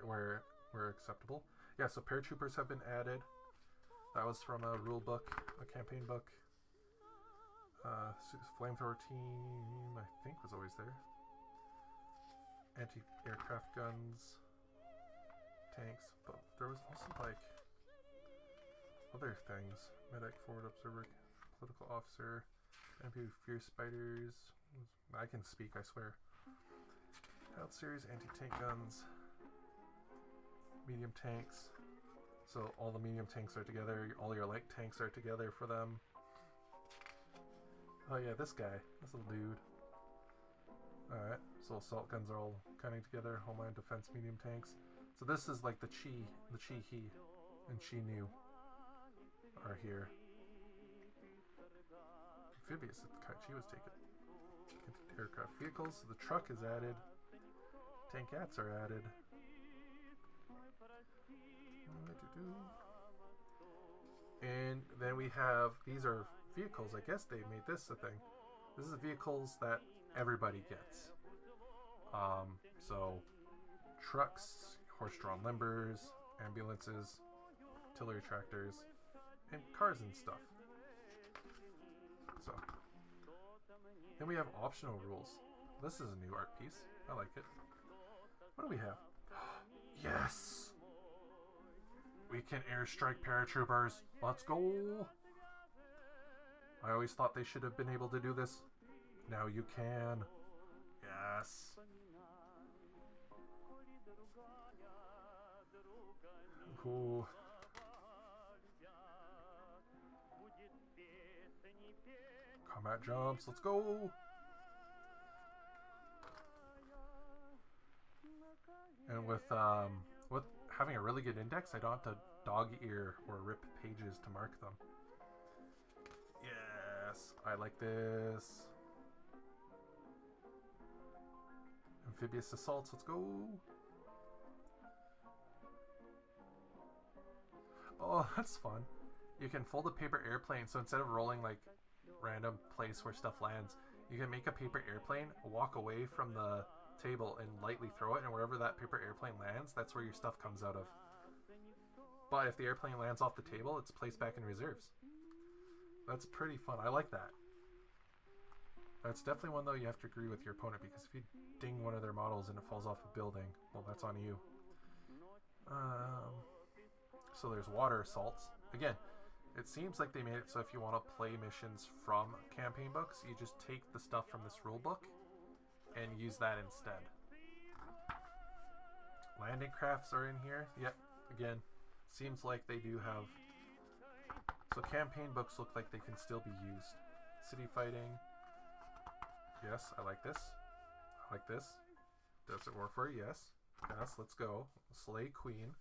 where acceptable. Yeah, so paratroopers have been added. That was from a rule book, a campaign book. Flamethrower team, I think, was always there. Anti-aircraft guns. Tanks, but there was also like other things. Medic, forward observer, political officer, MP fierce spiders. I can speak, I swear. Health series, anti-tank guns, medium tanks. So all the medium tanks are together. All your light tanks are together for them. Oh yeah, this guy. This little dude. Alright, so assault guns are all coming together. Homeland defense medium tanks. So this is like the Chi He and Chi Nu are here. Amphibious, Chi was taken. Aircraft vehicles, so the truck is added. Tankats are added. And then we have, these are vehicles, I guess they made this a thing. This is the vehicles that everybody gets. So trucks, horse-drawn limbers, ambulances, artillery tractors, and cars and stuff. So then we have optional rules. This is a new art piece. I like it. What do we have? Yes! We can airstrike paratroopers. Let's go! I always thought they should have been able to do this. Now you can. Yes. Cool. Combat jumps, let's go! And with having a really good index, I don't have to dog ear or rip pages to mark them. Yes, I like this. Amphibious assaults, let's go! Oh, that's fun. You can fold a paper airplane, so instead of rolling like random place where stuff lands, you can make a paper airplane, walk away from the table and lightly throw it, and wherever that paper airplane lands, that's where your stuff comes out of. But if the airplane lands off the table, it's placed back in reserves. That's pretty fun. I like that. That's definitely one, though, you have to agree with your opponent, because if you ding one of their models and it falls off a building, well, that's on you. So there's water assaults. Again, it seems like they made it so if you want to play missions from campaign books, you just take the stuff from this rule book and use that instead. Landing crafts are in here. Yep, again, seems like they do have... So campaign books look like they can still be used. City fighting. Yes, I like this. I like this. Does it work for you? Yes. Yes, let's go. Slay Queen.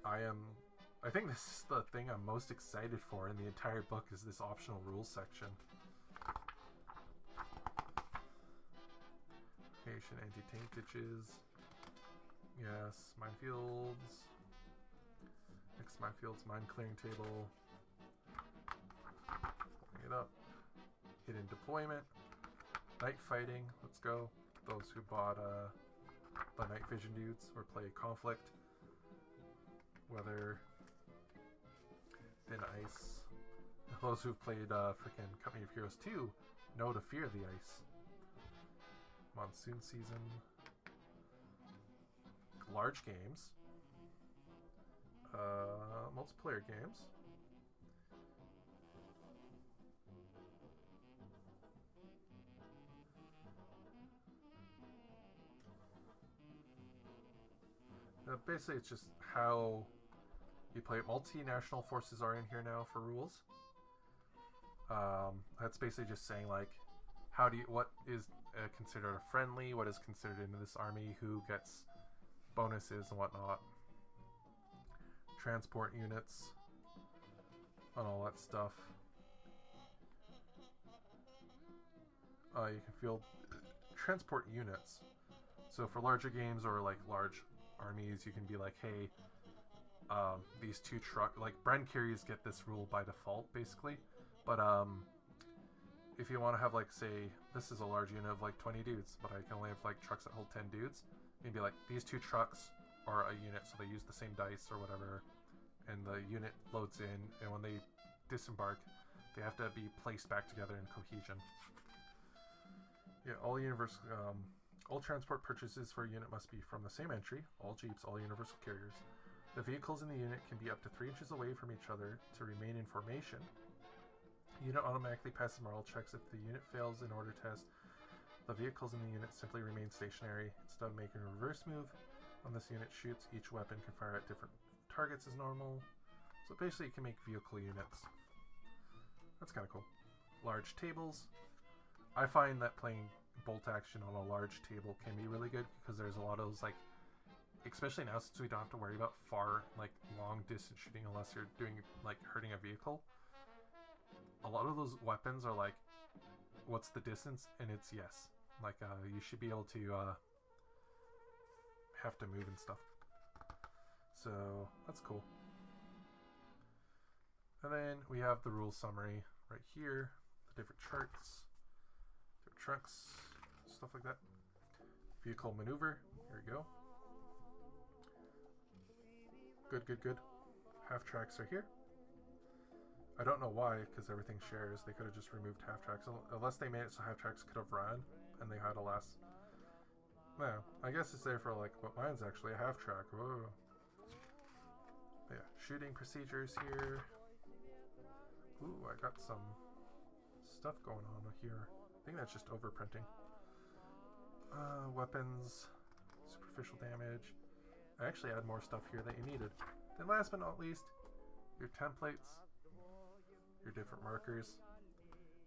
I think this is the thing I'm most excited for in the entire book, is this optional rules section. Creation anti-tank ditches. Yes, minefields. Next minefields, mine clearing table. it up. Hidden deployment. Night fighting. Let's go. Those who bought the night vision dudes or play conflict. Weather. Thin ice. Those who've played freaking Company of Heroes 2 know to fear the ice. Monsoon season. Large games. Multiplayer games. Basically, it's just how you play. Multinational forces are in here now for rules. That's basically just saying like, what is considered a friendly, what is considered into this army, who gets bonuses and whatnot. Transport units and all that stuff. You can field transport units. So for larger games or like large armies, you can be like, hey, these two like Bren carriers get this rule by default basically, but if you want to have like, say this is a large unit of like 20 dudes, but I can only have like trucks that hold 10 dudes, you can be like, these two trucks are a unit, so they use the same dice or whatever, and the unit loads in, and when they disembark they have to be placed back together in cohesion. Yeah, all transport purchases for a unit must be from the same entry. All jeeps, all universal carriers. The vehicles in the unit can be up to 3 inches away from each other to remain in formation. The unit automatically passes morale checks if the unit fails in order test. The vehicles in the unit simply remain stationary. Instead of making a reverse move, when this unit shoots, each weapon can fire at different targets as normal. So basically you can make vehicle units. That's kind of cool. Large tables. I find that playing bolt action on a large table can be really good because there's a lot of those, like, especially now since we don't have to worry about long distance shooting unless you're doing like hurting a vehicle. A lot of those weapons are like, what's the distance? And it's yes. Like you should be able to have to move and stuff. So that's cool. And then we have the rule summary right here, the different charts, different trucks, stuff like that. Vehicle maneuver, here we go. Good, good, good. Half tracks are here. I don't know why, because everything shares. They could have just removed half tracks, unless they made it so half tracks could have run, and they had a last. No, I guess it's there for like, but mine's actually a half track. Whoa. But yeah, shooting procedures here. Ooh, I got some stuff going on here. I think that's just overprinting. Weapons, superficial damage. I actually had more stuff here that you needed. Then last but not least, your templates, your different markers,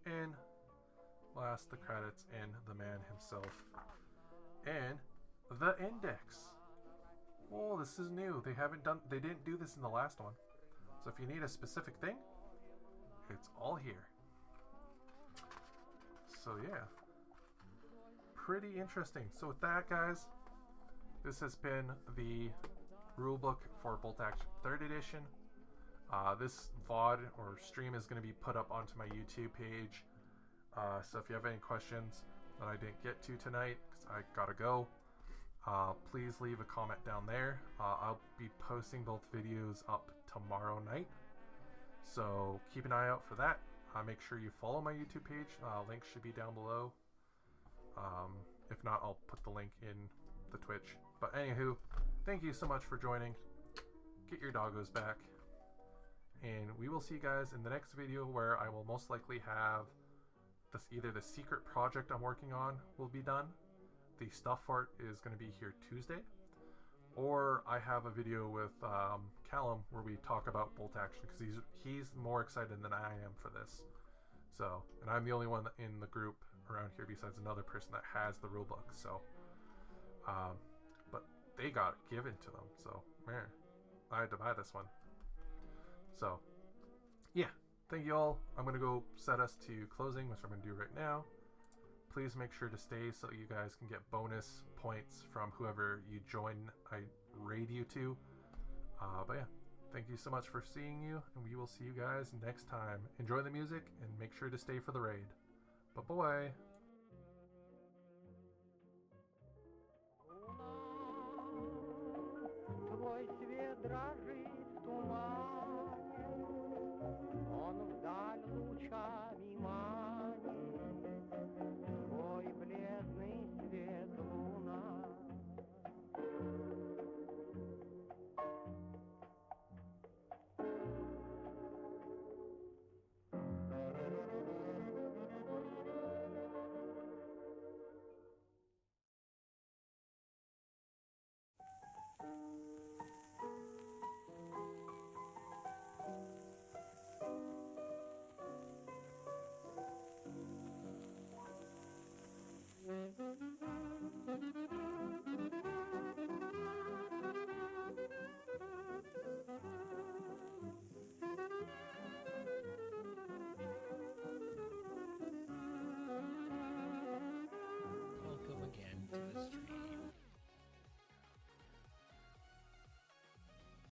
and last, the credits and the man himself. And the index. Oh, this is new. They didn't do this in the last one. So if you need a specific thing, it's all here. So yeah, pretty interesting. So with that, guys, this has been the rulebook for Bolt Action 3rd edition. This VoD or stream is going to be put up onto my YouTube page. So if you have any questions that I didn't get to tonight, because I gotta go, please leave a comment down there. I'll be posting both videos up tomorrow night. So keep an eye out for that. Make sure you follow my YouTube page. Link should be down below. If not, I'll put the link in the Twitch. But anywho, thank you so much for joining. Get your doggos back. And we will see you guys in the next video, where I will most likely have either the secret project I'm working on will be done. The stuff art is going to be here Tuesday. Or I have a video with Callum where we talk about Bolt Action, because he's more excited than I am for this. So, and I'm the only one in the group around here besides another person that has the rulebook. So, but they got it given to them. So, man, I had to buy this one. So, yeah, thank you all. I'm going to go set us to closing, which I'm going to do right now. Please make sure to stay so you guys can get bonus points from whoever you join I raid you to. But yeah, Thank you so much for seeing you, and we will see you guys next time. Enjoy the music, and make sure to stay for the raid. Bye-bye! Твой свет дрожит в тумане, он вдаль лучами манит, твой бледный свет луна. Mm-hmm.